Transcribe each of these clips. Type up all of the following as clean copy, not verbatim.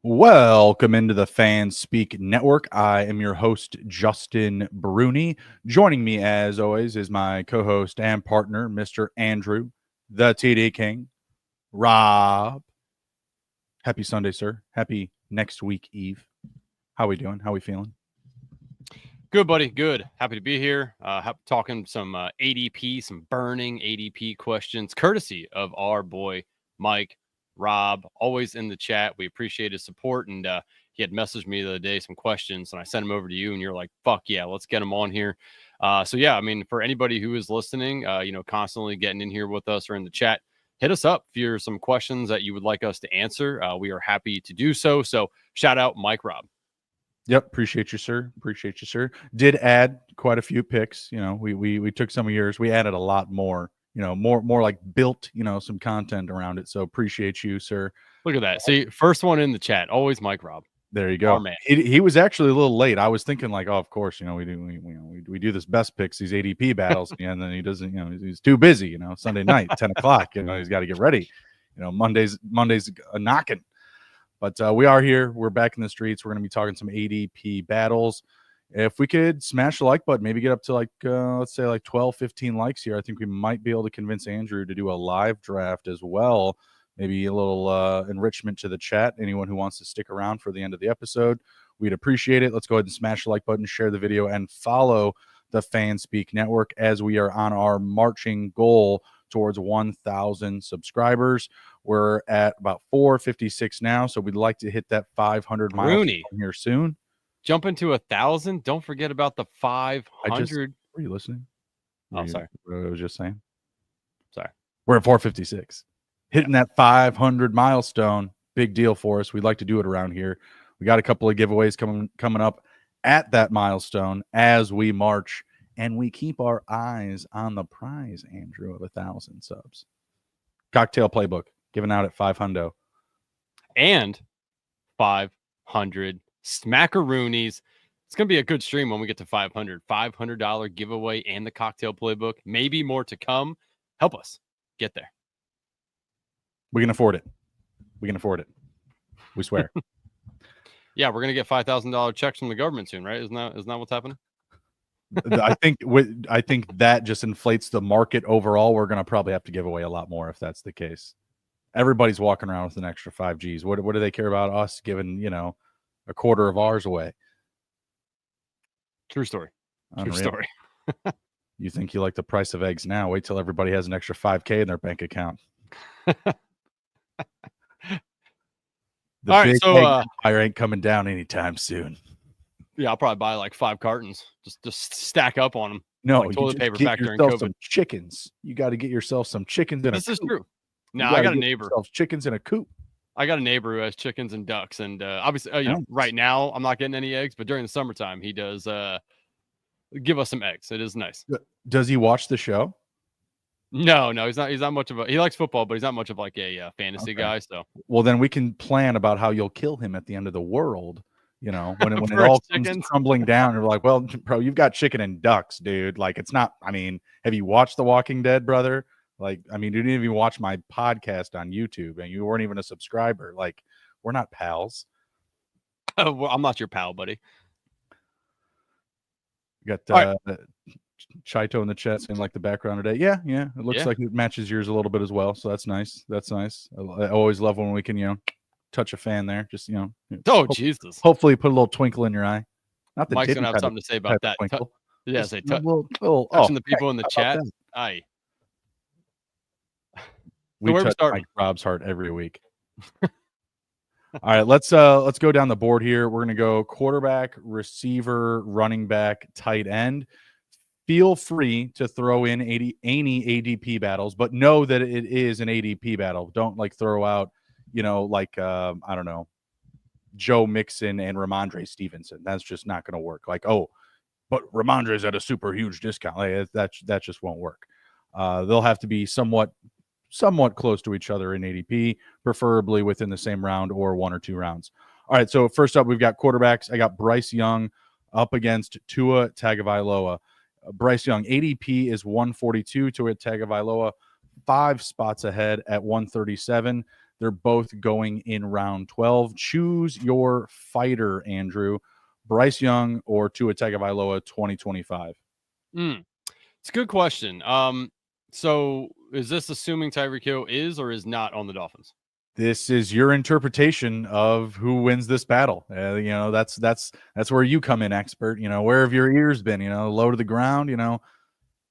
Welcome into the Fan Speak Network. I am your host, Justin Bruni. Joining me, as always, is my co-host and partner, Mr. Andrew, the TD King, Rob. Happy Sunday, sir. Happy next week Eve. How we doing? How we feeling? Good, buddy. Good. Happy to be here. Talking some ADP, some burning ADP questions, courtesy of our boy, Mike Rob, always in the chat. We appreciate his support. And he had messaged me the other day some questions, and I sent them over to you, and you're like, fuck yeah, let's get them on here. So yeah, I mean, for anybody who is listening, constantly getting in here with us or in the chat, hit us up if you're some questions that you would like us to answer. We are happy to do so. So shout out Mike Rob. Yep, appreciate you, sir. Appreciate you, sir. Did add quite a few picks. You know, we took some of yours. We added a lot more. You know, more like built, some content around it. So appreciate you, sir. Look at that. See, first one in the chat, always Mike Rob. There you go. Our man. He was actually a little late. I was thinking like, oh, of course, we do this best picks, these ADP battles, and then he doesn't, he's too busy. Sunday night, 10 o'clock. He's got to get ready. Monday's a knocking. But we are here. We're back in the streets. We're going to be talking some ADP battles. If we could smash the like button, maybe get up to let's say 12, 15 likes here, I think we might be able to convince Andrew to do a live draft as well. Maybe a little enrichment to the chat. Anyone who wants to stick around for the end of the episode, we'd appreciate it. Let's go ahead and smash the like button, share the video, and follow the Fan Speak Network as we are on our marching goal towards 1,000 subscribers. We're at about 456 now, so we'd like to hit that 500 milestone here soon. Jump into 1,000. Don't forget about the 500. Were you listening? Sorry. What I was just saying. Sorry. We're at 456. Hitting that 500 milestone. Big deal for us. We'd like to do it around here. We got a couple of giveaways coming up at that milestone as we march, and we keep our eyes on the prize, Andrew, of 1,000 subs. Cocktail Playbook given out at 500. And 500 smackaroonies. It's going to be a good stream when we get to 500. $500 giveaway and the Cocktail Playbook. Maybe more to come. Help us get there. We can afford it. We can afford it. We swear. Yeah, we're going to get $5,000 checks from the government soon, right? Isn't that what's happening? I think that just inflates the market overall. We're going to probably have to give away a lot more if that's the case. Everybody's walking around with an extra 5 Gs. What do they care about us giving, a quarter of ours away? True story. Unreal. True story. You think you like the price of eggs now? Wait till everybody has an extra 5K in their bank account. The all big right, so empire ain't coming down anytime soon. Yeah, I'll probably buy like 5 cartons. Just stack up on them. No, like toilet paper get back during yourself COVID. some chickens. You got to get yourself some chickens in This a is coop. true. No, I got a neighbor. Chickens in a coop. I got a neighbor who has chickens and ducks, and obviously, right now I'm not getting any eggs, but during the summertime he does give us some eggs. It is nice. Does he watch the show? No, he's not much of a. He likes football, but he's not much of like a fantasy guy. So, well, then we can plan about how you'll kill him at the end of the world. When it all comes crumbling down, you're like, well, bro, you've got chicken and ducks, dude. Like, it's not. I mean, have you watched The Walking Dead, brother? Like, I mean, you didn't even watch my podcast on YouTube, and you weren't even a subscriber. Like, we're not pals. Well, I'm not your pal, buddy. You got Chito in the chat saying like the background today. Yeah. It looks like it matches yours a little bit as well. So that's nice. I always love when we can, touch a fan there. Just, Jesus. Hopefully put a little twinkle in your eye. Not that Mike's going to have something to say about that. Say touching the people in the chat. Aye. We touch Mike Rob's heart every week. All right, let's go down the board here. We're going to go quarterback, receiver, running back, tight end. Feel free to throw in any ADP battles, but know that it is an ADP battle. Don't throw out, I don't know, Joe Mixon and Ramondre Stevenson. That's just not going to work. But Ramondre's at a super huge discount. That just won't work. They'll have to be somewhat close to each other in ADP, preferably within the same round or 1 or 2 rounds. All right, so first up, we've got quarterbacks. I got Bryce Young up against Tua Tagovailoa. Bryce Young, ADP is 142. Tua Tagovailoa, 5 spots ahead at 137. They're both going in round 12. Choose your fighter, Andrew. Bryce Young or Tua Tagovailoa 2025? It's a good question. So is this assuming Tyreek Hill is or is not on the Dolphins? This is your interpretation of who wins this battle. That's where you come in, expert. Where have your ears been? Low to the ground.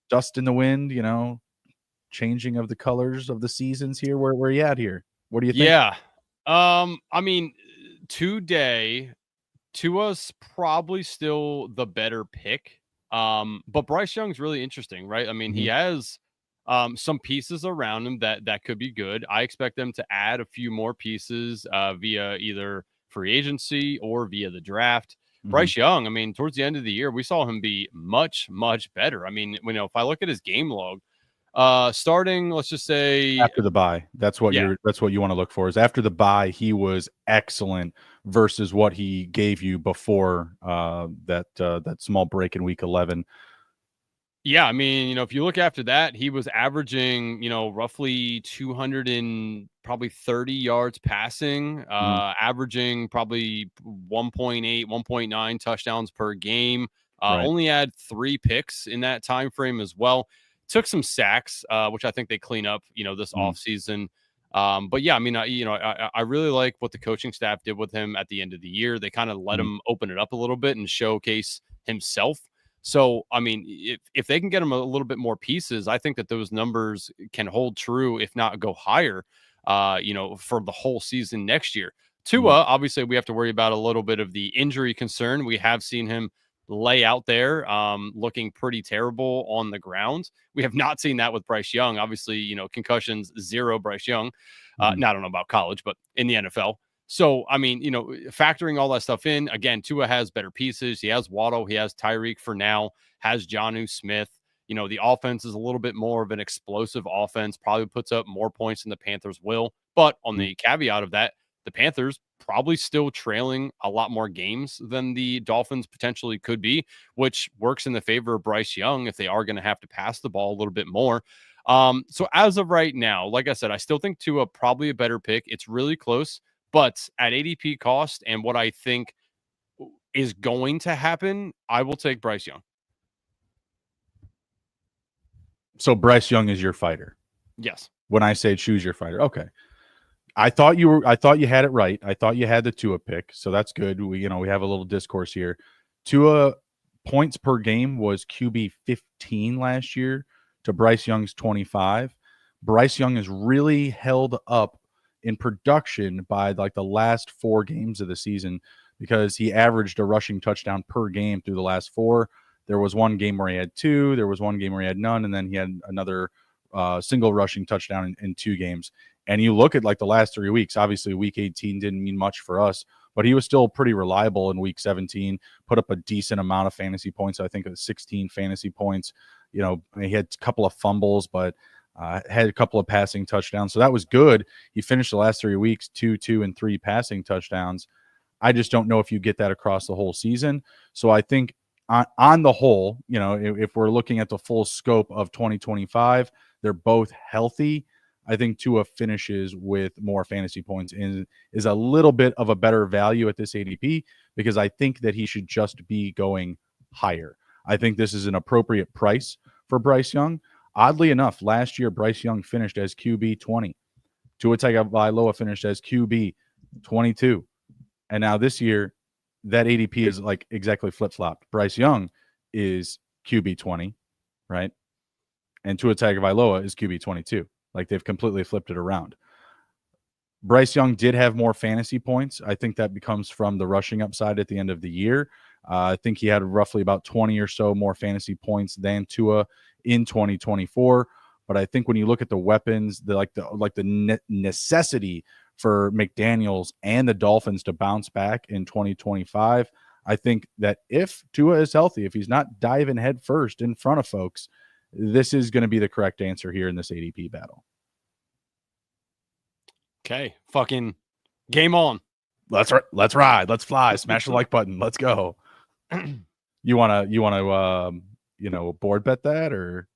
Dust in the wind. Changing of the colors of the seasons here. Where are you at here? What do you think? Yeah. I mean, today, Tua's probably still the better pick. But Bryce Young's really interesting, right? I mean, he has some pieces around him that could be good. I expect them to add a few more pieces via either free agency or via the draft. Bryce Young, I mean, towards the end of the year, we saw him be much, much better. I mean, if I look at his game log, starting, let's just say after the bye, that's what you want to look for. Is after the bye, he was excellent versus what he gave you before that small break in week 11. Yeah, I mean, if you look after that, he was averaging, roughly 200 and probably 30 yards passing, averaging probably 1.8, 1.9 touchdowns per game. Right. Only had 3 picks in that time frame as well. Took some sacks, which I think they clean up, this offseason. But yeah, I mean, I really like what the coaching staff did with him at the end of the year. They kind of let him open it up a little bit and showcase himself. So, I mean, if they can get him a little bit more pieces, I think that those numbers can hold true, if not go higher, for the whole season next year. Tua, obviously, we have to worry about a little bit of the injury concern. We have seen him lay out there looking pretty terrible on the ground. We have not seen that with Bryce Young. Obviously, concussions, 0 Bryce Young. I don't know about college, but in the NFL. So, I mean, factoring all that stuff in, again, Tua has better pieces. He has Waddle. He has Tyreek for now, has Jonnu Smith. The offense is a little bit more of an explosive offense, probably puts up more points than the Panthers will. But on the caveat of that, the Panthers probably still trailing a lot more games than the Dolphins potentially could be, which works in the favor of Bryce Young if they are going to have to pass the ball a little bit more. So as of right now, like I said, I still think Tua probably a better pick. It's really close. But at ADP cost and what I think is going to happen, I will take Bryce Young. So Bryce Young is your fighter. Yes. When I say choose your fighter. Okay. I thought you had it right. I thought you had the Tua pick. So that's good. We have a little discourse here. Tua points per game was QB 15 last year to Bryce Young's 25. Bryce Young is really held up in production by like the last 4 games of the season because he averaged a rushing touchdown per game through the last 4. There was one game where he had 2. There was one game where he had none. And then he had another single rushing touchdown in 2 games. And you look at like the last 3 weeks, obviously week 18 didn't mean much for us, but he was still pretty reliable in week 17, put up a decent amount of fantasy points. I think it was 16 fantasy points. He had a couple of fumbles, but had a couple of passing touchdowns. So that was good. He finished the last 3 weeks, 2, 2, and 3 passing touchdowns. I just don't know if you get that across the whole season. So I think on the whole, if we're looking at the full scope of 2025, they're both healthy. I think Tua finishes with more fantasy points and is a little bit of a better value at this ADP because I think that he should just be going higher. I think this is an appropriate price for Bryce Young. Oddly enough, last year, Bryce Young finished as QB 20. Tua Tagovailoa finished as QB 22. And now this year, that ADP is like exactly flip-flopped. Bryce Young is QB 20, right? And Tua Tagovailoa is QB 22. Like they've completely flipped it around. Bryce Young did have more fantasy points. I think that becomes from the rushing upside at the end of the year. I think he had roughly about 20 or so more fantasy points than Tua in 2024. But I think when you look at the weapons, the necessity for McDaniels and the Dolphins to bounce back in 2025, I think that if Tua is healthy, if he's not diving head first in front of folks, this is going to be the correct answer here in this ADP battle. Okay, fucking game on. Let's ride. Let's fly. Smash the like button. Let's go. You wanna board bet that or?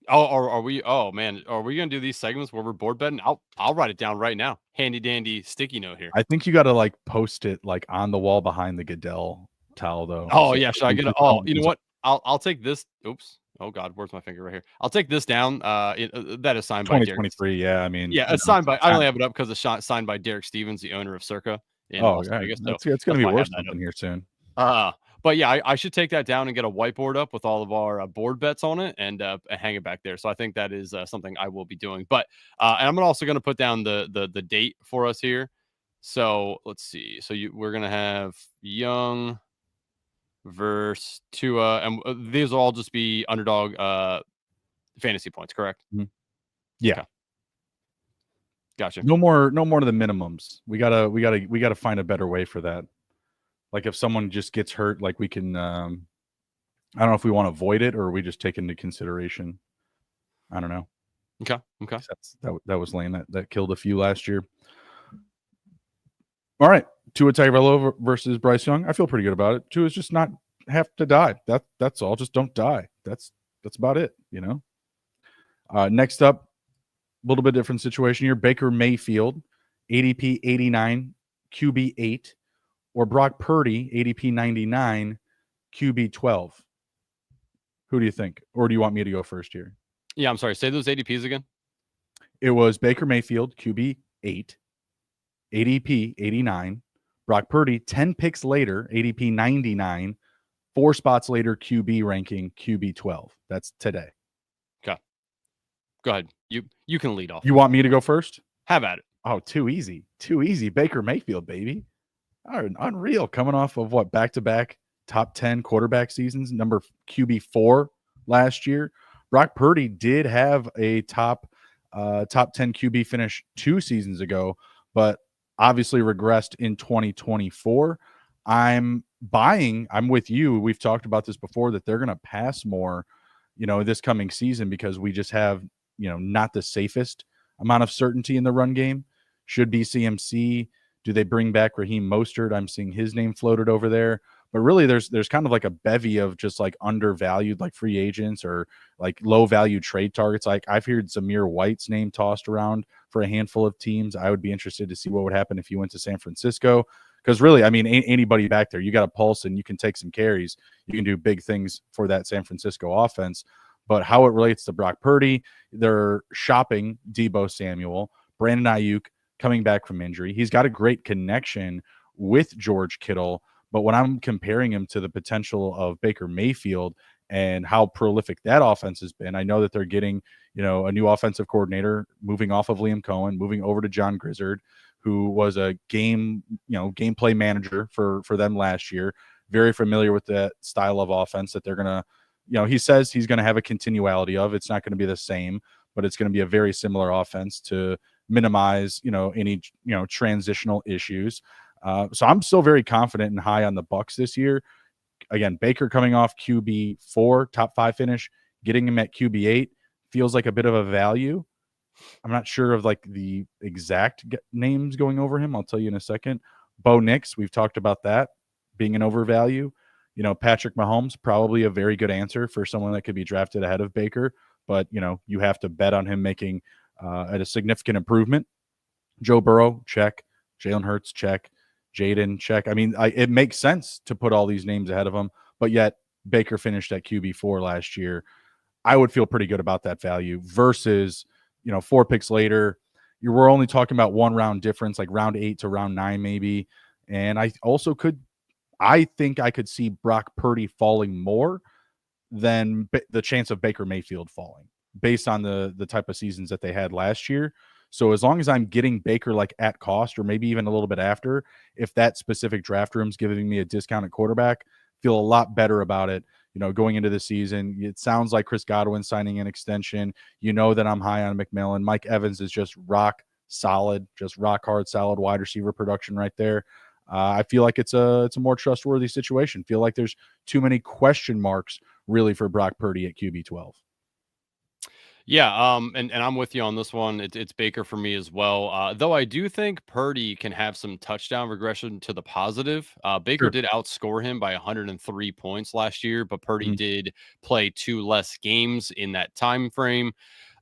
Oh, are we? Oh man, are we gonna do these segments where we're board betting? I'll write it down right now. Handy dandy sticky note here. I think you got to like post it like on the wall behind the Goodell towel though. Oh So yeah, should I get it? Oh, you know what? I'll take this. Oops. Oh God, where's my finger right here? I'll take this down. That is signed by Derek. 2023. Yeah, I mean, Yeah, it's signed by. I only have it up because it's signed by Derek Stevens, the owner of Circa in oh Las yeah, Vegas. So it's gonna that's be why I have worth that up. something here soon. But yeah, I should take that down and get a whiteboard up with all of our board bets on it and hang it back there. So I think that is something I will be doing. But and I'm also going to put down the date for us here. So let's see. So we're going to have Young versus Tua, and these will all just be underdog fantasy points, correct? Mm-hmm. Yeah. Okay. Gotcha. No more to the minimums. We gotta find a better way for that. Like if someone just gets hurt, like we can, I don't know if we want to avoid it or we just take into consideration. I don't know. Okay. That was lame. That killed a few last year. All right. Tua Tagovailoa versus Bryce Young. I feel pretty good about it. Tua's just not have to die. That's all. Just don't die. That's about it, you know. Next up, a little bit different situation here. Baker Mayfield, ADP 89, QB 8, or Brock Purdy, ADP 99, QB 12. Who do you think? Or do you want me to go first here? Yeah, I'm sorry. Say those ADPs again. It was Baker Mayfield, QB 8, ADP 89, Brock Purdy, 10 picks later, ADP 99, 4 spots later, QB ranking, QB 12. That's today. Okay. Go ahead. You can lead off. You want me to go first? Have at it. Oh, too easy. Too easy. Baker Mayfield, baby. Unreal. Coming off of what? Back-to-back top 10 quarterback seasons, number QB 4 last year. Brock Purdy did have a top 10 QB finish 2 seasons ago, but obviously regressed in 2024. I'm with you. We've talked about this before that they're going to pass more, this coming season because we just have, not the safest amount of certainty in the run game. Should be CMC. Do they bring back Raheem Mostert? I'm seeing his name floated over there. But really, there's kind of like a bevy of just like undervalued like free agents or like low value trade targets. Like I've heard Zamir White's name tossed around for a handful of teams. I would be interested to see what would happen if he went to San Francisco. Because really, I mean, anybody back there, you got a pulse and you can take some carries. You can do big things for that San Francisco offense. But how it relates to Brock Purdy, they're shopping Deebo Samuel, Brandon Ayuk coming back from injury. He's got a great connection with George Kittle. But when I'm comparing him to the potential of Baker Mayfield and how prolific that offense has been, I know that they're getting, a new offensive coordinator, moving off of Liam Cohen, moving over to John Grizzard, who was a gameplay manager for them last year, very familiar with that style of offense that they're going to, he says he's going to have a continuality of. It's not going to be the same, but it's going to be a very similar offense to minimize, any, transitional issues. So I'm still very confident and high on the Bucs this year. Again, Baker coming off QB 4, top 5 finish, getting him at QB 8 feels like a bit of a value. I'm not sure of like the exact names going over him. I'll tell you in a second. Bo Nix, we've talked about that being an overvalue. Patrick Mahomes, probably a very good answer for someone that could be drafted ahead of Baker, but you have to bet on him making a significant improvement. Joe Burrow, check. Jalen Hurts, check. Jaden, check. I mean, it makes sense to put all these names ahead of him, but yet Baker finished at QB4 last year. I would feel pretty good about that value versus, 4 picks later. We're only talking about 1 round difference, like round 8 to round 9 maybe. And I think I could see Brock Purdy falling more than the chance of Baker Mayfield falling based on the type of seasons that they had last year. So as long as I'm getting Baker like at cost or maybe even a little bit after, if that specific draft room's giving me a discounted quarterback, feel a lot better about it, going into the season. It sounds like Chris Godwin signing an extension. That I'm high on McMillan. Mike Evans is just rock solid, just rock hard, solid wide receiver production right there. I feel like it's a more trustworthy situation. Feel like there's too many question marks really for Brock Purdy at QB 12. Yeah, and I'm with you on this one. It's Baker for me as well. Though I do think Purdy can have some touchdown regression to the positive. Baker Sure. did outscore him by 103 points last year, but Purdy Mhm. did play 2 less games in that time frame.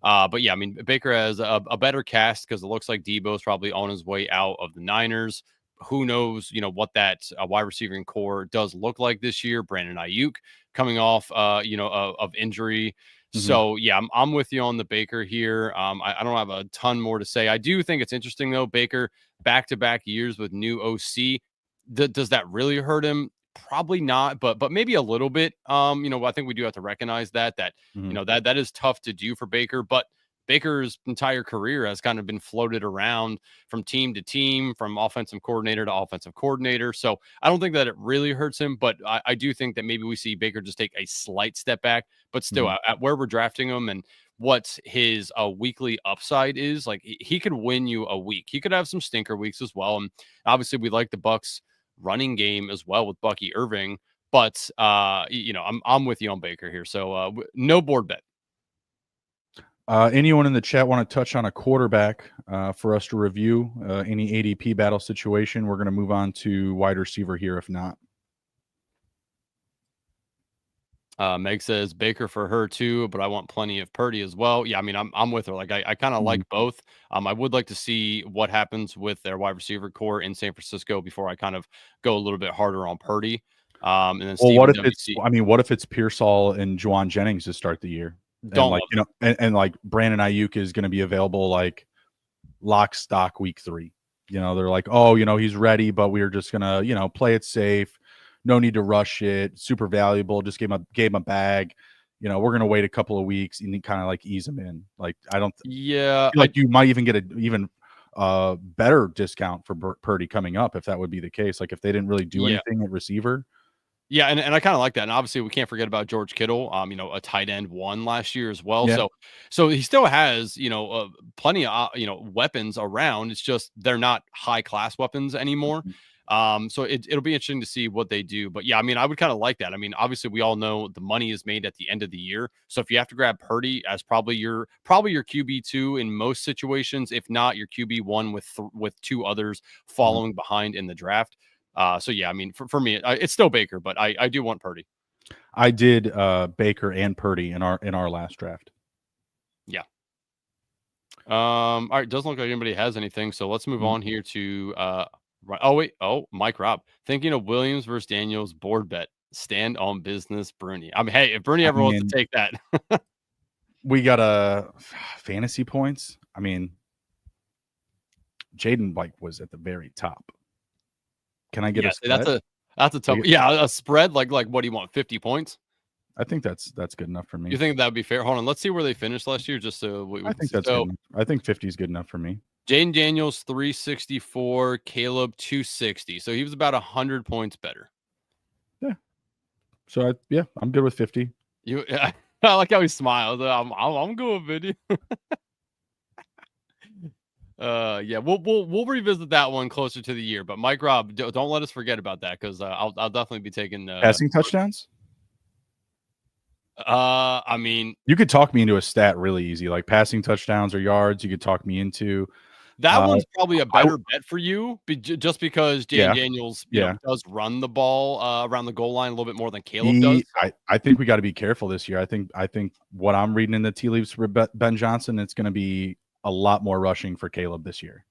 But yeah, I mean, Baker has a better cast because it looks like Debo's probably on his way out of the Niners. Who knows, what that wide receiving core does look like this year. Brandon Ayuk coming off, of injury. Mhm. So yeah, I'm with you on the Baker here. I don't have a ton more to say. I do think it's interesting though. Baker back-to-back years with new OC. Does that really hurt him? Probably not, but maybe a little bit. I think we do have to recognize that Mhm. that is tough to do for Baker, but Baker's entire career has kind of been floated around from team to team, from offensive coordinator to offensive coordinator. So I don't think that it really hurts him, but I do think that maybe we see Baker just take a slight step back, but still Mhm. at where we're drafting him and what his weekly upside is, like he could win you a week. He could have some stinker weeks as well. And obviously we like the Bucks running game as well with Bucky Irving. But I'm with you on Baker here. So no board bet. Anyone in the chat want to touch on a quarterback for us to review? Any ADP battle situation? We're going to move on to wide receiver here. If not, Meg says Baker for her too, but I want plenty of Purdy as well. Yeah, I mean, I'm with her. Like I kind of Mhm. like both. I would like to see what happens with their wide receiver core in San Francisco before I kind of go a little bit harder on Purdy. And then Well, what Stephen if it's? WC, I mean, what if it's Pearsall and Juwan Jennings to start the year, and don't like love it. and like Brandon Ayuk is going to be available like lock stock week 3. They're like, oh, he's ready, but we're just gonna play it safe. No need to rush it. Super valuable. Just gave him a bag. We're gonna wait a couple of weeks and kind of like ease him in. Like I don't Yeah, feel like you might even get a even better discount for Purdy coming up if that would be the case. Like if they didn't really do yeah. anything at receiver. Yeah, and I kind of like that. And obviously we can't forget about George Kittle, a tight end one last year as well. Yeah. So he still has, plenty of weapons around. It's just they're not high class weapons anymore. So it'll be interesting to see what they do. But yeah, I mean, I would kind of like that. I mean, obviously we all know the money is made at the end of the year. So if you have to grab Purdy as probably your QB2 in most situations, if not your QB1 with 2 others Mhm. following behind in the draft. So yeah, I mean, for me, it's still Baker, but I do want Purdy. I did Baker and Purdy in our last draft. Yeah. All right. Doesn't look like anybody has anything, so let's move Mhm. on here to right. Oh wait. Oh, Mike Rob. Thinking of Williams versus Daniels board bet. Stand on business, Bruni. I mean, hey, if Bruni I ever wants to mean, take that, we got a fantasy points. I mean, Jaden was at the very top. Can I get a yeah, spread? that's a tough. Yeah, a spread like what do you want? 50 points? I think that's good enough for You me. think that would be fair? Hold on, let's see where they finished last year, just so we I can think see. that's good So enough. I think 50 is good enough for me. Jaden Daniels 364, Caleb 260. So he was about 100 points better. Yeah. So I'm good with 50. You, I like how he smiles. I'm good with it. Yeah, we'll revisit that one closer to the year. But Mike Rob, don't let us forget about that because I'll definitely be taking. Passing touchdowns? I mean, You could talk me into a stat really easy, like passing touchdowns or yards. You could talk me into. that Uh, one's probably a I better bet for you, just because Jane yeah Daniels, yeah. does run the ball around the goal line a little bit more than Caleb does. So I think we got to be careful this year. I think what I'm reading in the tea leaves for Ben Johnson, it's going to be a lot more rushing for Caleb this year.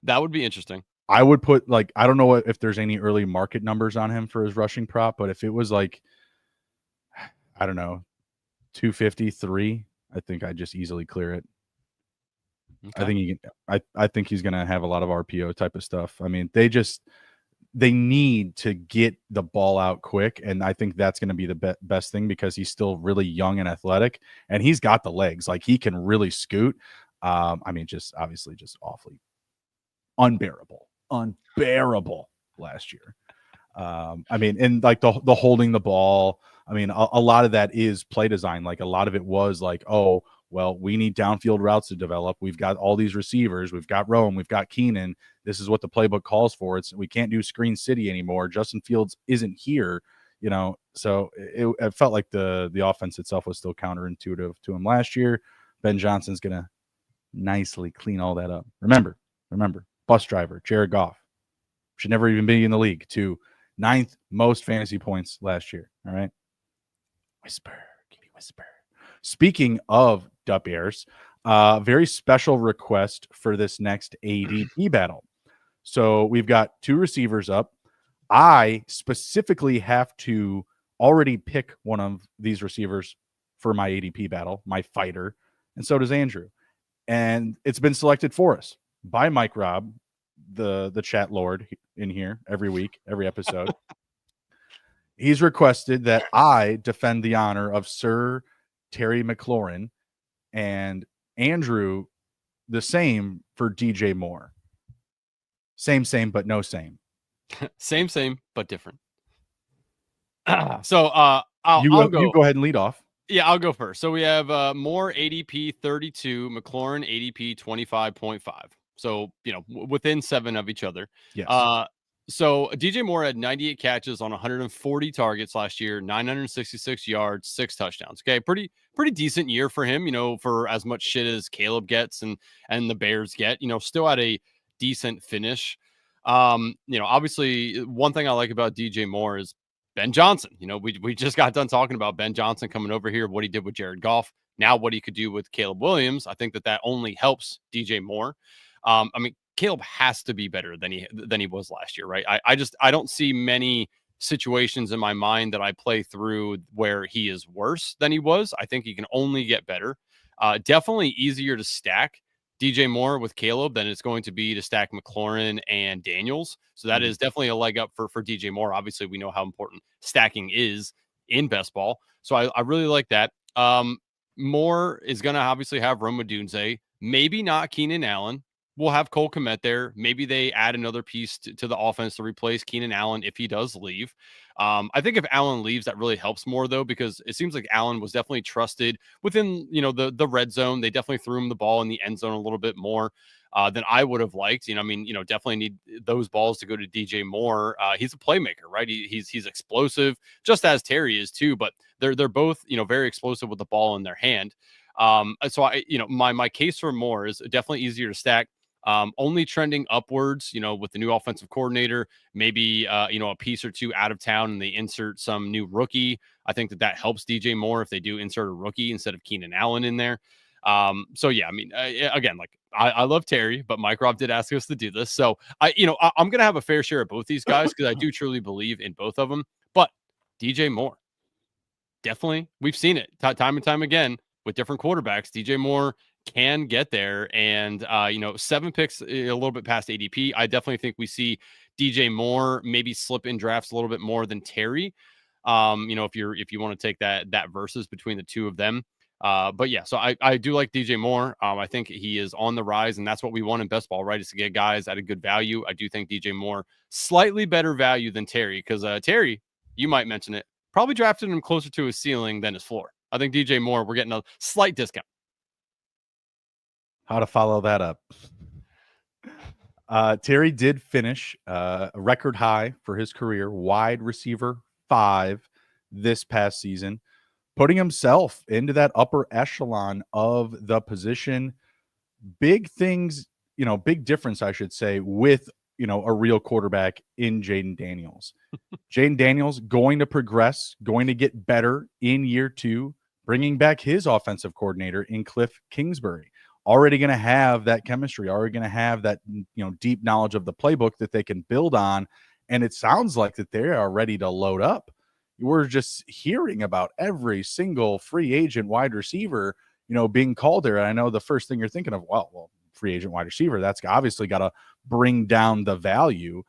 that would be interesting. I would put I don't know if there's any early market numbers on him for his rushing prop, but if it was I don't know, 253, I think I'd just easily clear it. I Okay. think he can, I think he's going to have a lot of RPO type of stuff. I mean, they need to get the ball out quick, and I think that's going to be the best thing because he's still really young and athletic, and he's got the legs. Like he can really scoot. I mean, just obviously just awfully unbearable last year. I mean, and like the holding the ball. I mean, a lot of that is play design. Like a lot of it was like, oh, well, we need downfield routes to develop. We've got all these receivers. We've got Rome. We've got Keenan. This is what the playbook calls for. We can't do Screen City anymore. Justin Fields isn't here. So it felt like the offense itself was still counterintuitive to him last year. Ben Johnson's going to nicely clean all that up. Remember, bus driver, Jared Goff, should never even be in the league, to 9th most fantasy points last year. All right. Whisper, give me whisper. Speaking of Dup Airs, very special request for this next ADP battle. So we've got 2 receivers up. I specifically have to already pick one of these receivers for my ADP battle, my fighter, and so does Andrew. And it's been selected for us by Mike Raub, the chat lord in here every week, every episode. He's requested that I defend the honor of Sir Terry McLaurin, and Andrew the same for DJ Moore. Same, but no same. Same, but different. So You go ahead and lead off. Yeah, I'll go first. So we have Moore ADP 32, McLaurin ADP 25.5. So, within 7 of each other. Yes. So DJ Moore had 98 catches on 140 targets last year, 966 yards, 6 touchdowns. Okay, pretty decent year for him, for as much shit as Caleb gets and the Bears get, still had a decent finish. Obviously one thing I like about DJ Moore is Ben Johnson. We just got done talking about Ben Johnson coming over here, what he did with Jared Goff, now what he could do with Caleb Williams. I think that only helps DJ Moore. Caleb has to be better than he was last year, right? I don't see many situations in my mind that I play through where he is worse than he was. I think he can only get better. Definitely easier to stack DJ Moore with Caleb than it's going to be to stack McLaurin and Daniels. So that is definitely a leg up for DJ Moore. Obviously, we know how important stacking is in best ball. So I really like that. Moore is going to obviously have Rome Odunze, maybe not Keenan Allen. We'll have Cole Kmet there. Maybe they add another piece to the offense to replace Keenan Allen if he does leave. I think if Allen leaves, that really helps more, though, because it seems like Allen was definitely trusted within, the red zone. They definitely threw him the ball in the end zone a little bit more than I would have liked. Definitely need those balls to go to DJ Moore. He's a playmaker, right? He's explosive, just as Terry is too. But they're both, very explosive with the ball in their hand. So my case for Moore is definitely easier to stack. Only trending upwards, with the new offensive coordinator, maybe, a piece or 2 out of town and they insert some new rookie. I think that helps DJ Moore if they do insert a rookie instead of Keenan Allen in there. Again, I love Terry, but Mike Robb did ask us to do this. So I'm going to have a fair share of both these guys because I do truly believe in both of them. But DJ Moore, definitely, we've seen it time and time again with different quarterbacks. DJ Moore can get there, and 7 picks, a little bit past ADP. I definitely think we see DJ Moore maybe slip in drafts a little bit more than Terry. If you want to take that versus between the two of them. But yeah, so I do like DJ Moore. I think he is on the rise, and that's what we want in best ball, right? Is to get guys at a good value. I do think DJ Moore slightly better value than Terry, because Terry, you might mention it, probably drafted him closer to his ceiling than his floor. I think DJ Moore, we're getting a slight discount. How to follow that up? Terry did finish a record high for his career, wide receiver 5 this past season, putting himself into that upper echelon of the position. Big things, big difference, I should say, with, a real quarterback in Jayden Daniels. Jayden Daniels going to progress, going to get better in year 2, bringing back his offensive coordinator in Cliff Kingsbury. Already going to have that chemistry, already going to have that, deep knowledge of the playbook that they can build on. And it sounds like that they are ready to load up. We're just hearing about every single free agent wide receiver, being called there. And I know the first thing you're thinking of, well, free agent wide receiver, that's obviously got to bring down the value,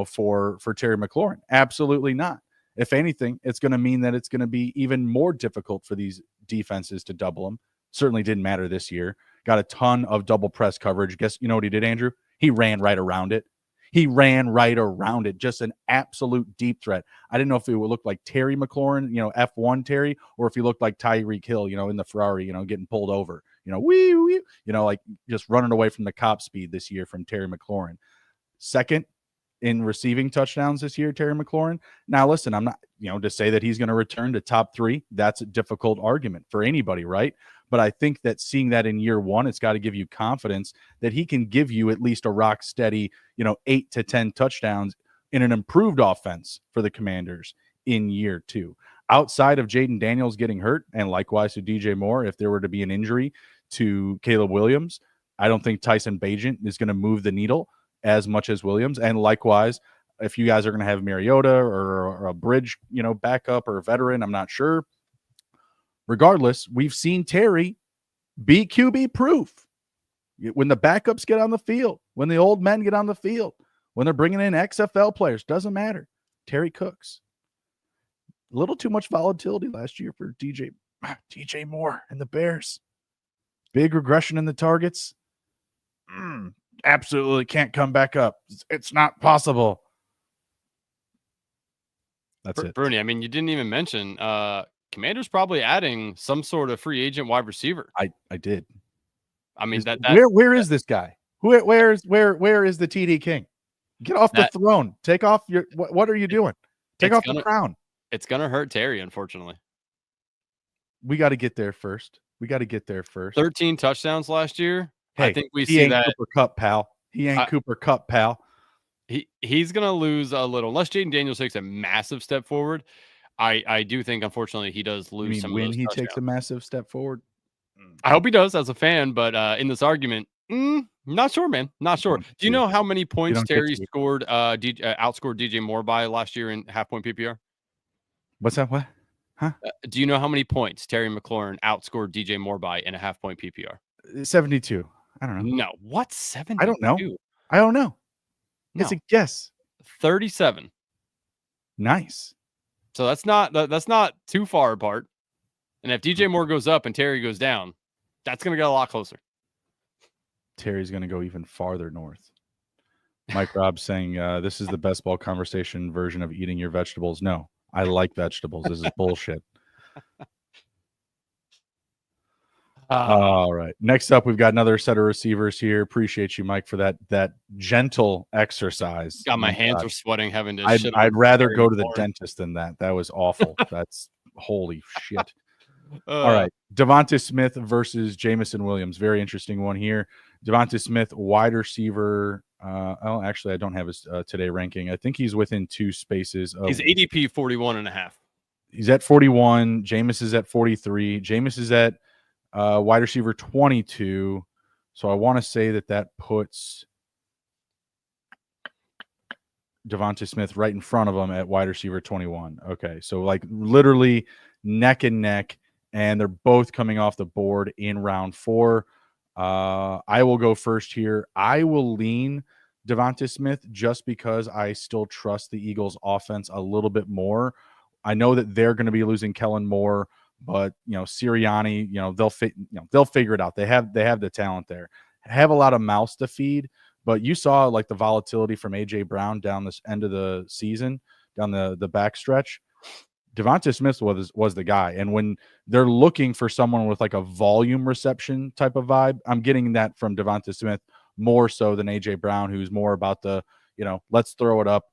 for Terry McLaurin. Absolutely not. If anything, it's going to mean that it's going to be even more difficult for these defenses to double him. Certainly didn't matter this year. Got a ton of double press coverage. Guess you know what he did, Andrew? He ran right around it. Just an absolute deep threat. I didn't know if it would look like Terry McLaurin, F1 Terry, or if he looked like Tyreek Hill, in the Ferrari, getting pulled over, like just running away from the cop speed this year from Terry McLaurin. Second, in receiving touchdowns this year, Terry McLaurin. Now, listen, I'm not, to say that he's going to return to top 3, that's a difficult argument for anybody, right? But I think that seeing that in year 1, it's got to give you confidence that he can give you at least a rock steady, 8 to 10 touchdowns in an improved offense for the Commanders in year 2. Outside of Jaden Daniels getting hurt, and likewise to DJ Moore, if there were to be an injury to Caleb Williams, I don't think Tyson Bagent is going to move the needle as much as Williams. And likewise, if you guys are going to have Mariota or a bridge, backup or a veteran, I'm not sure. Regardless, we've seen Terry be QB proof. When the backups get on the field, when the old men get on the field, when they're bringing in XFL players, doesn't matter. Terry cooks. A little too much volatility last year for DJ Moore and the Bears. Big regression in the targets. Absolutely can't come back up. It's not possible. That's it. Bruni, I mean, you didn't even mention Commanders probably adding some sort of free agent wide receiver. I did. I mean, where is this guy? Where is the TD King? Get off the throne. Take off your what are you doing? Take off the crown. It's gonna hurt Terry, unfortunately. We got to get there first. 13 touchdowns last year. Hey, I think we see that. Cooper Kupp, pal. He ain't Cooper Kupp, pal. He's gonna lose a little unless Jaden Daniels takes a massive step forward. I do think, unfortunately, he does lose some. When he takes a massive step forward, I hope he does as a fan. But in this argument, not sure, man. Not sure. Do you know how many points Terry scored? Outscored DJ Moore by last year in half-point PPR. What's that? What? Huh? Do you know how many points Terry McLaurin outscored DJ Moore by in a half-point PPR? 72. I don't know. No, what 72? I don't know. No. It's a guess. 37. Nice. So that's not too far apart. And if DJ Moore goes up and Terry goes down, that's going to get a lot closer. Terry's going to go even farther north. Mike Robb saying this is the best ball conversation version of eating your vegetables. No, I like vegetables. This is bullshit. All right. Next up, we've got another set of receivers here. Appreciate you, Mike, for that gentle exercise. God, my hands are sweating having to. I'd rather go to the dentist than that. That was awful. That's holy shit. All right. DeVonta Smith versus Jameson Williams. Very interesting one here. DeVonta Smith, wide receiver. Actually, I don't have his today ranking. I think he's within 2 spaces. He's ADP 41.5. He's at 41. Jameis is at 43. Jameis is at wide receiver 22. So I want to say that puts DeVonta Smith right in front of him at wide receiver 21. Okay. So like literally neck and neck, and they're both coming off the board in round 4. I will go first here. I will lean DeVonta Smith just because I still trust the Eagles offense a little bit more. I know that they're going to be losing Kellen Moore, but Sirianni, they'll figure it out. They have the talent there. Have a lot of mouths to feed, but you saw like the volatility from AJ Brown down this end of the season, down the backstretch. DeVonta Smith was the guy. And when they're looking for someone with like a volume reception type of vibe, I'm getting that from DeVonta Smith more so than AJ Brown, who's more about the, let's throw it up.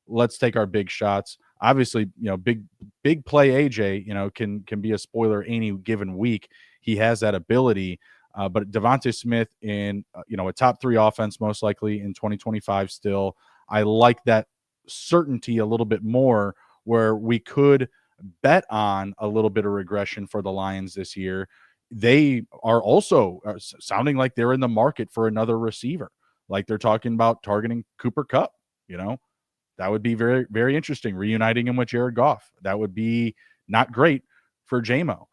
Let's take our big shots. Obviously, big play AJ, can be a spoiler any given week. He has that ability. But DeVonta Smith in, a top 3 offense, most likely in 2025 still. I like that certainty a little bit more, where we could bet on a little bit of regression for the Lions this year. They are also sounding like they're in the market for another receiver. Like they're talking about targeting Cooper Kupp, That would be very, very interesting, reuniting him with Jared Goff. That would be not great for J-Mo.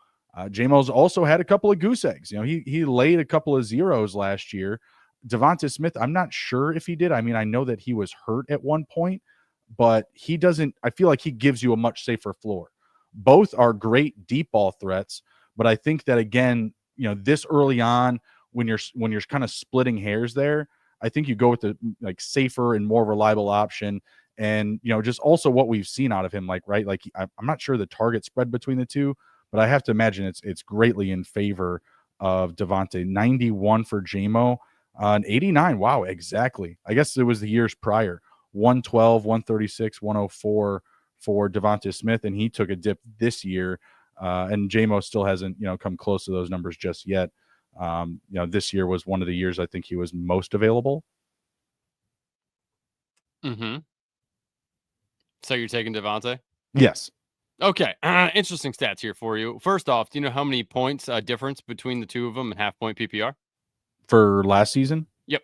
J-Mo's also had a couple of goose eggs. He laid a couple of zeros last year. DeVonta Smith, I'm not sure if he did. I mean, I know that he was hurt at one point, but he doesn't – I feel like he gives you a much safer floor. Both are great deep ball threats, but I think that, again, this early on when you're kind of splitting hairs there, I think you go with the safer and more reliable option. And, just also what we've seen out of him, I'm not sure the target spread between the two, but I have to imagine it's greatly in favor of DeVonta. 91 for J-Mo, and 89. Wow, exactly. I guess it was the years prior. 112, 136, 104 for DeVonta Smith, and he took a dip this year. And JMO still hasn't, come close to those numbers just yet. This year was one of the years I think he was most available. Mm-hmm. So you're taking DeVonta? Yes. Okay. Interesting stats here for you. First off, do you know how many points difference between the two of them in half-point PPR? For last season? Yep.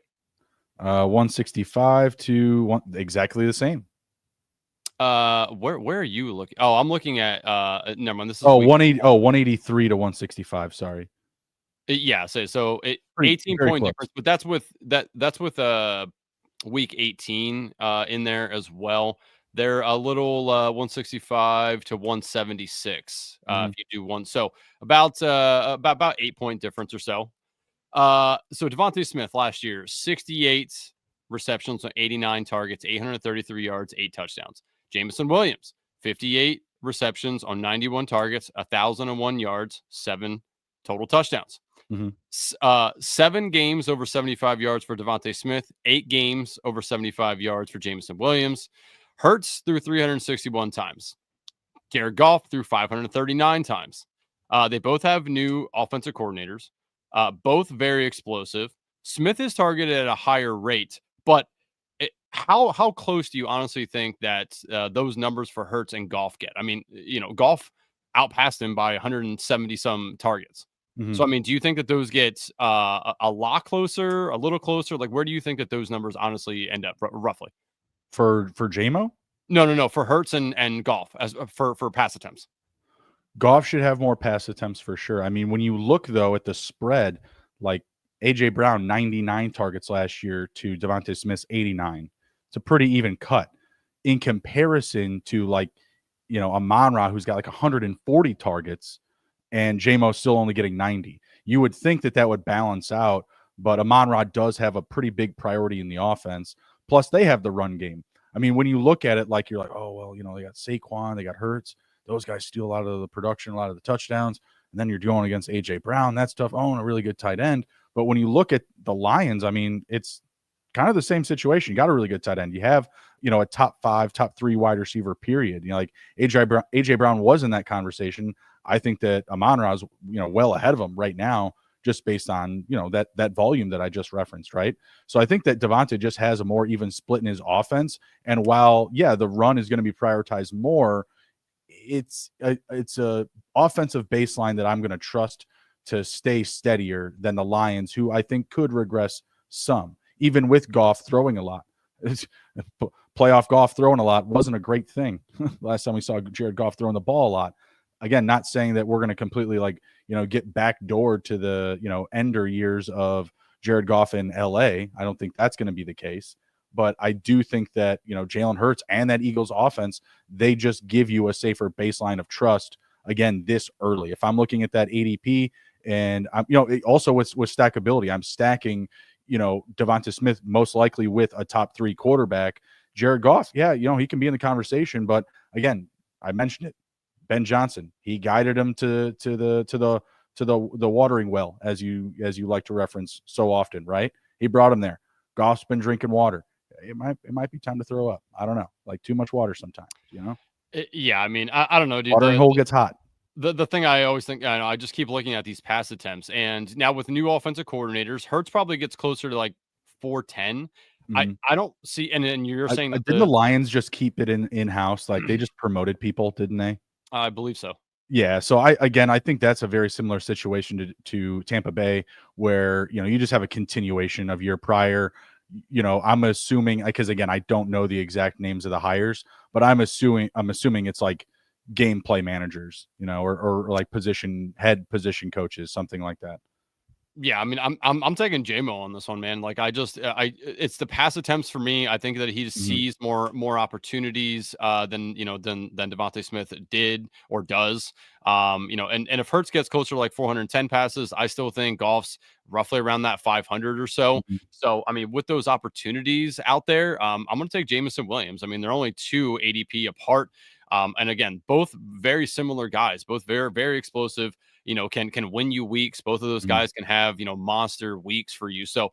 165 to exactly the same. Where are you looking? Oh, I'm looking at never mind. This is 183 to 165. Sorry. Yeah, so 18-point difference, but that's with week 18 in there as well. They're a little 165 to 176 if you do one. So about 8-point difference or so. So DeVonta Smith last year, 68 receptions on 89 targets, 833 yards, 8 touchdowns. Jameson Williams, 58 receptions on 91 targets, 1,001 yards, 7 total touchdowns. 7 games over 75 yards for DeVonta Smith, 8 games over 75 yards for Jameson Williams. Hurts threw 361 times. Jared Goff threw 539 times. They both have new offensive coordinators, both very explosive. Smith is targeted at a higher rate, but how close do you honestly think that those numbers for Hurts and Goff get? I mean, Goff outpassed him by 170 some targets. So, I mean, do you think that those get a lot closer, a little closer? Like, where do you think that those numbers honestly end up roughly? For JMO? No. For Hurts and Goff as for pass attempts. Goff should have more pass attempts for sure. I mean, when you look though at the spread, like AJ Brown 99 targets last year to DeVonta Smith's 89. It's a pretty even cut in comparison to Amon-Ra, who's got 140 targets, and JMO still only getting 90. You would think that would balance out, but Amon-Ra does have a pretty big priority in the offense. Plus, they have the run game. I mean, when you look at it, you're like, oh, well, they got Saquon, they got Hurts. Those guys steal a lot of the production, a lot of the touchdowns. And then you're going against A.J. Brown. That stuff, a really good tight end. But when you look at the Lions, I mean, it's kind of the same situation. You got a really good tight end. You have, a top 5, top 3 wide receiver, period. A.J. Brown was in that conversation. I think that Amon-Ra is, well ahead of him right now, just based on, that volume that I just referenced, right? So I think that DeVonta just has a more even split in his offense. And while, the run is going to be prioritized more, it's a offensive baseline that I'm going to trust to stay steadier than the Lions, who I think could regress some, even with Goff throwing a lot. Playoff Goff throwing a lot wasn't a great thing. Last time we saw Jared Goff throwing the ball a lot. Again, not saying that we're going to completely get backdoored to the, ender years of Jared Goff in LA. I don't think that's going to be the case. But I do think that, Jalen Hurts and that Eagles offense, they just give you a safer baseline of trust, again, this early. If I'm looking at that ADP and, I'm, also with stackability, I'm stacking, DeVonta Smith most likely with a top 3 quarterback. Jared Goff, he can be in the conversation. But again, I mentioned it. Ben Johnson, he guided him to the watering well, as you like to reference so often, right? He brought him there. Goff's been drinking water. It might be time to throw up. I don't know, too much water sometimes, Yeah, I mean, I don't know, dude. Watering hole gets hot. The thing I always think, I just keep looking at these pass attempts, and now with new offensive coordinators, Hurts probably gets closer to 410. I don't see, and you're saying that didn't the Lions just keep it in house? They just promoted people, didn't they? I believe so. Yeah. So I think that's a very similar situation to Tampa Bay, where, you just have a continuation of year prior. I'm assuming, because again, I don't know the exact names of the hires, but I'm assuming it's gameplay managers, or position coaches, something like that. Yeah, I mean, I'm taking JMO on this one, man. It's the pass attempts for me. I think that he sees more opportunities than DeVonta Smith did or does. And if Hurts gets closer to 410 passes, I still think Goff's roughly around that 500 or so. So, I mean, with those opportunities out there, I'm going to take Jameson Williams. I mean, they're only 2 ADP apart. And again, both very similar guys, both very, very explosive, can win you weeks. Both of those guys can have, monster weeks for you. So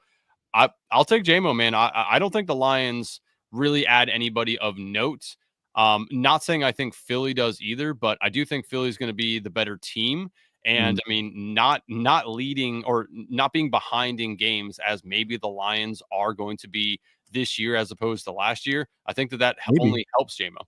I'll take JMO, man. I don't think the Lions really add anybody of note. Not saying I think Philly does either, but I do think Philly's going to be the better team. And I mean, not leading or not being behind in games as maybe the Lions are going to be this year as opposed to last year. I think that Maybe. only helps JMO.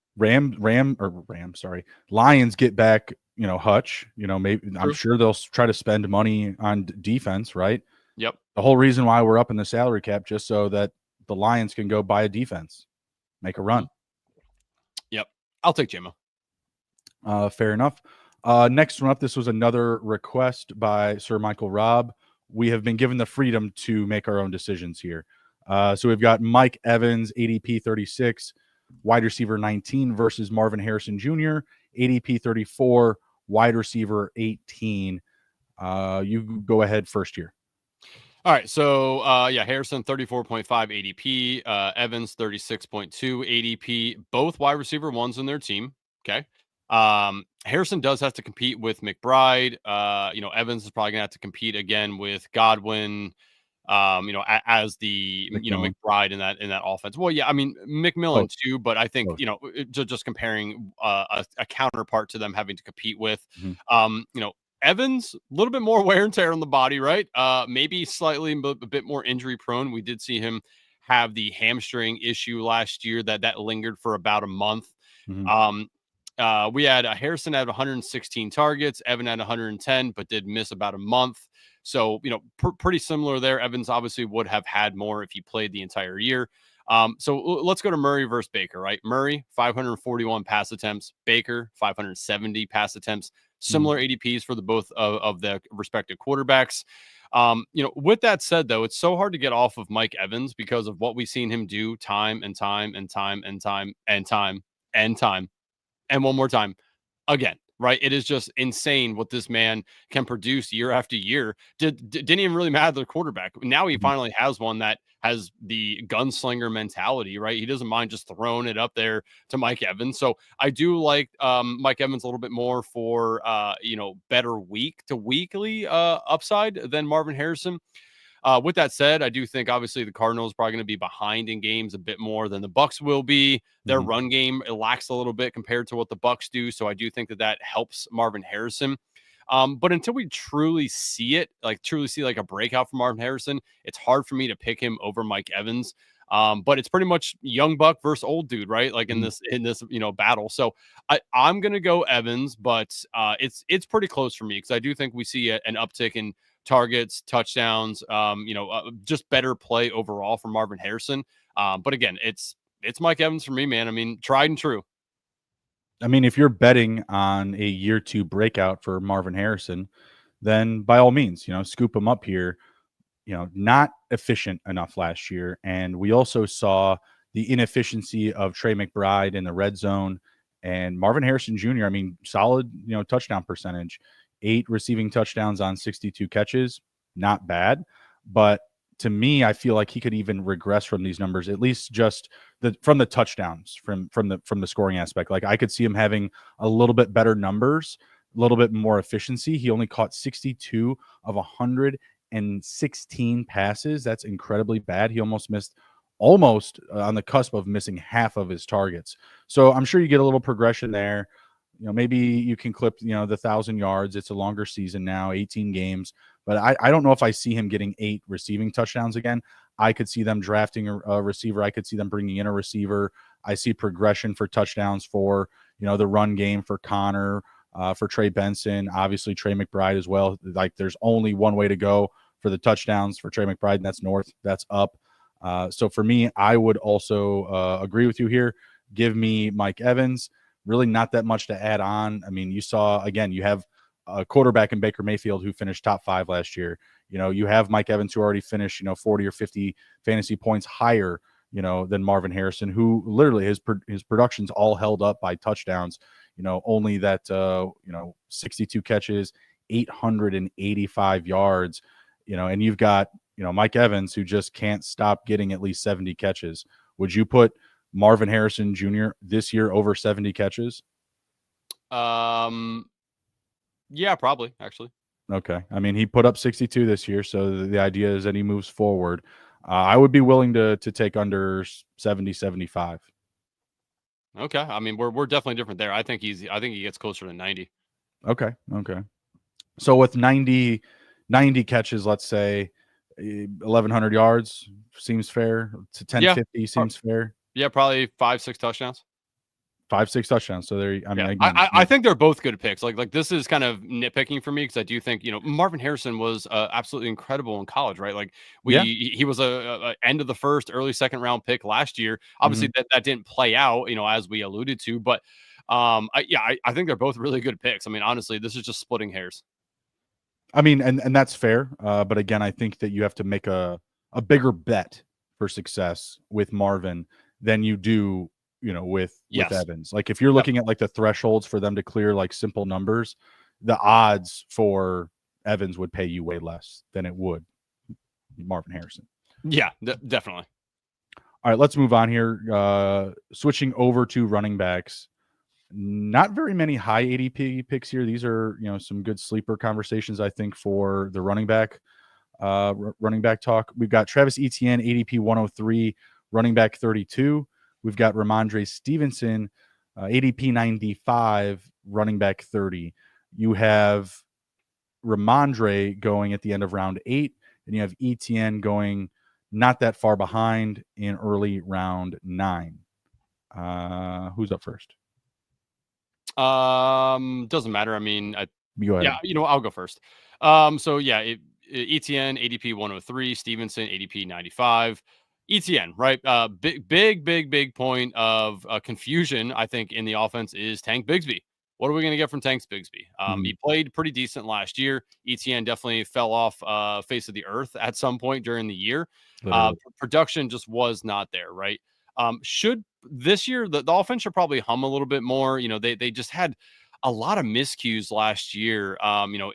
Lions get back, Hutch, maybe True. I'm sure they'll try to spend money on defense, right? Yep. The whole reason why we're up in the salary cap, just so that the Lions can go buy a defense, make a run. Yep. I'll take JMO. Fair enough. Next one up, this was another request by Sir Michael Raub. We have been given the freedom to make our own decisions here. So we've got Mike Evans, ADP 36, wide receiver 19 versus Marvin Harrison Jr., ADP 34, wide receiver 18. You go ahead first here. All right. So, Harrison 34.5 ADP, Evans 36.2 ADP, both wide receiver ones in their team. Okay. Harrison does have to compete with McBride. Evans is probably gonna have to compete again with Godwin. As the McBride in that offense. Well, yeah, I mean McMillan too, but I think just comparing a counterpart to them having to compete with. Evans, a little bit more wear and tear on the body, right? Maybe slightly a bit more injury prone. We did see him have the hamstring issue last year that lingered for about a month. We had Harrison had 116 targets, Evan had 110, but did miss about a month. So, pretty similar there. Evans obviously would have had more if he played the entire year. So let's go to Murray versus Baker, right? Murray, 541 pass attempts. Baker, 570 pass attempts. Similar ADPs for the both of the respective quarterbacks. With that said, though, it's so hard to get off of Mike Evans because of what we've seen him do time and time and time and time and time and time. And one more time again, right? It is just insane what this man can produce year after year. Didn't even really matter the quarterback. Now he finally has one that has the gunslinger mentality, right? He doesn't mind just throwing it up there to Mike Evans. So I do like Mike Evans a little bit more for, better week to weekly upside than Marvin Harrison. With that said, I do think obviously the Cardinals are probably going to be behind in games a bit more than the Bucs will be. Their run game, it lacks a little bit compared to what the Bucs do. So I do think that helps Marvin Harrison. But until we truly see like a breakout from Marvin Harrison, it's hard for me to pick him over Mike Evans. But it's pretty much young buck versus old dude, right? Like in this battle. So I'm gonna go Evans, but it's pretty close for me because I do think we see an uptick in targets, touchdowns, just better play overall from Marvin Harrison. But again, it's Mike Evans for me, man. I mean, tried and true. I mean, if you're betting on a year two breakout for Marvin Harrison, then by all means, scoop him up here. Not efficient enough last year. And we also saw the inefficiency of Trey McBride in the red zone and Marvin Harrison Jr. I mean, solid, touchdown percentage, 8 receiving touchdowns on 62 catches. Not bad. But to me, I feel like he could even regress from these numbers, at least just from the touchdowns, from the scoring aspect. Like I could see him having a little bit better numbers, a little bit more efficiency. He only caught 62 of 116 passes. That's incredibly bad. He almost missed on the cusp of missing half of his targets. So I'm sure you get a little progression there. Maybe you can clip, the 1,000 yards. It's a longer season now, 18 games. But I don't know if I see him getting 8 receiving touchdowns again. I could see them drafting a receiver. I could see them bringing in a receiver. I see progression for touchdowns for, the run game for Connor, for Trey Benson, obviously Trey McBride as well. Like there's only one way to go for the touchdowns for Trey McBride, and that's north, that's up. So for me, I would also agree with you here. Give me Mike Evans. Really not that much to add on. I mean, you saw, again, you have a quarterback in Baker Mayfield who finished top 5 last year. You have Mike Evans who already finished, 40 or 50 fantasy points higher, than Marvin Harrison, who literally his production's all held up by touchdowns. Only that, 62 catches, 885 yards, and you've got, Mike Evans who just can't stop getting at least 70 catches. Would you put Marvin Harrison Jr. this year over 70 catches? Yeah, probably actually. Okay. I mean, he put up 62 this year. So the idea is that he moves forward. I would be willing to take under 70, 75. Okay. I mean, we're definitely different there. I think he gets closer to 90. Okay. So with 90 catches, let's say 1,100 yards seems fair. To 1050 seems fair. Yeah, probably 5-6 touchdowns. 5-6 touchdowns. So there, I mean, again, I think they're both good picks. Like this is kind of nitpicking for me because I do think Marvin Harrison was absolutely incredible in college, right? Like he was a end of the first, early second round pick last year. Obviously that didn't play out, as we alluded to, but I think they're both really good picks. I mean, honestly, this is just splitting hairs. I mean, and that's fair. But again, I think that you have to make a bigger bet for success with Marvin than you do, with Evans. Like if you're looking at like the thresholds for them to clear like simple numbers, the odds for Evans would pay you way less than it would Marvin Harrison. Yeah, definitely. All right, let's move on here. Switching over to running backs. Not very many high ADP picks here. These are, some good sleeper conversations, I think, for the running back talk. We've got Travis Etienne, ADP 103, running back 32. We've got Ramondre Stevenson, ADP 95, running back 30. You have Ramondre going at the end of round 8, and you have Etienne going not that far behind in early round 9. Who's up first? Doesn't matter. I mean, go ahead. Yeah, I'll go first. Etienne, ADP 103, Stevenson, ADP 95. Etienne, right? Big point of confusion, I think, in the offense is Tank Bigsby. What are we going to get from Tank Bigsby? He played pretty decent last year. Etienne definitely fell off face of the earth at some point during the year. Production just was not there, right? Should this year the offense should probably hum a little bit more. They just had a lot of miscues last year.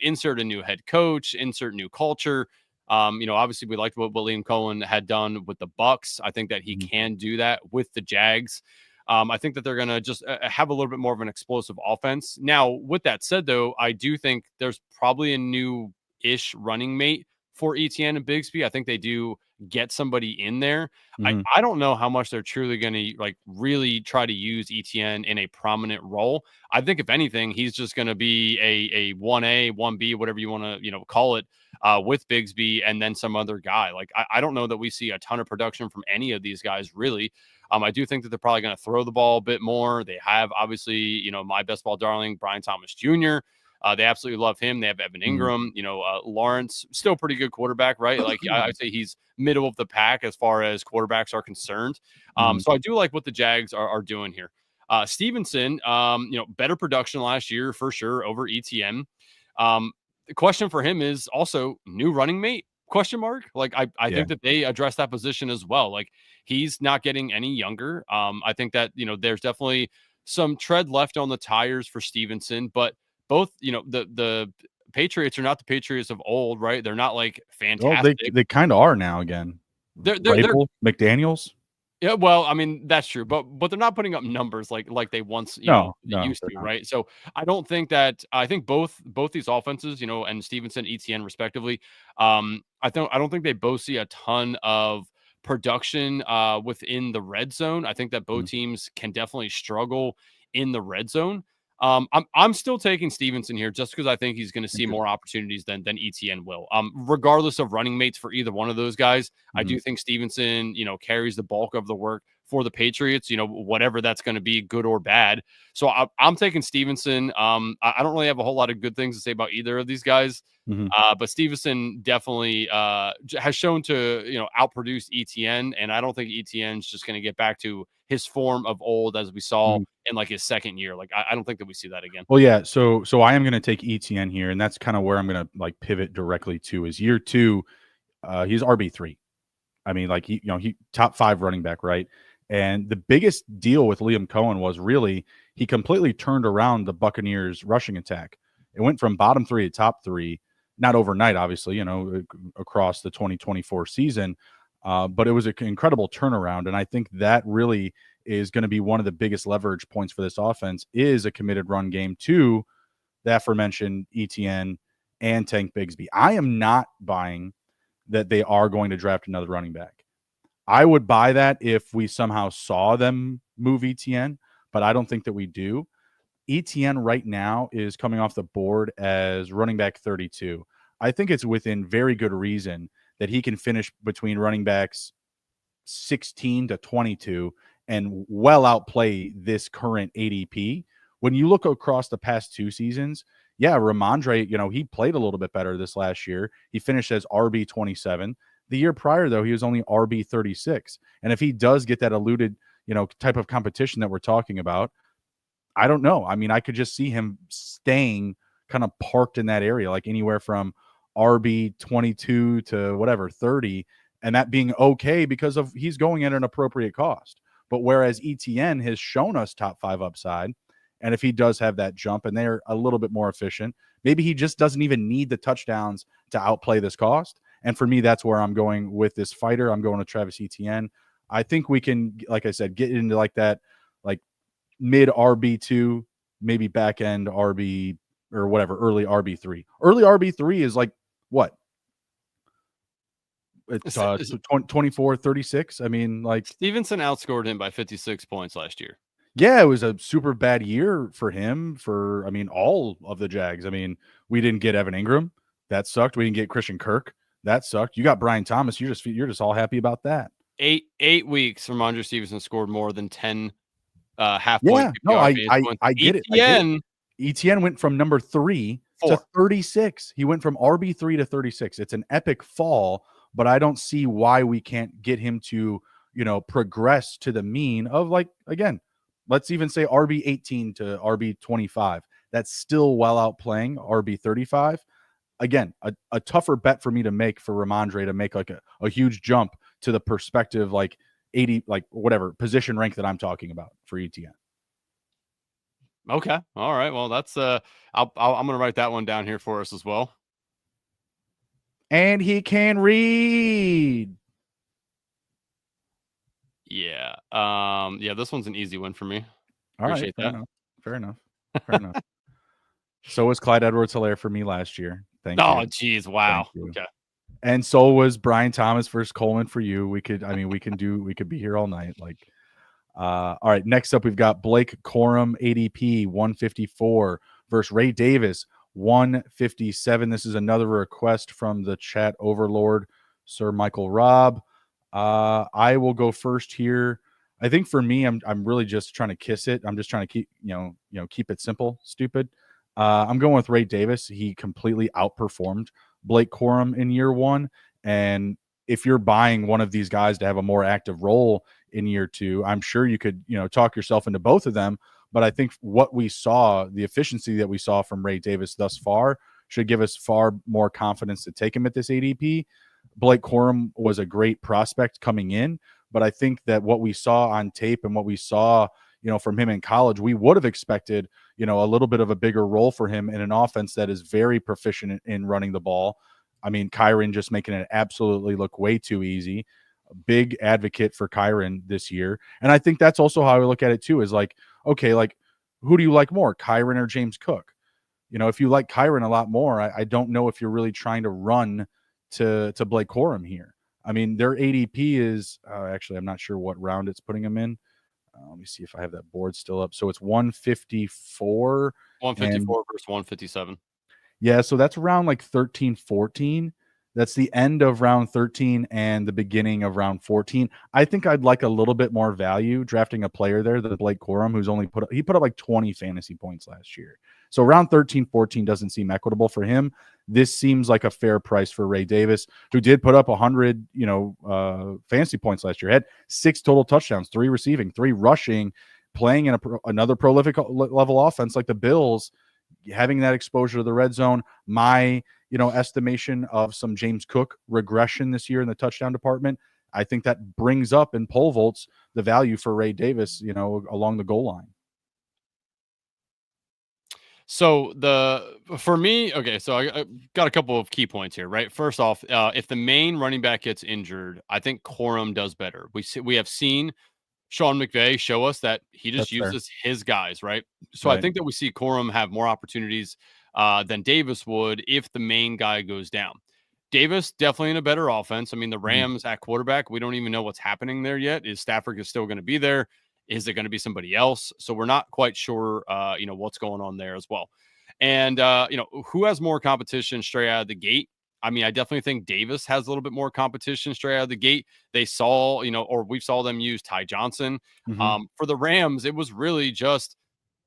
Insert a new head coach, insert new culture. Obviously we liked what Liam Cohen had done with the Bucks. I think that he can do that with the Jags. I think that they're going to just have a little bit more of an explosive offense. Now, with that said, though, I do think there's probably a new-ish running mate for Etienne and Bigsby. I think they do get somebody in there. I don't know how much they're truly going to really try to use Etienne in a prominent role. I think if anything, he's just going to be a 1A, 1B, whatever you want to, call it, with Bigsby and then some other guy. Like, I don't know that we see a ton of production from any of these guys, really. I do think that they're probably going to throw the ball a bit more. They have, obviously, my best ball darling, Brian Thomas Jr. They absolutely love him. They have Evan Ingram, Lawrence, still pretty good quarterback, right? Like I'd say he's middle of the pack as far as quarterbacks are concerned. So I do like what the Jags are doing here. Stevenson, better production last year for sure over ETN. The question for him is also new running mate? Question mark. Like I think that they address that position as well. Like he's not getting any younger. I think that there's definitely some tread left on the tires for Stevenson, but both the Patriots are not the Patriots of old, right? They're not like fantastic. Well, they kind of are now again. They're McDaniels. Yeah, well, I mean that's true, but they're not putting up numbers like they once used to, right? So I don't think that. I think both these offenses, and Stevenson, ETN respectively, I don't think they both see a ton of production within the red zone. I think that both teams can definitely struggle in the red zone. I'm still taking Stevenson here just because I think he's going to see more opportunities than ETN will. Regardless of running mates for either one of those guys, I do think Stevenson, carries the bulk of the work for the Patriots, whatever that's going to be, good or bad. So I'm taking Stevenson. I don't really have a whole lot of good things to say about either of these guys. But Stevenson definitely has shown to, outproduce ETN. And I don't think ETN's just going to get back to his form of old as we saw in like his second year. Like, I don't think that we see that again. Well, yeah. So I am going to take ETN here, and that's kind of where I'm going to like pivot directly to is year 2. He's RB3. I mean, like he top 5 running back, right? And the biggest deal with Liam Cohen was really he completely turned around the Buccaneers rushing attack. It went from bottom 3 to top 3, not overnight, obviously, across the 2024 season. But it was an incredible turnaround. And I think that really is going to be one of the biggest leverage points for this offense is a committed run game to the aforementioned ETN and Tank Bigsby. I am not buying that they are going to draft another running back. I would buy that if we somehow saw them move ETN, but I don't think that we do. ETN right now is coming off the board as running back 32. I think it's within very good reason that he can finish between running backs 16 to 22 and well outplay this current ADP. When you look across the past 2 seasons, yeah, Ramondre, he played a little bit better this last year. He finished as RB 27. The year prior, though, he was only RB 36. And if he does get that eluded, type of competition that we're talking about, I don't know. I mean, I could just see him staying kind of parked in that area, like anywhere from RB 22 to whatever 30, and that being okay because of he's going at an appropriate cost. But whereas ETN has shown us top 5 upside, and if he does have that jump and they're a little bit more efficient, maybe he just doesn't even need the touchdowns to outplay this cost. And for me, that's where I'm going with this fighter. I'm going to Travis Etienne. I think we can, like I said, get into like that, like mid RB2, maybe back end RB or whatever, early RB3. Early RB3 is like what? It's 24, 36. I mean, like Stevenson outscored him by 56 points last year. Yeah, it was a super bad year for him, all of the Jags. I mean, we didn't get Evan Ingram. That sucked. We didn't get Christian Kirk. That sucked. You got Brian Thomas. You're just all happy about that. 8 weeks, Ramondre Stevenson scored more than 10 half point. No, I get it. ETN went from number 3 to 36. He went from RB3 to 36. It's an epic fall, but I don't see why we can't get him to, progress to the mean of, like, again, let's even say RB 18 to RB 25. That's still well outplaying RB 35. Again, a tougher bet for me to make for Ramondre to make like a huge jump to the perspective, like 80, like whatever position rank that I'm talking about for ETN. Okay. All right. Well, that's I'm going to write that one down here for us as well. And he can read. Yeah. Yeah, this one's an easy one for me. Appreciate that. Fair enough. So was Clyde Edwards-Helaire for me last year. Thank you. Oh, geez. Wow. Okay. And so was Brian Thomas versus Coleman for you. We could be here all night. All right. Next up, we've got Blake Corum, ADP 154 versus Ray Davis 157. This is another request from the chat overlord, Sir Michael Raub. I will go first here. I think for me, I'm really just trying to kiss it. I'm just trying to keep, keep it simple, stupid. I'm going with Ray Davis. He completely outperformed Blake Corum in year 1. And if you're buying one of these guys to have a more active role in year 2, I'm sure you could, talk yourself into both of them. But I think what we saw, the efficiency that we saw from Ray Davis thus far, should give us far more confidence to take him at this ADP. Blake Corum was a great prospect coming in, but I think that what we saw on tape and what we saw, from him in college, we would have expected, a little bit of a bigger role for him in an offense that is very proficient in running the ball. I mean, Kyren just making it absolutely look way too easy. Big advocate for Kyren this year. And I think that's also how I look at it too, is like, okay, like who do you like more, Kyren or James Cook? If you like Kyren a lot more, I don't know if you're really trying to run to Blake Corum here. I mean, their ADP is actually, I'm not sure what round it's putting them in. Let me see if I have that board still up. So it's 154. 154 versus 157. Yeah, so that's around like 13, 14. That's the end of round 13 and the beginning of round 14. I think I'd like a little bit more value drafting a player there than Blake Corum, who's only put up like 20 fantasy points last year. So round 13, 14 doesn't seem equitable for him. This seems like a fair price for Ray Davis, who did put up 100, fantasy points last year. Had 6 total touchdowns, 3 receiving, 3 rushing, playing in another prolific level offense like the Bills, having that exposure to the red zone. My, estimation of some James Cook regression this year in the touchdown department, I think that brings up in pole vaults the value for Ray Davis, along the goal line. So for me, okay, so I got a couple of key points here, right? First off, if the main running back gets injured, I think Corum does better. We have seen Sean McVay show us that he just uses his guys, right? So I think that we see Corum have more opportunities than Davis would if the main guy goes down. Davis definitely in a better offense. I mean, the Mm-hmm. Rams at quarterback, we don't even know what's happening there yet. Is Stafford still going to be there? Is it going to be somebody else? So we're not quite sure, what's going on there as well. And, who has more competition straight out of the gate? I mean, I definitely think Davis has a little bit more competition straight out of the gate. They saw, or we saw them use Ty Johnson. Mm-hmm. For the Rams, it was really just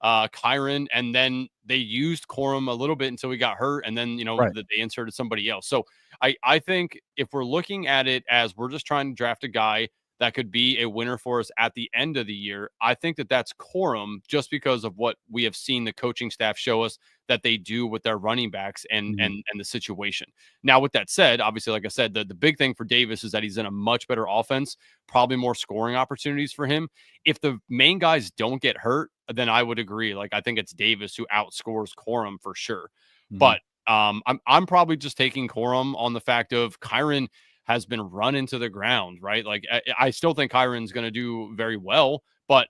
Kyron, and then they used Corum a little bit until he got hurt, and then Right. they inserted somebody else. So I think if we're looking at it as we're just trying to draft a guy that could be a winner for us at the end of the year, I think that that's Corum, just because of what we have seen the coaching staff show us that they do with their running backs and Mm-hmm. and the situation. Now, with that said, obviously, like I said, the big thing for Davis is that he's in a much better offense, probably more scoring opportunities for him. If the main guys don't get hurt, then I would agree. Like, I think it's Davis who outscores Corum for sure. Mm-hmm. But I'm probably just taking Corum on the fact of Kyron has been run into the ground, right? Like, I still think Kyron's going to do very well, but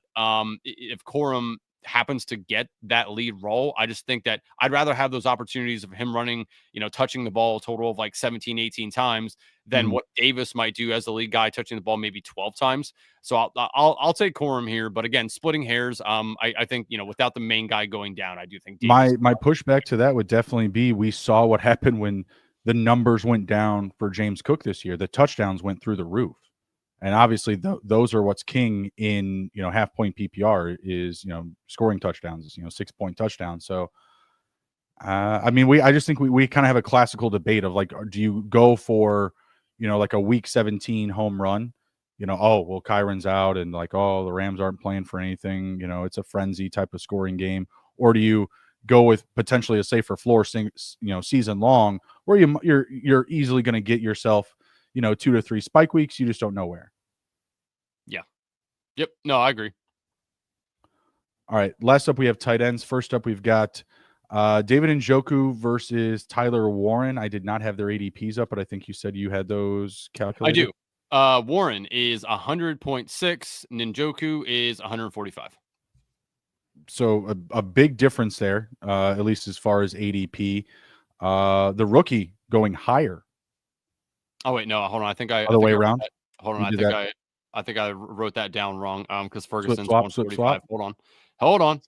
if Corum happens to get that lead role, I just think that I'd rather have those opportunities of him running, touching the ball a total of like 17, 18 times than Mm-hmm. what Davis might do as the lead guy touching the ball maybe 12 times. So I'll take Corum here, but again, splitting hairs. I think, without the main guy going down, I do think Davis. My pushback to that would definitely be, we saw what happened when the numbers went down for James Cook this year. The touchdowns went through the roof. And obviously those are what's king in, half point PPR is, scoring touchdowns, 6-point touchdowns. So, I just think we kind of have a classical debate of like, do you go for, like a week 17 home run, oh, well, Kyron's out and like, oh, the Rams aren't playing for anything, it's a frenzy type of scoring game. Or do you go with potentially a safer floor, season long, where you're easily going to get yourself, 2 to 3 spike weeks. You just don't know where. Yeah. Yep. No, I agree. All right. Last up, we have tight ends. First up, we've got David Njoku versus Tyler Warren. I did not have their ADPs up, but I think you said you had those calculated. I do. Warren is 100.6. Njoku is 145. So a big difference there, at least as far as ADP. The rookie going higher. Oh wait, no, hold on. I think Other way around. Hold on. I think I wrote that down wrong. Because Ferguson's Swap. 145. Hold on.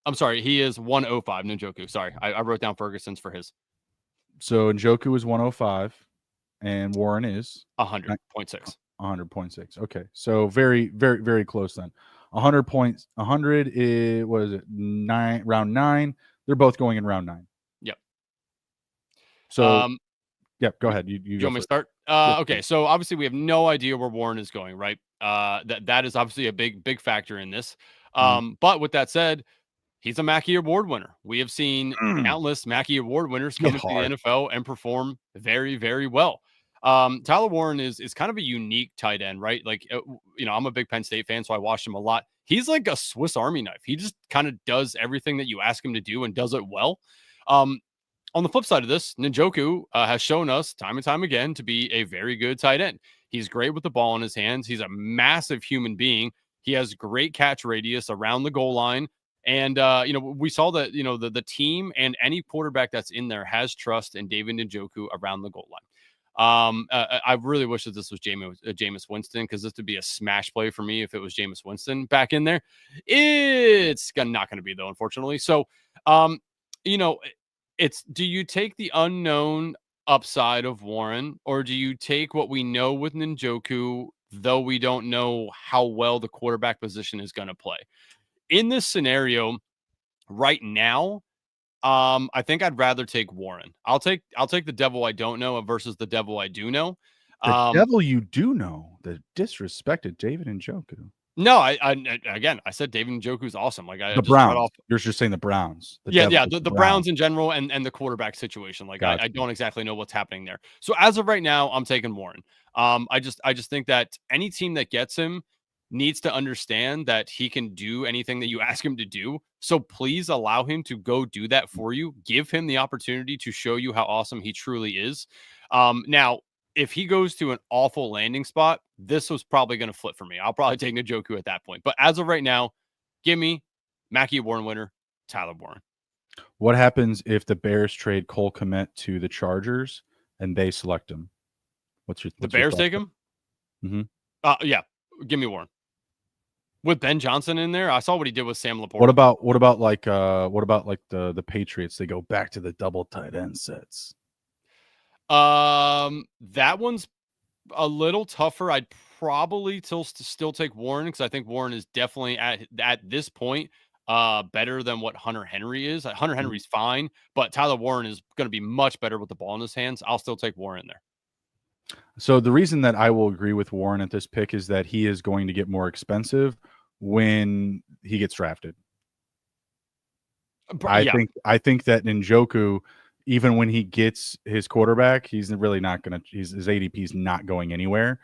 I'm sorry. He is 105. Njoku. Sorry, I wrote down Ferguson's for his. So Njoku is 105, and Warren is 100.6. 100.6. Okay, so very, very, very close then. 100 points. 100 is, what is it? Round 9. They're both going in round 9. Yep. So, go ahead. You want me to start? Okay, so obviously we have no idea where Warren is going, right? That is obviously a big factor in this. But with that said, he's a Mackey Award winner. We have seen countless Mackey Award winners come into the NFL and perform very, very well. Tyler Warren is kind of a unique tight end, right? Like, I'm a big Penn State fan, so I watched him a lot. He's like a Swiss Army knife. He just kind of does everything that you ask him to do and does it well. On the flip side of this, Njoku has shown us time and time again to be a very good tight end. He's great with the ball in his hands. He's a massive human being. He has great catch radius around the goal line. And, we saw that, the team and any quarterback that's in there has trust in David Njoku around the goal line. I really wish that this was Jameis Winston, because this would be a smash play for me if it was Jameis Winston back in there. It's not going to be, though, unfortunately. So, do you take the unknown upside of Warren, or do you take what we know with Njoku, though we don't know how well the quarterback position is going to play? In this scenario right now, I think I'd rather take Warren. I'll take the devil I don't know versus the devil I do know. The devil you do know, the disrespected David Njoku. No, I said David Njoku's awesome. Like, the Browns. You're just saying the Browns. The Browns in general and the quarterback situation. Like, gotcha. I don't exactly know what's happening there. So as of right now, I'm taking Warren. I just think that any team that gets him needs to understand that he can do anything that you ask him to do. So please allow him to go do that for you. Give him the opportunity to show you how awesome he truly is. Now, if he goes to an awful landing spot, this was probably going to flip for me. I'll probably take Njoku at that point. But as of right now, give me Mackey Award winner, Tyler Warren. What happens if the Bears trade Cole Kmet to the Chargers and they select him? What's your The Bears thought? take him? Mm-hmm. Yeah. Give me Warren. With Ben Johnson in there, I saw what he did with Sam Laporta. What about like the Patriots? They go back to the double tight end sets. That one's a little tougher. I'd probably still take Warren because I think Warren is definitely at this point better than what Hunter Henry is. Hunter Henry's fine, but Tyler Warren is going to be much better with the ball in his hands. I'll still take Warren there. So the reason that I will agree with Warren at this pick is that he is going to get more expensive when he gets drafted. I think that Njoku, even when he gets his quarterback, he's really not going to. His ADP is not going anywhere.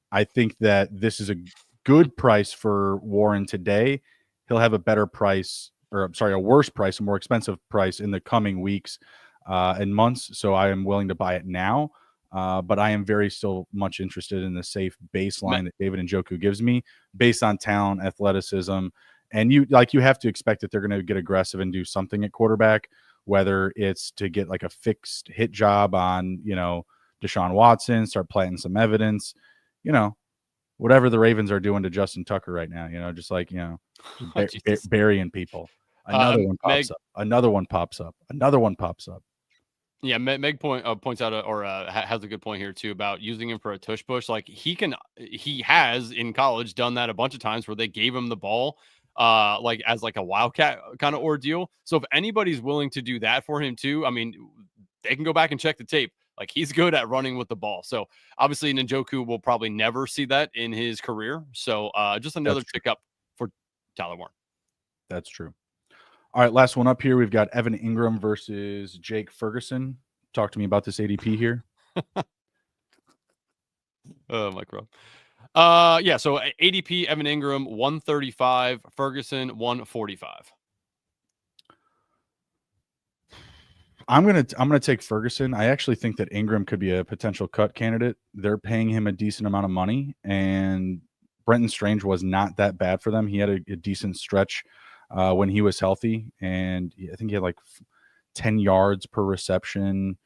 I think that this is a good price for Warren today. He'll have a better price, or I'm sorry, a worse price, a more expensive price in the coming weeks and months. So I am willing to buy it now. But I am still much interested in the safe baseline that David Njoku gives me based on talent, athleticism, and you have to expect that they're going to get aggressive and do something at quarterback, whether it's to get like a fixed hit job on, Deshaun Watson, start planting some evidence, whatever the Ravens are doing to Justin Tucker right now, just like, burying people. Another one pops up. Another one pops up. Another one pops up. Yeah, Meg points out has a good point here too about using him for a tush push. Like he has in college done that a bunch of times where they gave him the ball like as like a wildcat kind of ordeal. So if anybody's willing to do that for him too, I mean, they can go back and check the tape. Like he's good at running with the ball. So obviously Njoku will probably never see that in his career. So just another pickup for Tyler Warren. That's true. All right, last one up here. We've got Evan Ingram versus Jake Ferguson. Talk to me about this ADP here. Mike Rob. Yeah, so ADP Evan Ingram 135, Ferguson 145. I'm gonna take Ferguson. I actually think that Ingram could be a potential cut candidate. They're paying him a decent amount of money, and Brenton Strange was not that bad for them. He had a decent stretch when he was healthy, and I think he had like 10 yards per reception,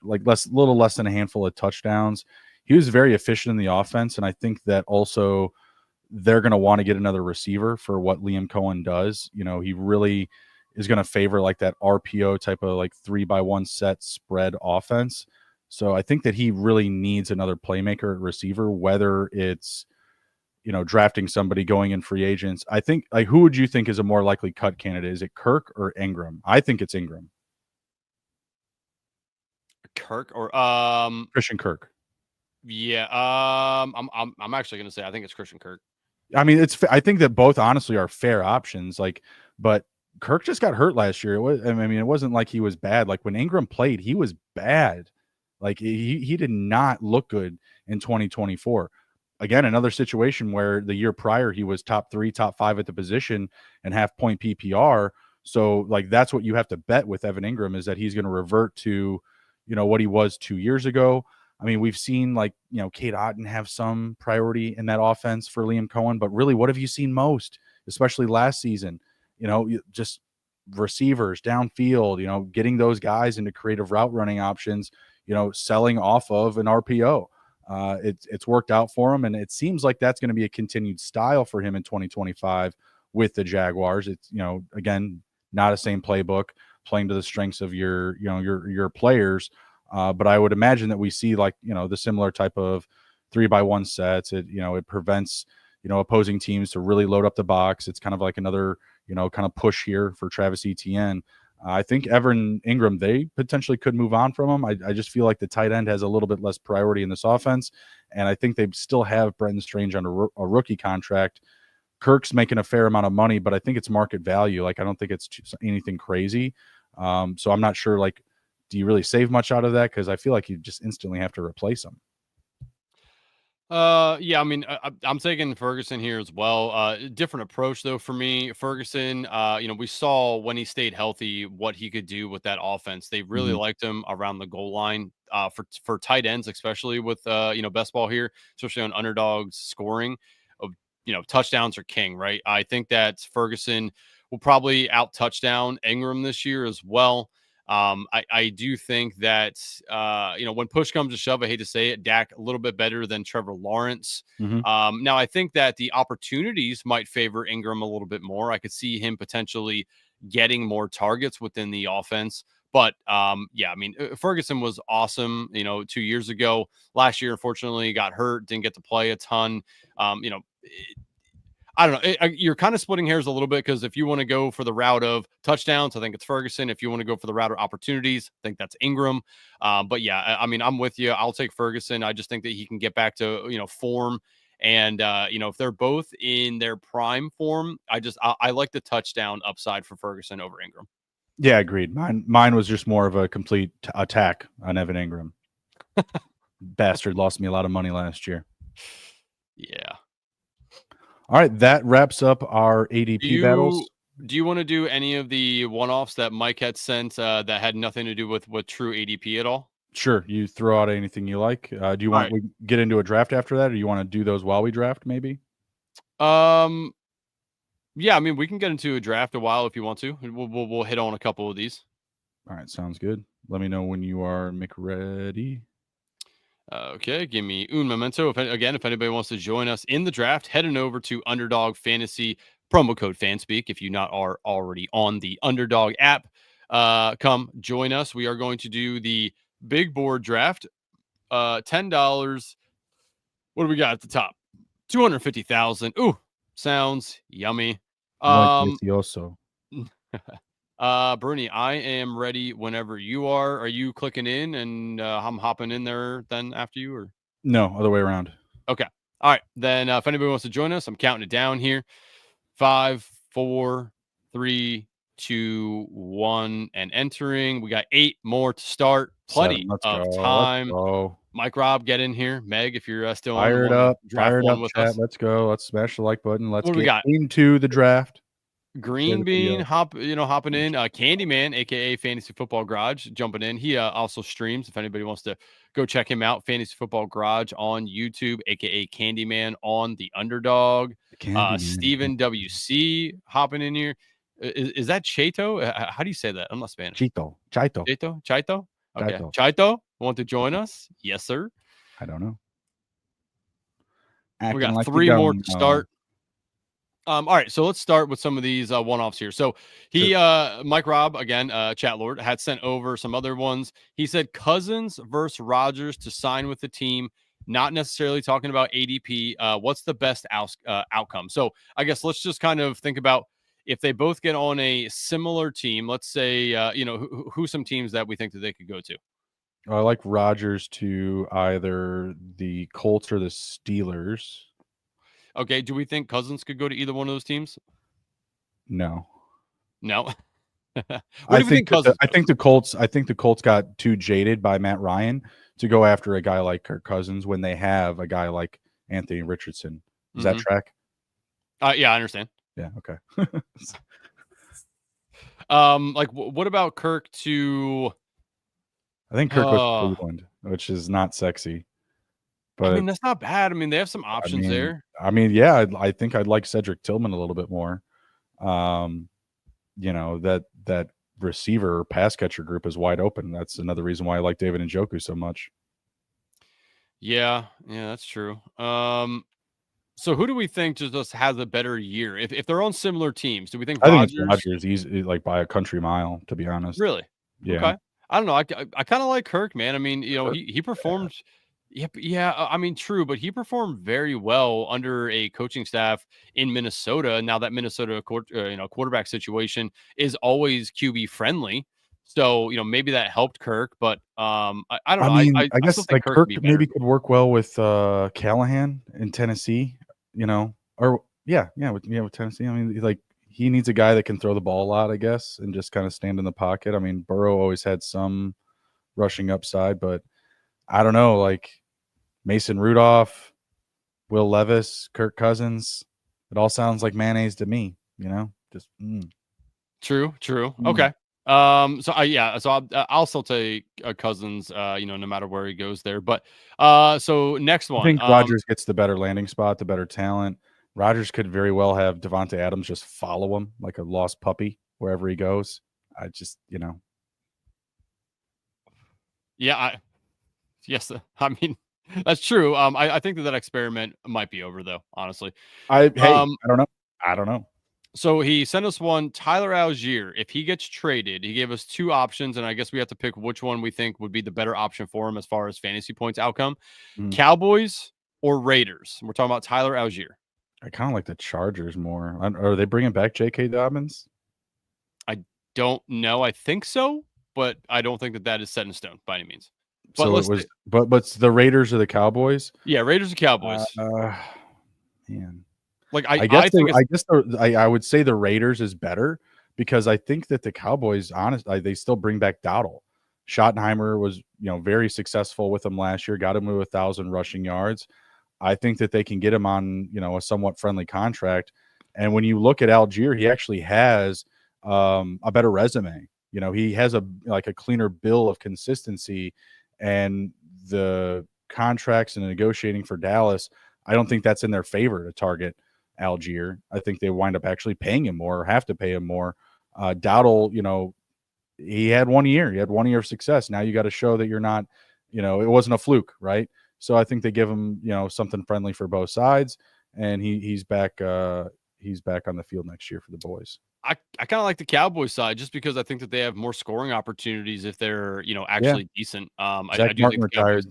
little less than a handful of touchdowns. He was very efficient in the offense, and I think that also they're going to want to get another receiver for what Liam Cohen does. He really is going to favor like that RPO type of like 3-by-1 set spread offense. So I think that he really needs another playmaker at receiver, whether it's drafting somebody, going in free agents. I think, like, who would you think is a more likely cut candidate? Is it Kirk or Ingram? I think it's Ingram. Kirk or Christian Kirk. Yeah, I'm actually going to say I think it's Christian Kirk. I mean, I think that both honestly are fair options. But Kirk just got hurt last year. It wasn't like he was bad. Like when Ingram played, he was bad. Like he did not look good in 2024. Again, another situation where the year prior he was top 3, top 5 at the position and half-point PPR. So like that's what you have to bet with Evan Ingram is that he's going to revert to, what he was 2 years ago. I mean, we've seen Cade Otton have some priority in that offense for Liam Cohen, but really, what have you seen most, especially last season? Just receivers downfield, getting those guys into creative route running options, selling off of an RPO. It's worked out for him, and it seems like that's going to be a continued style for him in 2025 with the Jaguars. It's again not a same playbook, playing to the strengths of your players, but I would imagine that we see the similar type of 3-by-1 sets. It prevents opposing teams to really load up the box. It's kind of like another kind of push here for Travis Etienne. I think Evan Ingram, they potentially could move on from him. I just feel like the tight end has a little bit less priority in this offense, and I think they still have Brenton Strange on a rookie contract. Kirk's making a fair amount of money, but I think it's market value. Like I don't think it's anything crazy. So I'm not sure. Like, do you really save much out of that? Because I feel like you just instantly have to replace him. Yeah, I mean, I'm taking Ferguson here as well. Different approach though for me. Ferguson, we saw when he stayed healthy what he could do with that offense. They really liked him around the goal line. For tight ends, especially with best ball here, especially on underdogs scoring. Touchdowns are king, right? I think that Ferguson will probably out touchdown Ingram this year as well. I do think that, when push comes to shove, I hate to say it, Dak a little bit better than Trevor Lawrence. Now, I think that the opportunities might favor Ingram a little bit more. I could see him potentially getting more targets within the offense. But, Ferguson was awesome, 2 years ago. Last year, unfortunately, got hurt, didn't get to play a ton. I don't know. You're kind of splitting hairs a little bit because if you want to go for the route of touchdowns, I think it's Ferguson. If you want to go for the route of opportunities, I think that's Ingram. But yeah, I'm with you. I'll take Ferguson. I just think that he can get back to, form. And, if they're both in their prime form, I like the touchdown upside for Ferguson over Ingram. Yeah, agreed. Mine was just more of a complete attack on Evan Ingram. Bastard lost me a lot of money last year. Yeah. All right, that wraps up our ADP battles. Do you want to do any of the one-offs that Mike had sent that had nothing to do with true ADP at all? Sure. You throw out anything you like. Do you want we get into a draft after that, or do you want to do those while we draft, maybe? Yeah, I mean, we can get into a draft a while if you want to. We'll hit on a couple of these. All right, sounds good. Let me know when you are McReady. Okay, give me un momento. If anybody wants to join us in the draft, heading over to Underdog Fantasy, promo code FANSPEAK. If you are already on the Underdog app, come join us. We are going to do the Big Board draft. $10. What do we got at the top? 250,000. Ooh, sounds yummy. Delicioso. Bruni, I am ready whenever you are. Are you clicking in and I'm hopping in there then after you, or no, other way around? Okay. All right. Then if anybody wants to join us, I'm counting it down here. 5, 4, 3, 2, 1, and entering. We got 8 more to start. Plenty of time. Mike Raub, get in here. Meg, if you're still fired up, draft fired up, with chat. us. Let's go. Let's smash the like button. Let's get into the draft. Green Bean hopping in. Candyman, aka Fantasy Football Garage, jumping in. He also streams. If anybody wants to go check him out, Fantasy Football Garage on YouTube, aka Candyman on the Underdog. Stephen WC hopping in here. Is that Chaito? How do you say that? I'm not Spanish. Chaito. Okay. Chaito, want to join us? Yes, sir. I don't know. We got 3 more to start. All right, so let's start with some of these one-offs here. So Mike Raub, again, chat lord, had sent over some other ones. He said Cousins versus Rodgers to sign with the team, not necessarily talking about ADP. What's the best outcome? So I guess let's just kind of think about if they both get on a similar team. Let's say, who some teams that we think that they could go to. I like Rodgers to either the Colts or the Steelers. Okay, do we think Cousins could go to either one of those teams? No. Where I think the Colts got too jaded by Matt Ryan to go after a guy like Kirk Cousins when they have a guy like Anthony Richardson. Does that track? Yeah, I understand. Yeah, okay. What about Kirk to? I think Kirk was Cleveland, which is not sexy. But I mean, that's not bad. I mean, they have some options there. I mean, yeah, I think I'd like Cedric Tillman a little bit more. That receiver pass catcher group is wide open. That's another reason why I like David Njoku so much. Yeah, that's true. So who do we think just has a better year? If they're on similar teams, do we think Rodgers? I think Rodgers easy, like by a country mile, to be honest. Really? Yeah. Okay. I don't know. I kind of like Kirk, man. I mean, he performed. Yeah. I mean, true, but he performed very well under a coaching staff in Minnesota. Now that Minnesota quarterback situation is always QB friendly, so maybe that helped Kirk. But I don't know. I guess like Kirk maybe could work well with Callahan in Tennessee. With Tennessee. I mean, like he needs a guy that can throw the ball a lot, I guess, and just kind of stand in the pocket. I mean, Burrow always had some rushing upside, but I don't know, like Mason Rudolph, Will Levis, Kirk Cousins. It all sounds like mayonnaise to me, just True. Okay. So I'll still take Cousins, no matter where he goes there. But so next one, I think Rodgers gets the better landing spot, the better talent. Rodgers could very well have Devontae Adams just follow him like a lost puppy wherever he goes. I just, Yeah, yes, I mean that's true. I think that experiment might be over though, honestly. I don't know. I don't know. So he sent us one, Tyler Algier. If he gets traded, he gave us two options, and I guess we have to pick which one we think would be the better option for him as far as fantasy points outcome. Cowboys or Raiders? We're talking about Tyler Algier. I kind of like the Chargers more. Are they bringing back J.K. Dobbins? I don't know. I think so, but I don't think that is set in stone by any means. But so it was, but the Raiders or the Cowboys? Yeah, Raiders or Cowboys. Man, like I would say the Raiders is better because I think that the Cowboys, they still bring back Dowdle. Schottenheimer was, very successful with them last year. Got him to 1,000 rushing yards. I think that they can get him on, a somewhat friendly contract. And when you look at Algier, he actually has a better resume. He has a cleaner bill of consistency, and the contracts and negotiating for Dallas, I don't think that's in their favor to target Algier. I think they wind up actually paying him more or have to pay him more. Dowdle, he had 1 year. He had 1 year of success. Now you got to show that you're not, it wasn't a fluke, right? So I think they give him, something friendly for both sides, and he's back. He's back on the field next year for the boys. I kind of like the Cowboys side just because I think that they have more scoring opportunities if they're, actually decent. Zach Martin retired.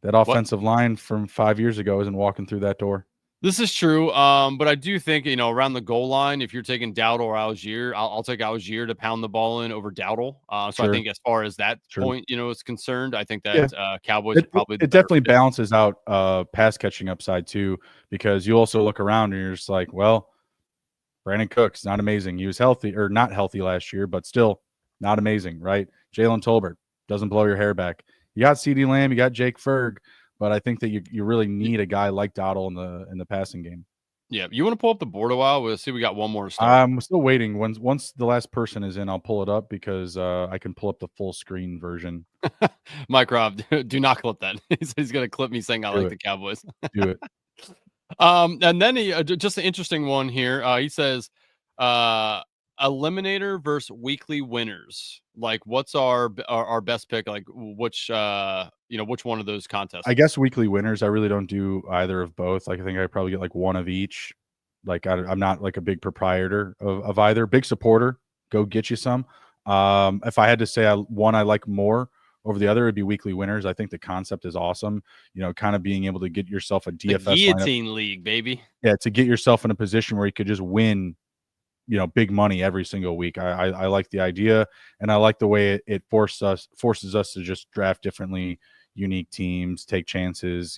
That offensive line from 5 years ago isn't walking through that door. This is true, but I do think, around the goal line, if you're taking Dowdle or Algier, I'll take Algier to pound the ball in over Dowdle. So I think as far as that point, is concerned, I think that Cowboys are probably it definitely balances out pass catching upside too, because you also look around and you're just like, well, Brandon Cooks, not amazing. He was healthy or not healthy last year, but still not amazing, right? Jalen Tolbert doesn't blow your hair back. You got CeeDee Lamb, you got Jake Ferg, but I think that you really need a guy like Dowdle in the passing game. Yeah, you want to pull up the board a while? We'll see. We got one more to start. I'm still waiting. Once the last person is in, I'll pull it up because I can pull up the full screen version. Mike Rob, do not clip that. He's going to clip me saying I like the Cowboys. Do it. And then he just an interesting one here. He says, eliminator versus weekly winners. Like, what's our best pick? Like, which one of those contests? I guess weekly winners. I really don't do either of both. Like, I think I probably get like one of each. Like, I'm not like a big proprietor of either. Big supporter. Go get you some. If I had to say one I like more over the other, it'd be weekly winners. I think the concept is awesome. Kind of being able to get yourself a DFS guillotine league, baby. Yeah, to get yourself in a position where you could just win, big money every single week. I like the idea, and I like the way it forces us to just draft differently, unique teams, take chances,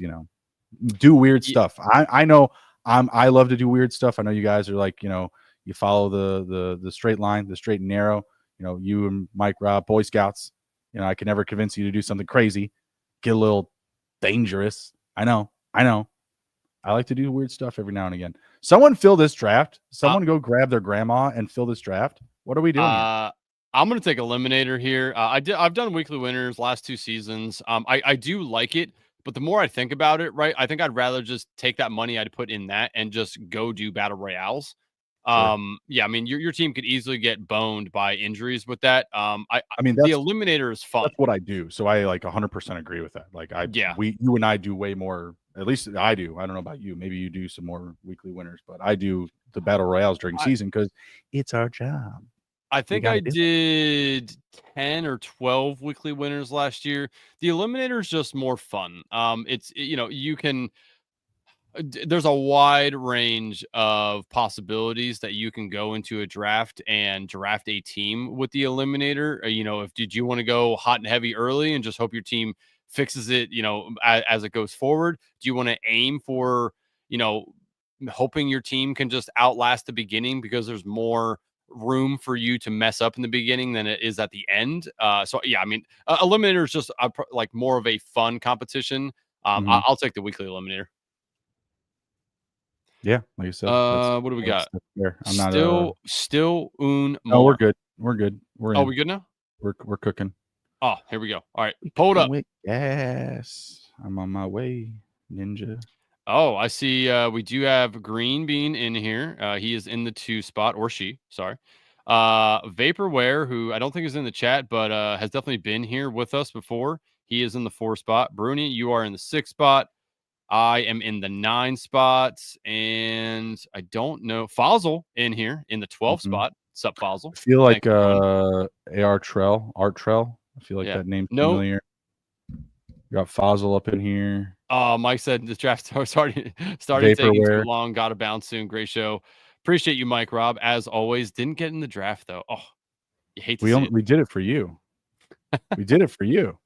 do weird stuff. I know I love to do weird stuff. I know you guys are like, you follow the straight line, the straight and narrow. You and Mike Rob, Boy Scouts. I can never convince you to do something crazy, get a little dangerous. I know. I like to do weird stuff every now and again. Someone fill this draft. Someone go grab their grandma and fill this draft. What are we doing here? I'm going to take Eliminator here. I've done weekly winners last 2 seasons. I do like it, but the more I think about it, right, I think I'd rather just take that money I'd put in that and just go do battle royales. Sure. Yeah, I mean, your team could easily get boned by injuries with that. I mean, the eliminator is fun. That's what I do. So I like 100% agree with that. Like you and I do way more. At least I do. I don't know about you. Maybe you do some more weekly winners, but I do the battle royales during season because it's our job. I think I did 10 or 12 weekly winners last year. The eliminator is just more fun. It's you can. There's a wide range of possibilities that you can go into a draft and draft a team with the eliminator. Did you want to go hot and heavy early and just hope your team fixes it, as it goes forward? Do you want to aim for, hoping your team can just outlast the beginning because there's more room for you to mess up in the beginning than it is at the end? So yeah, I mean, eliminator is just like more of a fun competition. I'll take the weekly eliminator. Yeah, like you said. What do we got? I'm not still un. No, we're good. We're good. We good now? We're cooking. Oh, here we go. All right, pull it up. Yes, I'm on my way, Ninja. Oh, I see. We do have Green Bean in here. He is in the 2 spot, or she. Sorry. Vaporware, who I don't think is in the chat, but has definitely been here with us before. He is in the 4 spot. Bruni, you are in the 6 spot. I am in the 9 spots, and I don't know. Fossil in here in the 12 spot. Sup, Fossil? I feel like Thanks for joining. Art Trell. I feel like Yeah. that name's No. familiar. You got Fossil up in here. Mike said the draft starting taking too Vaporware. long. Got to bounce soon. Great show. Appreciate you, Mike Rob. As always, didn't get in the draft though. Oh, you hate to see it. We did it for you. We did it for you.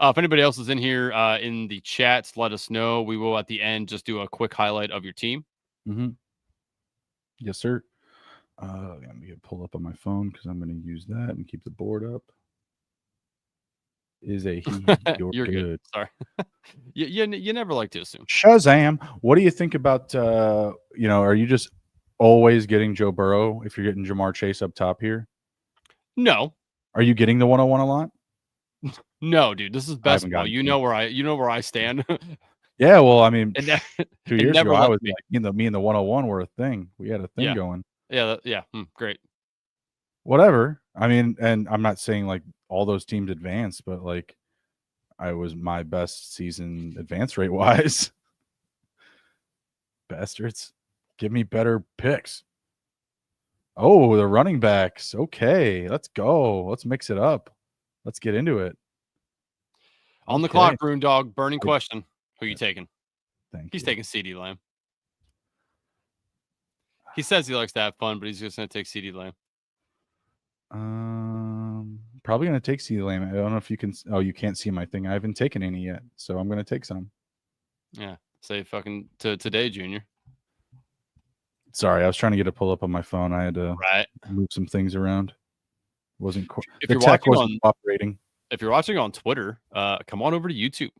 If anybody else is in here in the chats, let us know. We will at the end just do a quick highlight of your team. Mm-hmm. Yes, sir. I'm gonna pull up on my phone because I'm gonna use that and keep the board up. Is a he? You're good. Sorry. you never like to assume. Shazam! What do you think about? Are you just always getting Joe Burrow if you're getting Jamar Chase up top here? No. Are you getting the 101 a lot? No, dude. This is best ball. You know where I stand. Yeah, well, I mean, 2 years never ago, I was me. like, me and the 101 were a thing. We had a thing going. Yeah, great. Whatever. I mean, and I'm not saying like all those teams advanced, but like I was my best season advance rate wise. Bastards. Give me better picks. Oh, the running backs. Okay, let's go. Let's mix it up. Let's get into it. On the clock, Rune Dog. Burning question. Who are you taking? He's taking CD Lamb. He says he likes to have fun, but he's just going to take CD Lamb. Probably going to take CD Lamb. I don't know if you can. Oh, you can't see my thing. I haven't taken any yet, so I'm going to take some. Yeah, say fucking today, Junior. Sorry, I was trying to get a pull up on my phone. I had to move some things around. Wasn't the tech wasn't cooperating. If you're watching on Twitter, come on over to YouTube.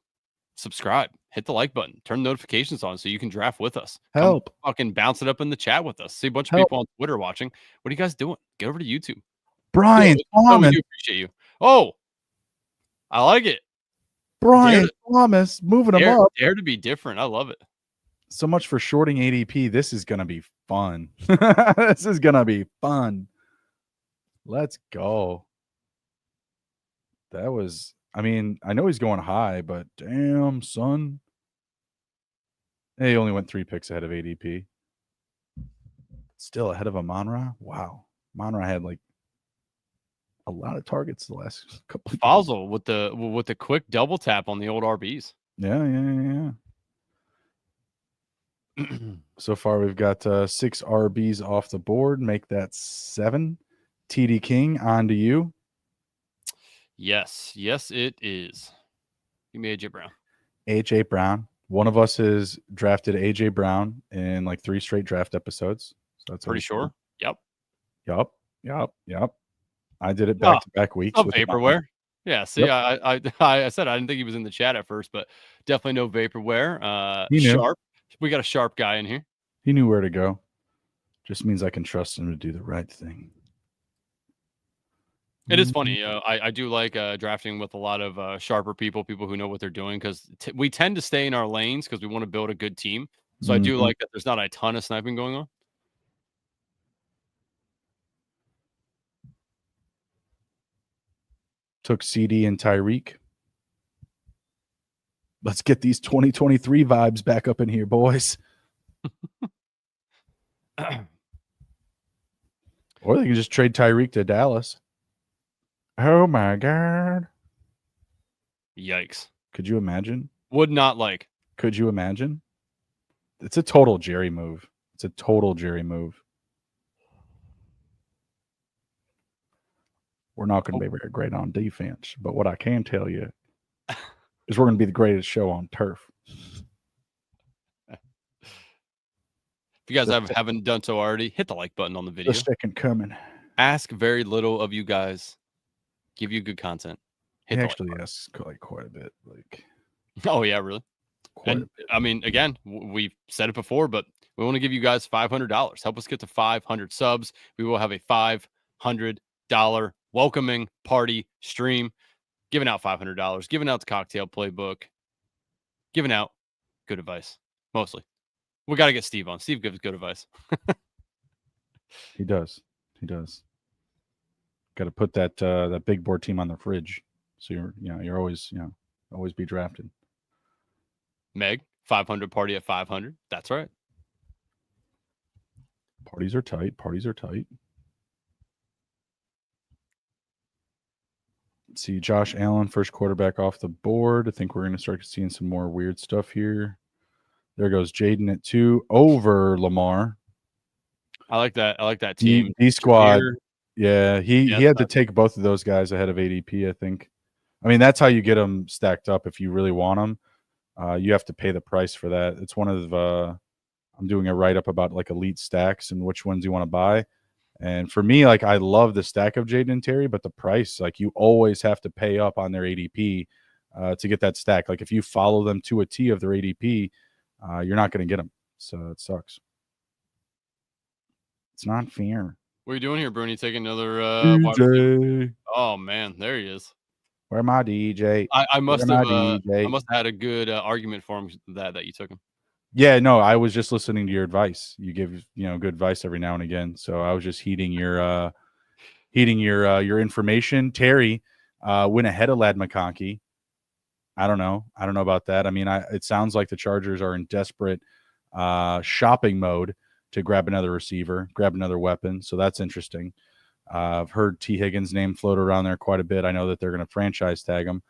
Subscribe, hit the like button, turn notifications on so you can draft with us. Help. Come fucking bounce it up in the chat with us. See a bunch of people on Twitter watching. What are you guys doing? Get over to YouTube. Brian Thomas. We appreciate you. Oh, I like it. Brian Thomas moving him up. Dare to be different. I love it. So much for shorting ADP. This is going to be fun. This is going to be fun. Let's go. That was, I mean, I know he's going high, but damn, son. Hey, he only went 3 picks ahead of ADP. Still ahead of Amon-Ra. Wow. Amon-Ra had like a lot of targets the last couple of Fossil with the quick double tap on the old RBs. Yeah. So far, we've got 6 RBs off the board. Make that 7. TD King, on to you. Yes, it is. Give me AJ Brown. AJ Brown. One of us has drafted AJ Brown in like 3 straight draft episodes. So that's pretty sure. Yep. I did it back-to-back weeks. With vaporware. Yeah. See, yep. I said I didn't think he was in the chat at first, but definitely no vaporware. Sharp. We got a sharp guy in here. He knew where to go. Just means I can trust him to do the right thing. It is funny. I do like drafting with a lot of sharper people who know what they're doing, because we tend to stay in our lanes because we want to build a good team. So I do like that there's not a ton of sniping going on. Took CD and Tyreek. Let's get these 2023 vibes back up in here, boys. Or they can just trade Tyreek to Dallas. Oh my God. Yikes. Could you imagine? Would not like. Could you imagine? It's a total Jerry move. We're not going to be very great on defense, but what I can tell you is we're going to be the greatest show on turf. If you guys haven't done so already, hit the like button on the video. The second coming. Ask very little of you guys. Give you good content. He actually asks like quite a bit. Like, oh yeah, really? I mean, again, we've said it before, but we want to give you guys $500. Help us get to 500 subs. We will have a $500 welcoming party stream, giving out $500, giving out the cocktail playbook, giving out good advice. Mostly. We got to get Steve on. Steve gives good advice. He does. Got to put that big board team on the fridge, so you're always always be drafted. Meg, 500 party at 500. That's right. Parties are tight. See Josh Allen, first quarterback off the board. I think we're going to start seeing some more weird stuff here. There goes Jaden at 2 over Lamar. I like that team. D squad. Yeah, he had to take both of those guys ahead of ADP, I think. I mean, that's how you get them stacked up if you really want them. You have to pay the price for that. It's one of I'm doing a write-up about like elite stacks and which ones you want to buy. And for me, like I love the stack of Jaden and Terry, but the price, like you always have to pay up on their ADP to get that stack. Like if you follow them to a T of their ADP, you're not going to get them. So it sucks. It's not fair. What are you doing here, Bruni? Taking another DJ. Oh man, there he is. Where my DJ? I must have had a good argument for him that you took him. Yeah, no, I was just listening to your advice. You give good advice every now and again. So I was just heeding your information. Terry went ahead of Lad McConkey. I don't know about that. I mean, it sounds like the Chargers are in desperate shopping mode to grab another receiver, grab another weapon. So that's interesting. I've heard T. Higgins' name float around there quite a bit. I know that they're going to franchise tag him.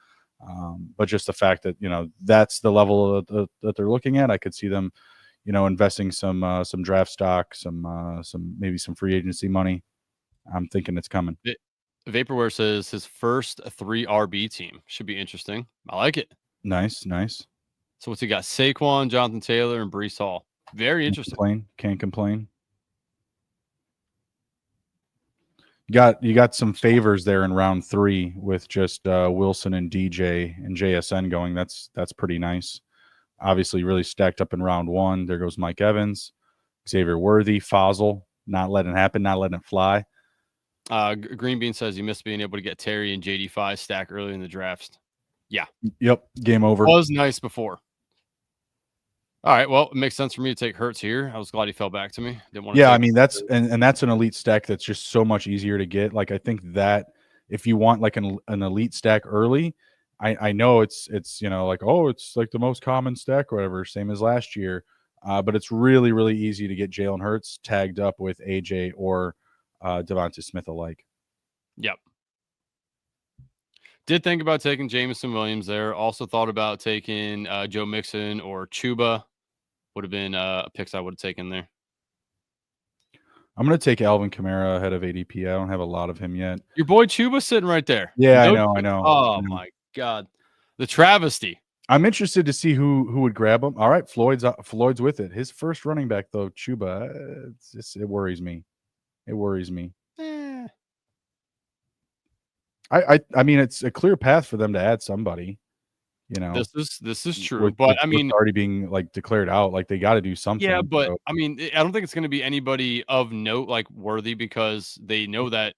But just the fact that, that's the level that they're looking at, I could see them, investing some draft stock, maybe some free agency money. I'm thinking it's coming. Vaporware says his first 3 RB team should be interesting. I like it. Nice. So what's he got? Saquon, Jonathan Taylor, and Breece Hall. Very interesting. Can't complain. You got some favors there in round 3 with just Wilson and DJ and JSN going. That's pretty nice. Obviously, really stacked up in round 1. There goes Mike Evans, Xavier Worthy, Fossil, not letting it happen, not letting it fly. Green Bean says you missed being able to get Terry and JD5 stack early in the drafts. Yeah. Yep. Game over. It was nice before. All right. Well, it makes sense for me to take Hurts here. I was glad he fell back to me. Didn't want to. Yeah, I mean that's and that's an elite stack that's just so much easier to get. Like I think that if you want like an elite stack early, I know it's like it's like the most common stack or whatever, same as last year. But it's really, really easy to get Jalen Hurts tagged up with AJ or DeVonta Smith alike. Yep. Did think about taking Jameson Williams there. Also thought about taking Joe Mixon or Chuba. Would have been picks I would have taken there. I'm going to take Alvin Kamara ahead of ADP. I don't have a lot of him yet. Your boy Chuba sitting right there. Yeah, I know. Oh, my God. The travesty. I'm interested to see who would grab him. All right, Floyd's with it. His first running back, though, Chuba, it worries me. I mean, it's a clear path for them to add somebody. This is true, but I mean, already being like declared out, like they got to do something. Yeah, but I mean, I don't think it's going to be anybody of note like Worthy because they know that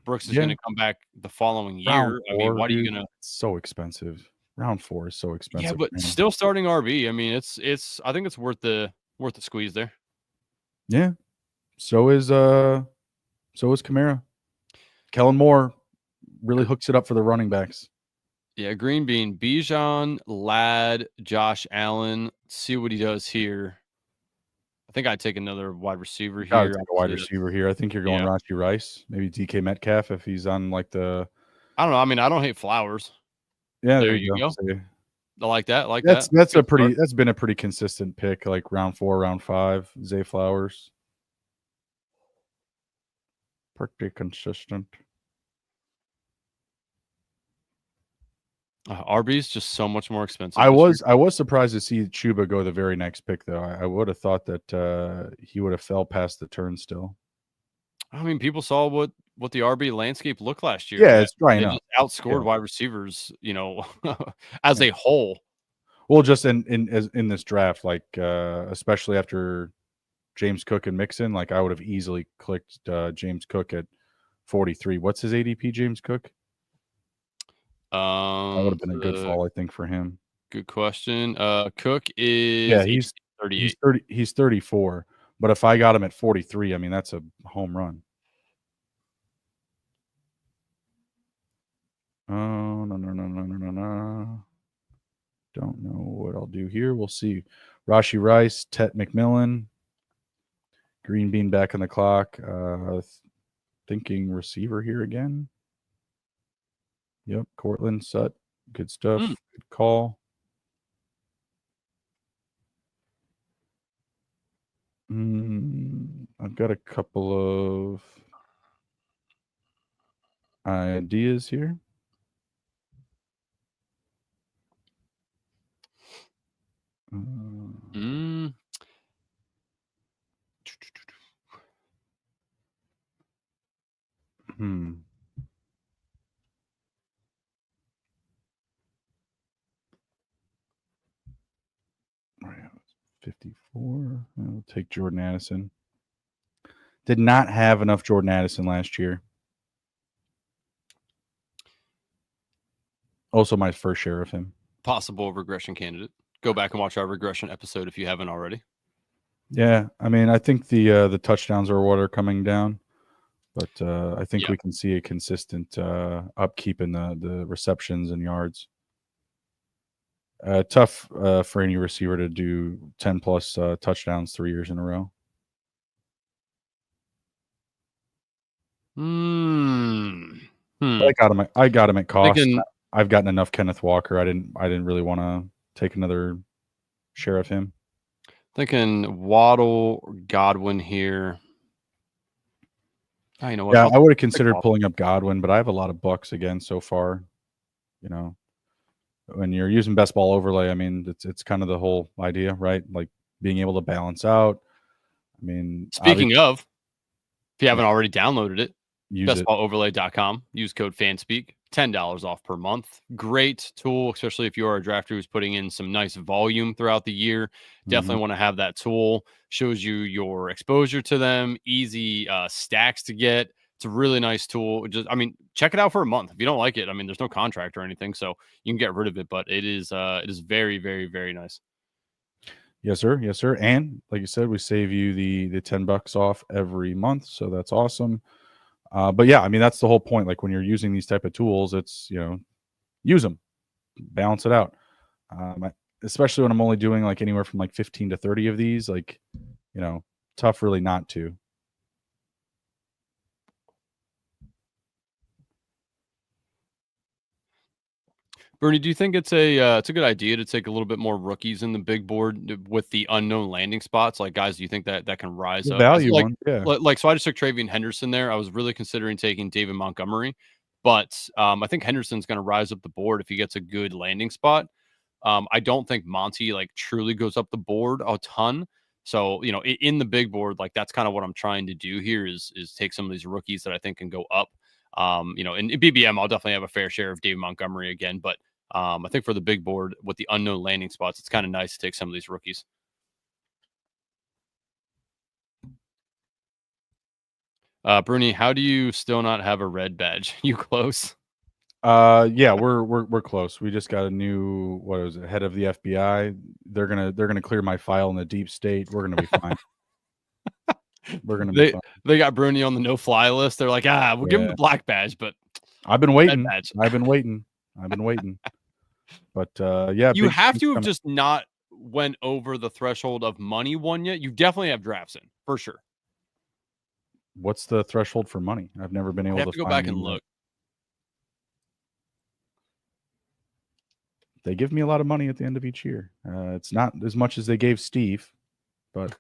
Brooks is going to come back the following year. I mean, why are you going to? It's so expensive. Round 4 is so expensive. Yeah, but still starting RB. I mean, it's. I think it's worth the squeeze there. Yeah. So is Kamara. Kellen Moore really hooks it up for the running backs. Yeah, Green Bean, Bijan, Ladd, Josh Allen. Let's see what he does here. I think I'd take another wide receiver here. I think you're going Rashi Rice, maybe DK Metcalf if he's on like the. I don't know. I mean, I don't hate Flowers. Yeah, there you go. I like that. That's been a pretty consistent pick, like round 4, round 5. Zay Flowers, pretty consistent. RB's just so much more expensive. I was surprised to see Chuba go the very next pick, though. I would have thought that he would have fell past the turnstile. I mean, people saw what the RB landscape looked last year. Yeah, it's right. They just outscored wide receivers, as a whole. Well, just in this draft, like especially after James Cook and Mixon, like I would have easily clicked James Cook at 43. What's his ADP, James Cook? That would have been a good fall, I think, for him. Good question. Cook is he's 38. 30. He's 34. But if I got him at 43, I mean that's a home run. Oh no. Don't know what I'll do here. We'll see. Rashi Rice, Tet McMillan, Green Bean back on the clock. Thinking receiver here again. Yep, Cortland, Sut, good stuff. Good call. I've got a couple of ideas here. All right, 54. I'll take Jordan Addison. Did not have enough Jordan Addison last year. Also, my first share of him. Possible regression candidate. Go back and watch our regression episode if you haven't already. Yeah, I mean, I think the touchdowns are what are coming down, but I think we can see a consistent upkeep in the receptions and yards. Tough for any receiver to do 10 plus touchdowns 3 years in a row. I got him at cost. I've gotten enough Kenneth Walker. I didn't really want to take another share of him. Thinking Waddle, Godwin here. Oh, you know what? Yeah, I would have considered pulling up Godwin, but I have a lot of bucks again so far. You know, when you're using best ball overlay, I mean, it's kind of the whole idea, right? Like being able to balance out. I mean, speaking of, if you haven't already downloaded it, use bestballoverlay.com. Use code FANSPEAK. $10 off per month. Great tool, especially if you are a drafter who's putting in some nice volume throughout the year. Definitely want to have that tool. Shows you your exposure to them. Easy stacks to get. It's a really nice tool. Check it out for a month. If you don't like it, there's no contract or anything, so you can get rid of it. But it is very, very, very nice. Yes, sir. Yes, sir. And like you said, we save you the $10 off every month, so that's awesome. But yeah, I mean, that's the whole point. Like when you're using these type of tools, it's, use them, balance it out. Especially when I'm only doing like anywhere from like 15 to 30 of these, like, tough really not to. Bruni, do you think it's a good idea to take a little bit more rookies in the big board with the unknown landing spots? Like guys, do you think that can rise up? Value one, yeah. So I just took Travian Henderson there. I was really considering taking David Montgomery, but I think Henderson's going to rise up the board if he gets a good landing spot. I don't think Monty truly goes up the board a ton. So in the big board, that's kind of what I'm trying to do here is take some of these rookies that I think can go up. In BBM, I'll definitely have a fair share of David Montgomery again, but I think for the big board with the unknown landing spots, it's kind of nice to take some of these rookies. Bruni, how do you still not have a red badge? You close? Yeah, we're close. We just got a new head of the FBI. They're gonna clear my file in the deep state. We're gonna be fine. We're gonna be fine. They got Bruni on the no-fly list. They're like, we'll give him the black badge, but I've been waiting. I've been waiting. But yeah, you have to have just not went over the threshold of money won yet. You definitely have drafts in for sure. What's the threshold for money? I've never been able to go back and look. They give me a lot of money at the end of each year. It's not as much as they gave Steve, but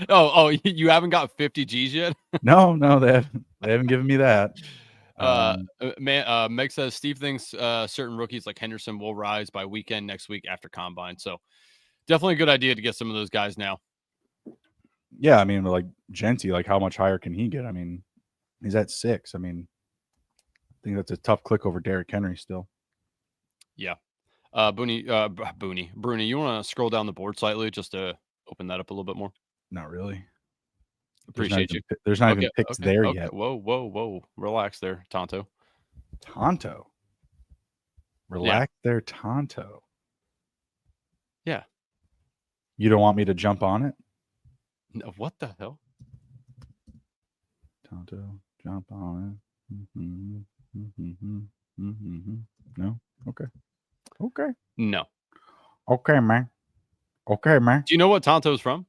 oh, you haven't got 50 G's yet? No, they haven't given me that. Meg says Steve thinks certain rookies like Henderson will rise by weekend next week after combine. So definitely a good idea to get some of those guys now. Yeah, I mean, like Genty, like how much higher can he get? I mean, he's at 6. I mean, I think that's a tough click over Derrick Henry still. Yeah. Bruni, you want to scroll down the board slightly just to open that up a little bit more? Not really. Appreciate you. There's not even picks there yet. Whoa. Relax there, Tonto. Relax there, Tonto. Yeah. You don't want me to jump on it? No, what the hell? Tonto, jump on it. No? Okay. Okay. No. Okay, man. Okay, man. Do you know what Tonto's from?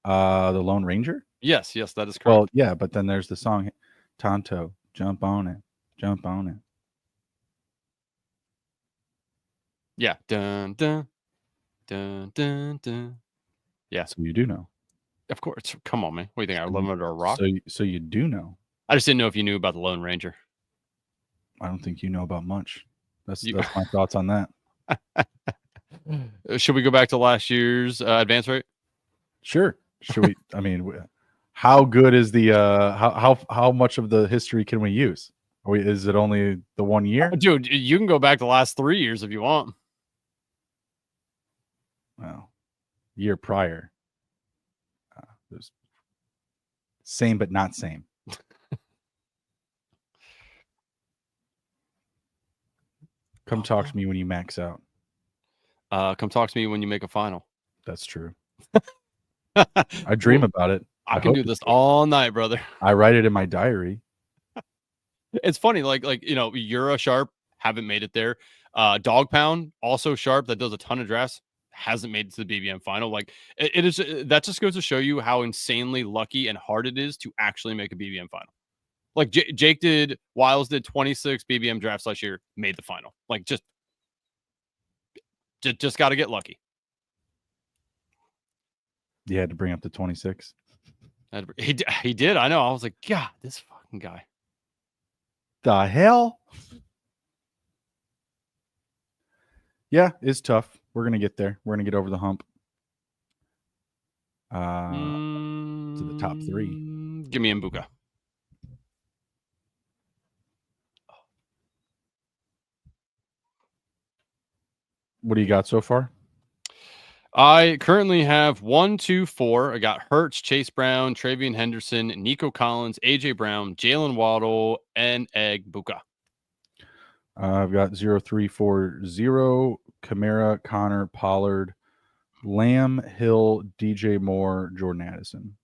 The Lone Ranger? Yes, that is correct. Well, yeah, but then there's the song Tonto, jump on it. Jump on it. Yeah. Dun dun dun dun dun. Yeah. So you do know. Of course. Come on, man. What do you think? I live under a rock? So you do know. I just didn't know if you knew about the Lone Ranger. I don't think you know about much. That's my thoughts on that. Should we go back to last year's advance rate? Sure. Should we? I mean, how good is the how much of the history can we use? Is it only the 1 year? Dude, you can go back the last 3 years if you want. Well, year prior. There's same but not same. Come talk to me when you max out. Come talk to me when you make a final. That's true. I dream about it. I can do this all night, brother. I write it in my diary. It's funny, like you're a sharp, haven't made it there. Dog Pound, also sharp, that does a ton of drafts, hasn't made it to the BBM final. Like it is, that just goes to show you how insanely lucky and hard it is to actually make a BBM final. Like Jake Wiles did 26 BBM drafts last year, made the final. Like just got to get lucky. You had to bring up the 26. He did. I know. I was like, God, this fucking guy. The hell? Yeah, it's tough. We're gonna get there. We're gonna get over the hump. To the top 3. Give me Mbuka. What do you got so far? I currently have 1, 2, 4. I got Hurts, Chase Brown, Travion Henderson, Nico Collins, AJ Brown, Jalen Waddle, and Egg Buka. I've got 0, 3, 4, 0, Kamara, Connor, Pollard, Lamb, Hill, DJ Moore, Jordan Addison.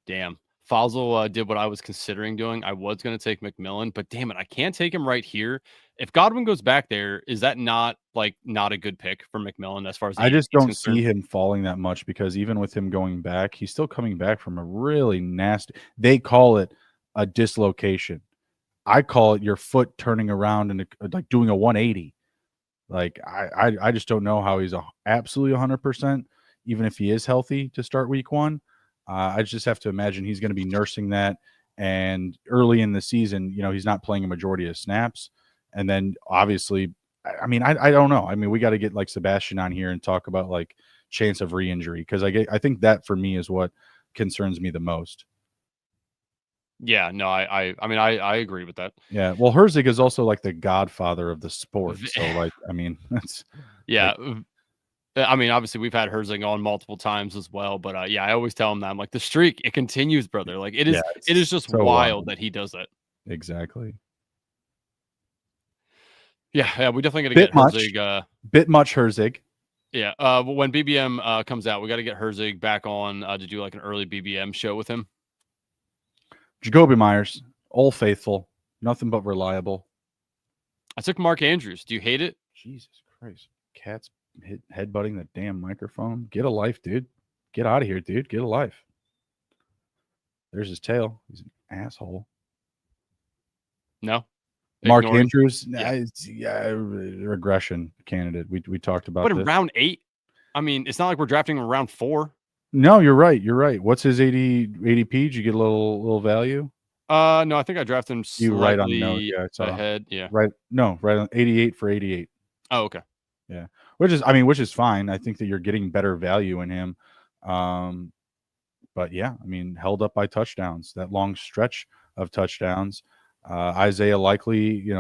Damn. Fossil did what I was considering doing. I was going to take McMillan, but damn it, I can't take him right here. If Godwin goes back there, is that not a good pick for McMillan as far as I just don't see him falling that much, because even with him going back, he's still coming back from a really nasty, they call it a dislocation. I call it your foot turning around and like doing a 180. Like I just don't know how he's absolutely 100%, even if he is healthy to start week 1. I just have to imagine he's going to be nursing that. And early in the season, he's not playing a majority of snaps. And then obviously, I mean, I don't know. I mean, we got to get like Sebastian on here and talk about like chance of re-injury, because I think that for me is what concerns me the most. Yeah, no, I mean, I agree with that. Yeah, well, Herzig is also like the godfather of the sport. So like, I mean, that's yeah. I mean, obviously we've had Herzig on multiple times as well, but yeah, I always tell him that I'm like, the streak, it continues, brother. Like it is just so wild that he does that. Exactly. Yeah, we definitely got to get Herzig. Bit much Herzig. Yeah, when BBM comes out, we got to get Herzig back on to do like an early BBM show with him. Jacoby Myers, Old Faithful, nothing but reliable. I took Mark Andrews. Do you hate it? Jesus Christ. Cat's headbutting the damn microphone. Get a life, dude. Get out of here, dude. Get a life. There's his tail. He's an asshole. No. Mark Andrews, regression candidate. We talked about this. But in round 8? I mean, it's not like we're drafting in round 4. No, you're right. You're right. What's his ADP? Did you get a little value? No, I think I drafted him slightly right on the nose. Yeah, ahead. Yeah. Right. No, right on 88 for 88. Oh, okay. Yeah. Which is fine. I think that you're getting better value in him. But yeah, I mean, held up by touchdowns, that long stretch of touchdowns. Isaiah Likely,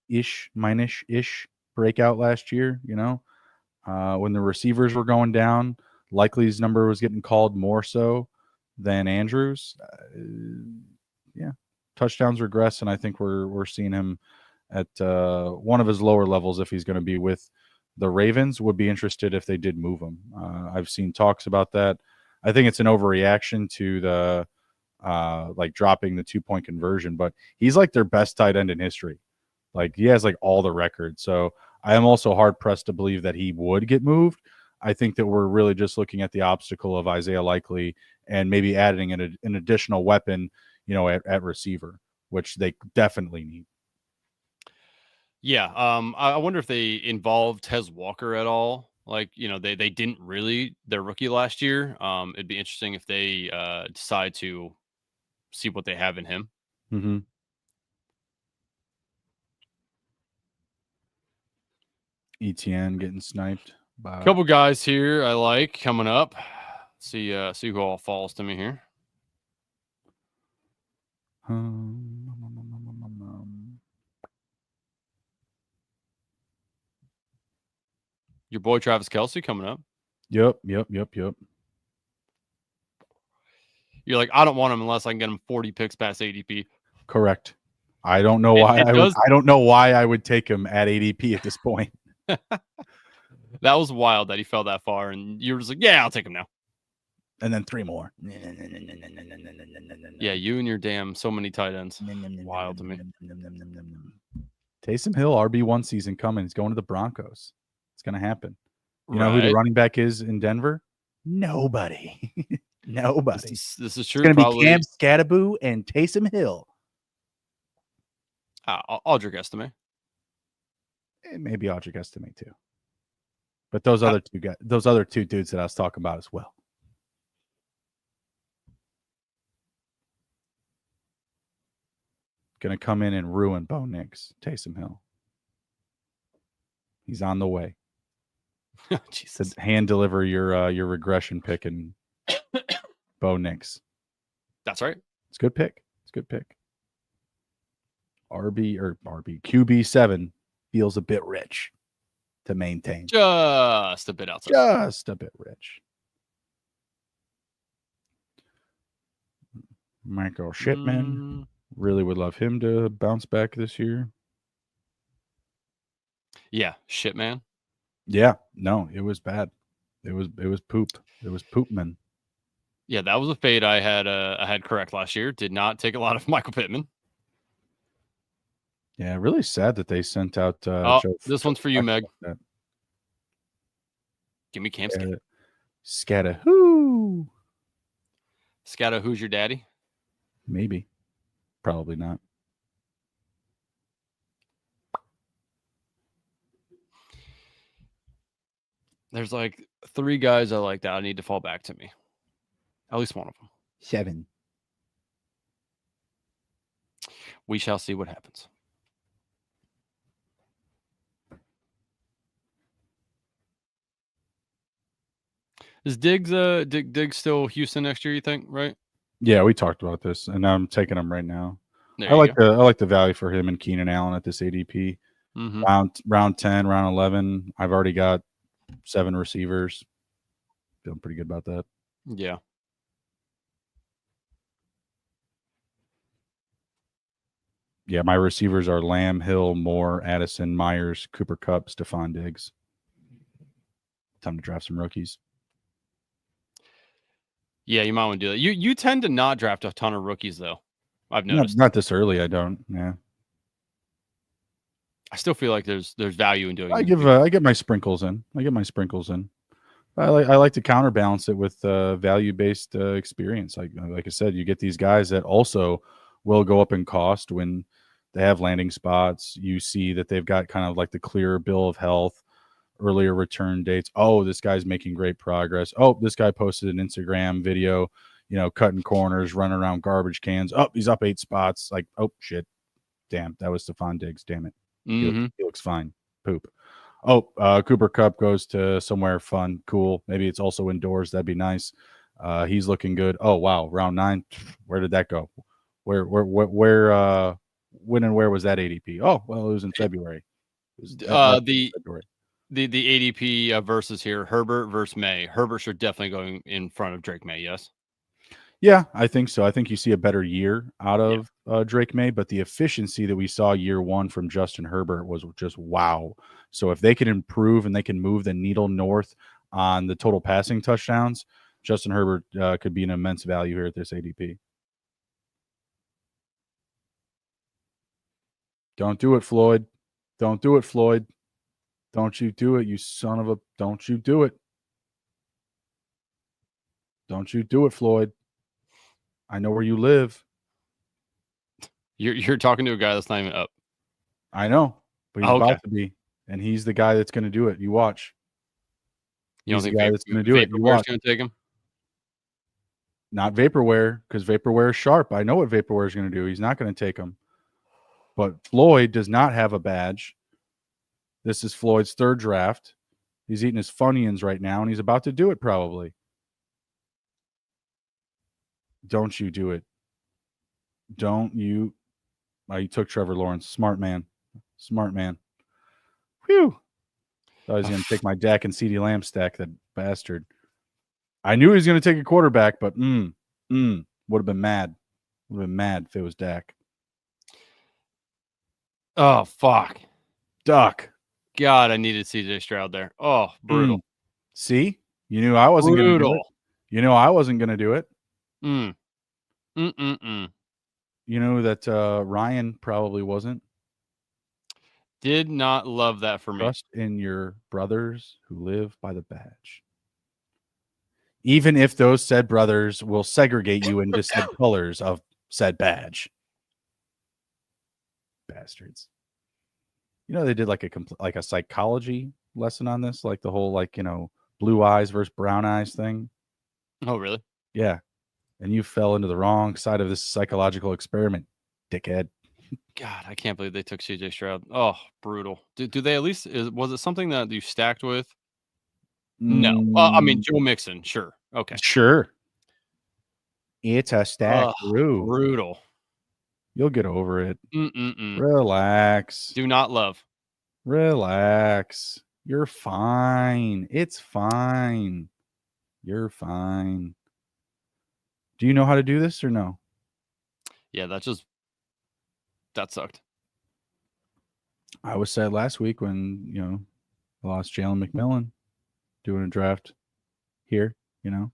ish breakout last year, when the receivers were going down, Likely's number was getting called more so than Andrews. Yeah, touchdowns regress, and I think we're seeing him at one of his lower levels if he's going to be with the Ravens would be interested if they did move him. I've seen talks about that. I think it's an overreaction to the like dropping the 2-point conversion, but he's like their best tight end in history. Like he has like all the records. So I am also hard pressed to believe that he would get moved. I think that we're really just looking at the obstacle of Isaiah Likely and maybe adding an additional weapon, at receiver, which they definitely need. Yeah. I wonder if they involved Tez Walker at all. Like, they didn't really their rookie last year. It'd be interesting if they decide to see what they have in him. Mm-hmm. ETN getting sniped. A couple guys here I like coming up. See who all falls to me here. Your boy Travis Kelce coming up. Yep. You're like, I don't want him unless I can get him 40 picks past ADP. Correct. I don't know why I don't know why I would take him at ADP at this point. That was wild that he fell that far, and you were just like, yeah, I'll take him now. And then 3 more. Yeah, you and your damn so many tight ends. Wild to me. Taysom Hill, RB1 season coming. He's going to the Broncos. It's going to happen. You know who the running back is in Denver? Nobody. Nobody. This is true. It's going to be Cam Scattaboo and Taysom Hill. Audric Estime. Maybe Audric Estime too. But those other two dudes that I was talking about as well. Going to come in and ruin Bo Nix, Taysom Hill. He's on the way. Jesus. To hand deliver your regression pick and Bo Nix. That's right. It's a good pick. QB7 feels a bit rich to maintain. Just a bit outside. Just a bit rich. Michael Shipman. Really would love him to bounce back this year. Yeah, Shipman. Yeah, no, it was bad. It was poop. It was poopman. Yeah, that was a fade I had correct last year. Did not take a lot of Michael Pittman. Yeah, really sad that they sent out. This one's for you, Meg. Give me Cam Scatahoo. Scatahoo's your daddy? Maybe. Probably not. There's like 3 guys I like that I need to fall back to me. At least one of them. 7. We shall see what happens. Is Diggs still Houston next year, you think, right? Yeah, we talked about this, and I'm taking him right now. I like the value for him and Keenan Allen at this ADP. Mm-hmm. Round 10, round 11. I've already got 7 receivers. Feeling pretty good about that. Yeah. Yeah, my receivers are Lamb, Hill, Moore, Addison, Myers, Cooper Kupp, Stephon Diggs. Time to draft some rookies. Yeah, you might want to do that. You tend to not draft a ton of rookies, though. I've noticed. Not this early, I don't. Yeah. I still feel like there's value in doing. I get my sprinkles in. I like to counterbalance it with value-based experience. Like I said, you get these guys that also will go up in cost when they have landing spots. You see that they've got kind of like the clear bill of health, earlier return dates. Oh, this guy's making great progress. Oh, this guy posted an Instagram video, cutting corners, running around garbage cans. Oh, he's up 8 spots. Like, oh shit, damn, that was Stephon Diggs. Damn it. Mm-hmm. He looks fine. Poop. Oh, Cooper Kupp goes to somewhere fun, cool. Maybe it's also indoors. That'd be nice. He's looking good. Oh wow, round 9. Where did that go? Where? When and where was that ADP? Oh well, it was in February. February. The ADP versus here, Herbert versus May. Herbert should definitely go in front of Drake May. Yes. Yeah, I think so. I think you see a better year out of Drake May, but the efficiency that we saw year one from Justin Herbert was just wow. So if they can improve and they can move the needle north on the total passing touchdowns, Justin Herbert could be an immense value here at this ADP. Don't do it, Floyd. Don't do it, Floyd. Don't you do it, you son of a... Don't you do it. Don't you do it, Floyd. I know where you live. You're talking to a guy that's not even up. I know, but he's about to be, and he's the guy that's going to do it. You watch. You don't He's think the guy that's going to do it. You watch. Going to take him? Not Vaporware, because Vaporware is sharp. I know what Vaporware is going to do. He's not going to take him. But Floyd does not have a badge. This is Floyd's third draft. He's eating his Funyuns right now, and he's about to do it probably. Don't you do it. Don't you. Oh, you took Trevor Lawrence. Smart man. Smart man. Whew. Thought he was going to take my Dak and CeeDee Lamb stack, that bastard. I knew he was going to take a quarterback, but would have been mad. Would have been mad if it was Dak. Oh, fuck. Duck. God, I needed CJ Stroud there. Oh, brutal. See? You knew I wasn't going to do it. You know I wasn't going to do it. You know that Ryan probably wasn't. Did not love that for me. Trust in your brothers who live by the badge. Even if those said brothers will segregate you into said colors of said badge. Bastards. You know, they did like a psychology lesson on this, like the whole, like, you know, blue eyes versus brown eyes thing. Oh, really? Yeah. And you fell into the wrong side of this psychological experiment, dickhead. God, I can't believe they took CJ Stroud. Oh, brutal. Do they at least, was it something that you stacked with? No. I mean, Joe Mixon, sure. Okay. Sure. It's a stack. Brutal. You'll get over it. Relax. Do not love. Relax. You're fine. It's fine. You're fine. Do you know how to do this or no? Yeah, that sucked. I was sad last week when, you know, I lost Jalen McMillan doing a draft here, you know,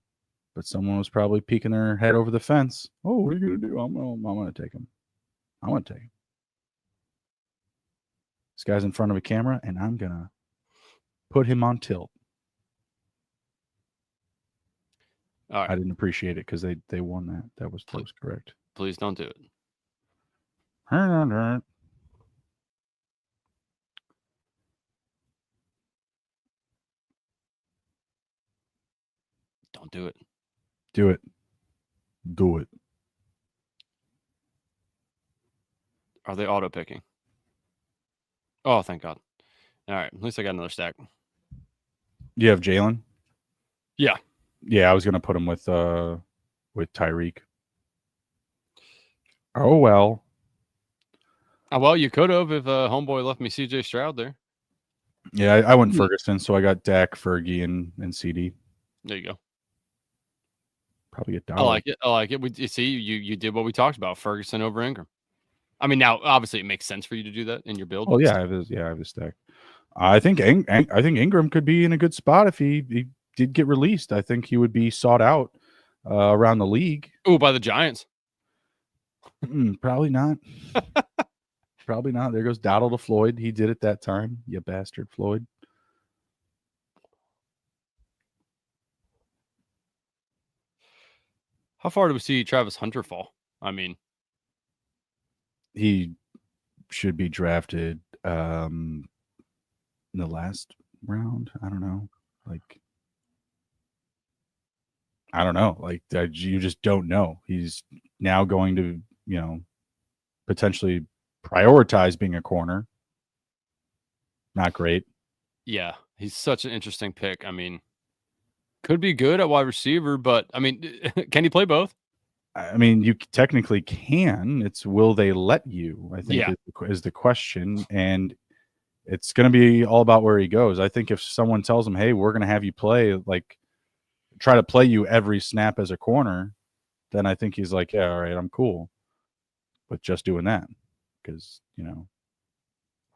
but someone was probably peeking their head over the fence. Oh, what are you going to do? I'm going to take him. I want to take him. This guy's in front of a camera, and I'm going to put him on tilt. All right. I didn't appreciate it because they won that. That was correct. Please don't do it. Don't do it. Do it. Do it. Are they auto picking? Oh, thank God. All right. At least I got another stack. You have Jalen? Yeah. Yeah, I was gonna put him with Tyreek. Oh well. Well, you could have if homeboy left me CJ Stroud there. Yeah, I went Ferguson, so I got Dak, Fergie, and CD. There you go. Probably get down. I like it. You see, you did what we talked about, Ferguson over Ingram. I mean, now obviously it makes sense for you to do that in your build. Oh yeah, I have his stack. I think Ingram could be in a good spot if he did get released. I think he would be sought out around the league. Oh, by the Giants? Probably not. Probably not. There goes Dowdle to Floyd. He did it that time. You bastard, Floyd. How far do we see Travis Hunter fall? I mean, he should be drafted in the last round. I don't know. You just don't know. He's now going to, you know, potentially prioritize being a corner. Not great. Yeah, he's such an interesting pick. I mean, could be good at wide receiver, but I mean, can he play both? I mean, you technically can. It's will they let you? I think is the question, and it's going to be all about where he goes. I think if someone tells him, "Hey, we're going to have you play, like, try to play you every snap as a corner," then I think he's like, yeah, all right, I'm cool with just doing that because,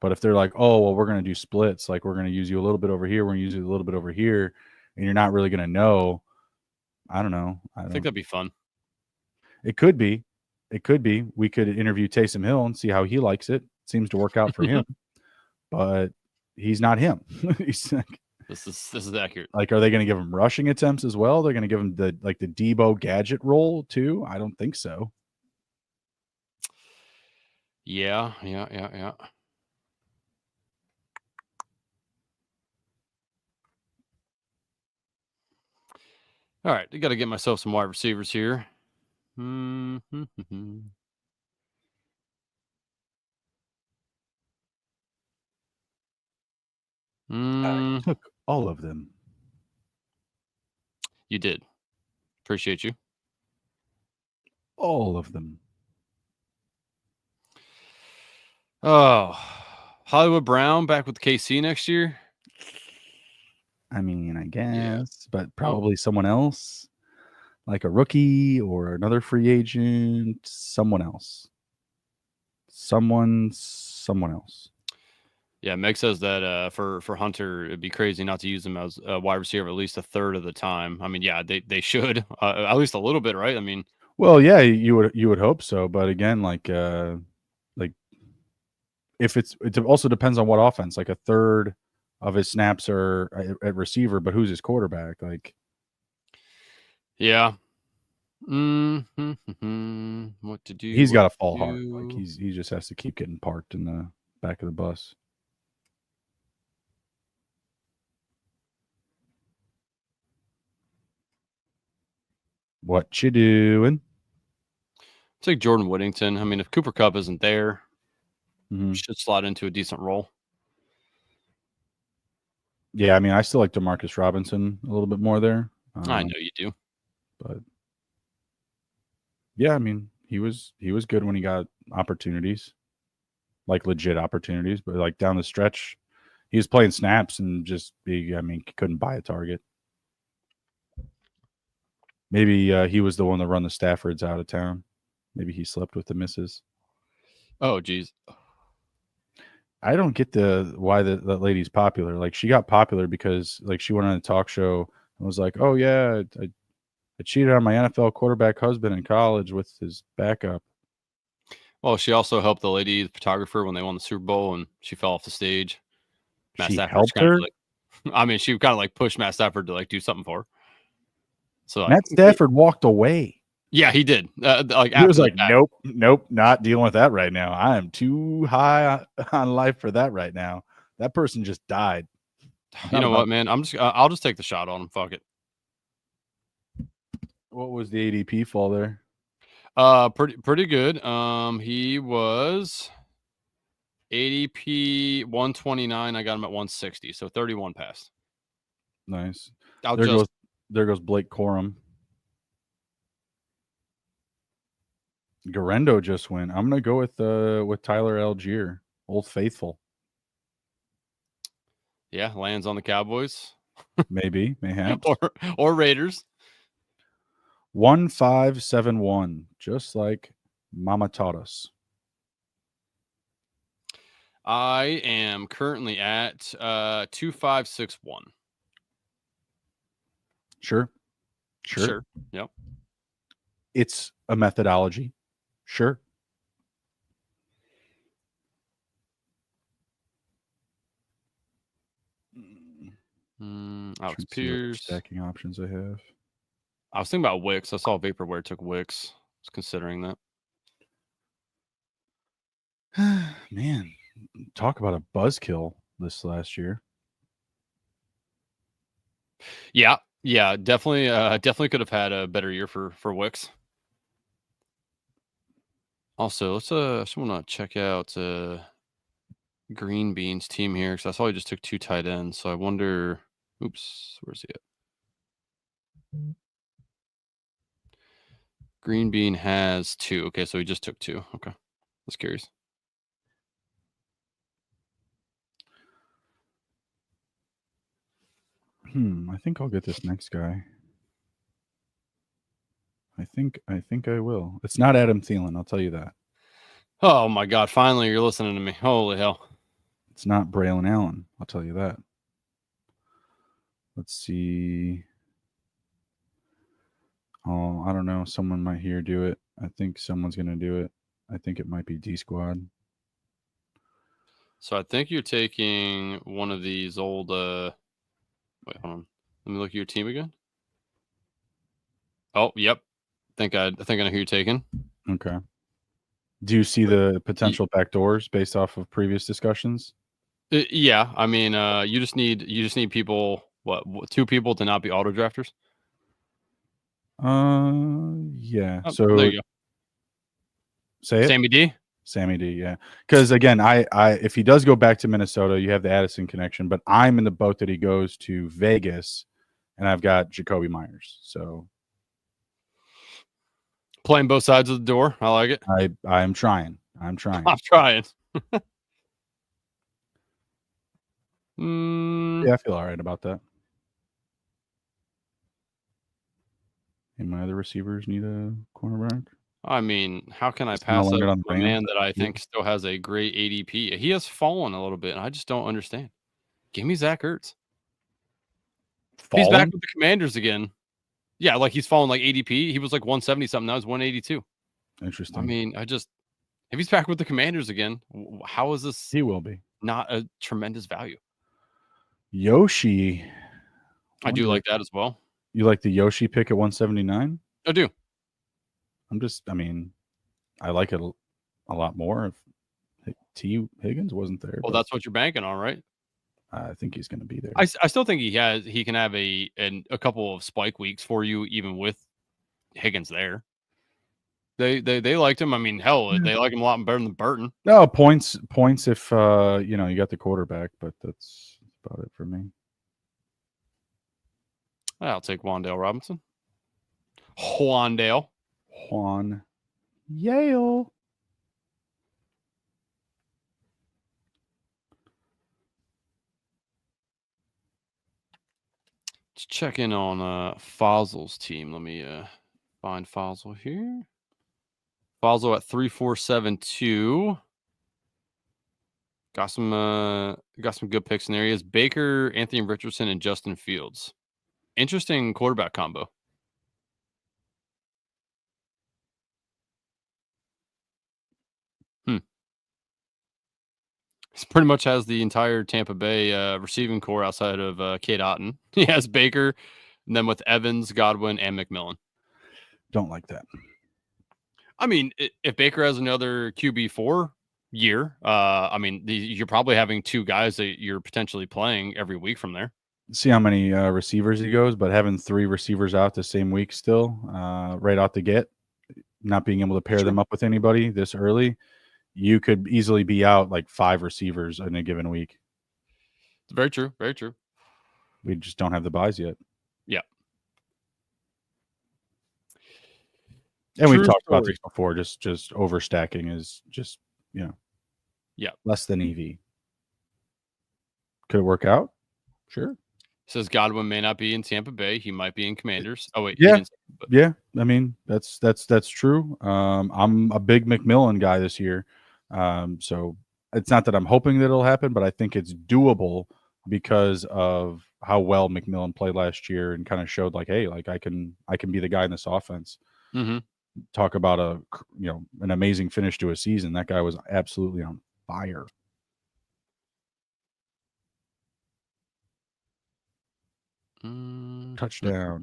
but if they're like, oh, well, we're going to do splits, like we're going to use you a little bit over here, we're going to use you a little bit over here, and you're not really going to know, I don't know. I think that'd be fun. It could be. It could be. We could interview Taysom Hill and see how he likes it. Seems to work out for him, but he's not him. He's like, this is accurate. Like, are they going to give him rushing attempts as well? They're going to give him the Debo gadget role too? I don't think so. Yeah. All right, I got to get myself some wide receivers here. I took all of them. You did. Appreciate you. All of them. Oh, Hollywood Brown back with KC next year. I mean, I guess, but probably someone else, like a rookie or another free agent, someone else. Someone else. Yeah, Meg says that for Hunter, it'd be crazy not to use him as a wide receiver at least a third of the time. I mean, yeah, they should at least a little bit, right? I mean, well, yeah, you would hope so, but again, like if it also depends on what offense. Like a third of his snaps are at receiver, but who's his quarterback? Like, yeah. What to do? He's got to fall hard. Like he just has to keep getting parked in the back of the bus. What you doing? Take Jordan Whittington. I mean, if Cooper Kupp isn't there, should slot into a decent role. Yeah, I mean, I still like DeMarcus Robinson a little bit more there. I know you do, but yeah, I mean, he was good when he got opportunities, like legit opportunities. But like down the stretch, he was playing snaps and just couldn't buy a target. Maybe he was the one that run the Staffords out of town. Maybe he slept with the missus. Oh, geez. I don't get why that lady's popular. Like, she got popular because like she went on a talk show and was like, "Oh yeah, I cheated on my NFL quarterback husband in college with his backup." Well, she also helped the lady, the photographer, when they won the Super Bowl, and she fell off the stage. Matt Stafford helped her. She kind of like pushed Matt Stafford to like do something for her. So Matt Stafford walked away. Yeah, he did. He was like, nope, not dealing with that right now. I am too high on life for that right now. That person just died. You know what, man? I'll just take the shot on him. Fuck it. What was the ADP fall there? Pretty good. He was ADP 129. I got him at 160, so 31 pass. Nice. There goes Blake Corum. Garendo just went. I'm gonna go with Tyler Algier, Old Faithful. Yeah, lands on the Cowboys. Mayhaps. or Raiders. 1571, just like Mama taught us. I am currently at 2561. Sure. Yep. It's a methodology. Sure. Alex Pierce. Stacking options I have. I was thinking about Wicks. I saw Vaporware took Wicks. I was considering that. Man, talk about a buzzkill this last year. Yeah, definitely could have had a better year for Wicks. Also, let's I just want to check out Green Bean's team here because I saw he just took 2 tight ends. So I wonder. Oops, where's he at? Green Bean has 2. Okay, so he just took 2. Okay, that's curious. I think I'll get this next guy. I think I will. It's not Adam Thielen, I'll tell you that. Oh my God! Finally, you're listening to me. Holy hell! It's not Braylon Allen, I'll tell you that. Let's see. Oh, I don't know. Someone might here do it. I think someone's going to do it. I think it might be D Squad. So I think you're taking one of these old. Wait, hold on. Let me look at your team again. Oh, yep. I think I know who you're taking. Okay. Do you see the potential backdoors based off of previous discussions? Yeah, I mean, you just need people. What 2 people to not be auto drafters? Yeah. Oh, So there you go. Say it. Sammy D. Yeah. Because again, I if he does go back to Minnesota, you have the Addison connection, but I'm in the boat that he goes to Vegas, and I've got Jacoby Myers. So Playing both sides of the door. I like it. I'm trying. I'm trying. I'm trying. Yeah, I feel all right about that. And my other receivers need a cornerback. I mean, how can I pass up on a man that I think still has a great ADP? He has fallen a little bit, and I just don't understand. Give me Zach Ertz. He's back with the Commanders again. Yeah, like he's fallen like ADP. He was like 170 something. Now he's 182. Interesting. I mean, if he's back with the Commanders again, how is this? He will be not a tremendous value. Yoshi. I do like that as well. You like the Yoshi pick at 179? I do. I mean, I like it a lot more if T. Higgins wasn't there. Well, that's what you're banking on, right? I think he's going to be there. I still think he can have a couple of spike weeks for you, even with Higgins there. They liked him. I mean, hell, they like him a lot better than Burton. No points if you got the quarterback, but that's about it for me. I'll take Wandale Robinson. Juan Yale. Let's check in on Fossil's team. Let me find Fossil here. Fossil at 3472. Got some good picks in areas. Baker, Anthony Richardson, and Justin Fields. Interesting quarterback combo. He pretty much has the entire Tampa Bay receiving core outside of Cade Otton. He has Baker, and then with Evans, Godwin, and McMillan. Don't like that. I mean, if Baker has another QB4 year, I mean, you're probably having 2 guys that you're potentially playing every week from there. See how many receivers he goes, but having 3 receivers out the same week still, right out the get, not being able to pair them up with anybody this early, you could easily be out like 5 receivers in a given week. Very true. Very true. We just don't have the buys yet. Yeah. And we've talked about this before. Just overstacking is just, less than EV. Could it work out? Sure. Says Godwin may not be in Tampa Bay. He might be in Commanders. Oh wait, yeah. I mean, that's true. I'm a big McMillan guy this year, so it's not that I'm hoping that it'll happen, but I think it's doable because of how well McMillan played last year and kind of showed like, hey, like I can be the guy in this offense. Mm-hmm. Talk about an amazing finish to a season. That guy was absolutely on fire. Touchdown.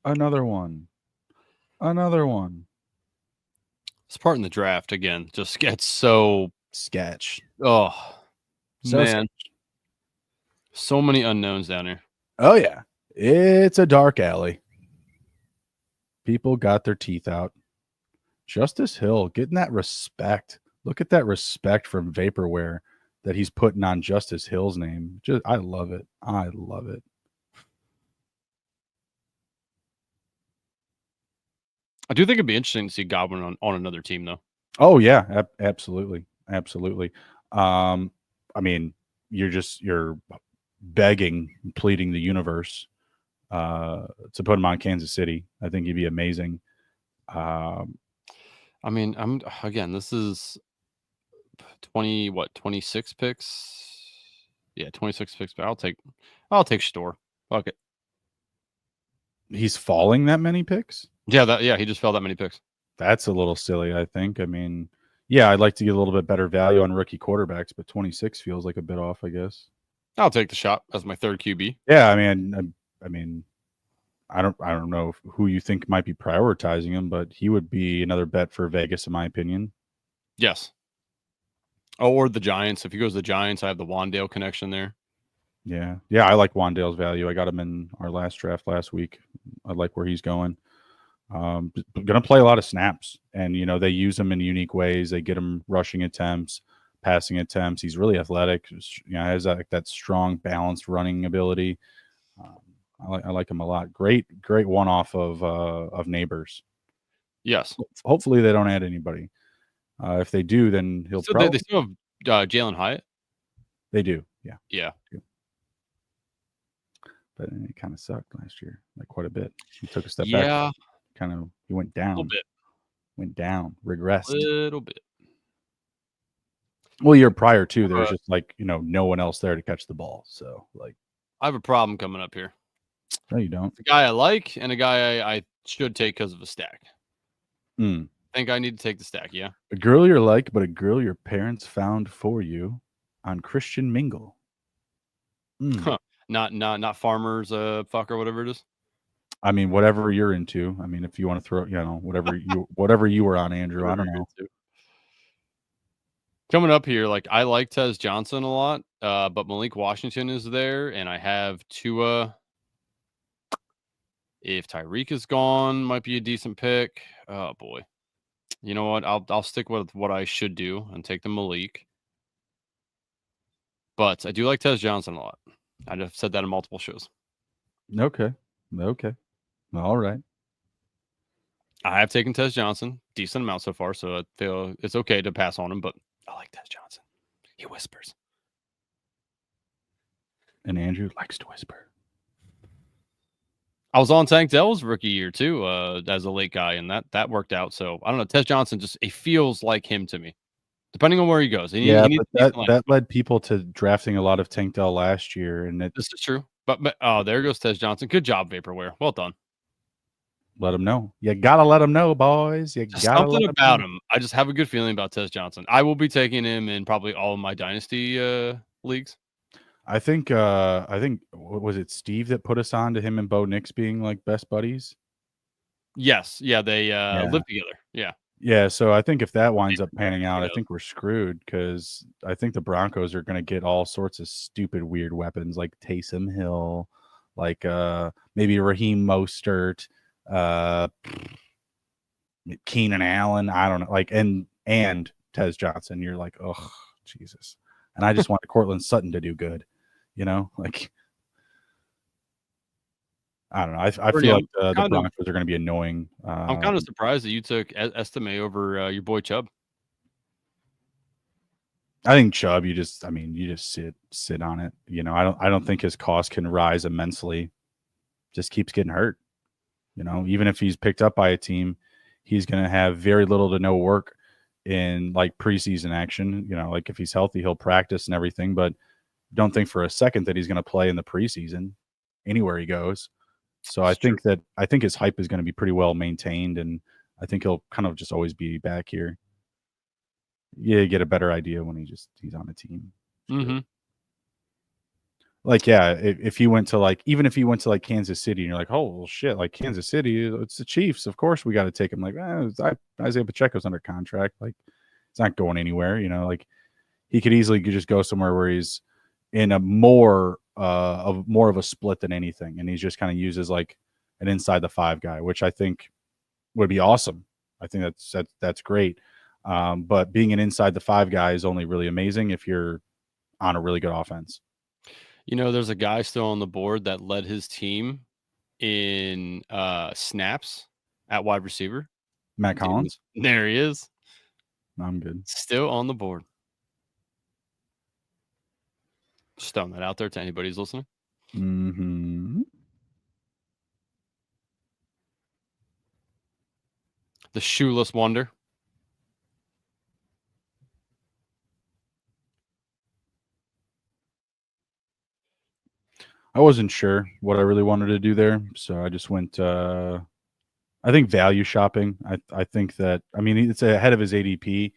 Another one. This part in the draft again just gets so sketch. Oh, man. So many unknowns down here. Oh, yeah. It's a dark alley. People got their teeth out. Justice Hill getting that respect. Look at that respect from Vaporware that he's putting on Justice Hill's name. I love it. I do think it'd be interesting to see Godwin on another team, though. Oh, yeah. Absolutely. I mean, you're begging, pleading the universe to put him on Kansas City. I think he'd be amazing. I mean, this is 26 picks. Yeah, 26 picks. But I'll take Store. Fuck it. He's falling that many picks? Yeah, he just fell that many picks. That's a little silly, I think. I mean, yeah, I'd like to get a little bit better value on rookie quarterbacks, but 26 feels like a bit off, I guess. I'll take the shot as my third QB. Yeah, I mean, I don't know who you think might be prioritizing him, but he would be another bet for Vegas, in my opinion. Yes. Oh, or the Giants. If he goes to the Giants, I have the Wandale connection there. Yeah, I like Wandale's value. I got him in our last draft last week. I like where he's going. Going to play a lot of snaps, and they use him in unique ways. They get him rushing attempts, passing attempts. He's really athletic. Has that strong, balanced running ability. I like him a lot. Great one-off of Neighbors. Yes. Hopefully they don't add anybody. If they do, then he'll probably. They still have Jalen Hyatt. They do. Yeah. Yeah. But it kind of sucked last year, like quite a bit. He took a step back. Yeah. He went down. A little bit. Went down. Regressed. A little bit. Well, year prior too, there was just no one else there to catch the ball. So I have a problem coming up here. No, you don't. A guy I like and a guy I should take because of a stack. I think I need to take the stack. Yeah. A girl you're like, but a girl your parents found for you on Christian Mingle. Huh. Not farmers fuck or whatever it is. I mean, whatever you're into. I mean, if you want to throw, whatever you were on, Andrew. I don't know. Coming up here, I like Tez Johnson a lot, but Malik Washington is there, and I have Tua. If Tyreek is gone, might be a decent pick. Oh boy, you know what? I'll stick with what I should do and take the Malik. But I do like Tez Johnson a lot. I've said that in multiple shows. Okay. All right. I have taken Tez Johnson, decent amount so far, so I feel it's okay to pass on him, but I like Tez Johnson. He whispers. And Andrew likes to whisper. I was on Tank Dell's rookie year too, as a late guy, and that worked out. So I don't know. Tez Johnson it feels like him to me, depending on where he goes. That led people to drafting a lot of Tank Dell last year, and this is true. But there goes Tez Johnson. Good job, Vaporware. Well done. Let him know. You gotta let him know, boys. You gotta something about him. I just have a good feeling about Tez Johnson. I will be taking him in probably all of my dynasty leagues. I think what was it, Steve, that put us on to him and Bo Nix being like best buddies? Yes. Yeah, they live together. Yeah. Yeah, so I think if that winds up panning out, I think we're screwed because I think the Broncos are going to get all sorts of stupid, weird weapons like Taysom Hill, like maybe Raheem Mostert, Keenan Allen. I don't know, and Tez Johnson. You're like, oh, Jesus. And I just want Cortland Sutton to do good, I don't know. I feel like the Broncos are going to be annoying. I'm kind of surprised that you took Estime over your boy Chubb. I think Chubb, you just sit on it. I don't think his cost can rise immensely. Just keeps getting hurt. Even if he's picked up by a team, he's going to have very little to no work in preseason action. If he's healthy, he'll practice and everything, but don't think for a second that he's going to play in the preseason anywhere he goes. So I think his hype is going to be pretty well maintained, and I think he'll kind of just always be back here. You get a better idea when he's on a team. Mm-hmm. If he went to even if he went to Kansas City and you're like, oh well, shit, Kansas City, it's the Chiefs, of course we got to take him. Isaiah Pacheco's under contract, it's not going anywhere. He could easily just go somewhere where he's in a more of a split than anything, and he's just kind of used as an inside the five guy, which I think would be awesome. I think that's great. But being an inside the five guy is only really amazing if you're on a really good offense. There's a guy still on the board that led his team in snaps at wide receiver. Matt Collins. There he is. I'm good. Still on the board. Just throwing that out there to anybody who's listening. Mm-hmm. The shoeless wonder. I wasn't sure what I really wanted to do there, so I just went. I think value shopping. I think that, I mean, it's ahead of his ADP,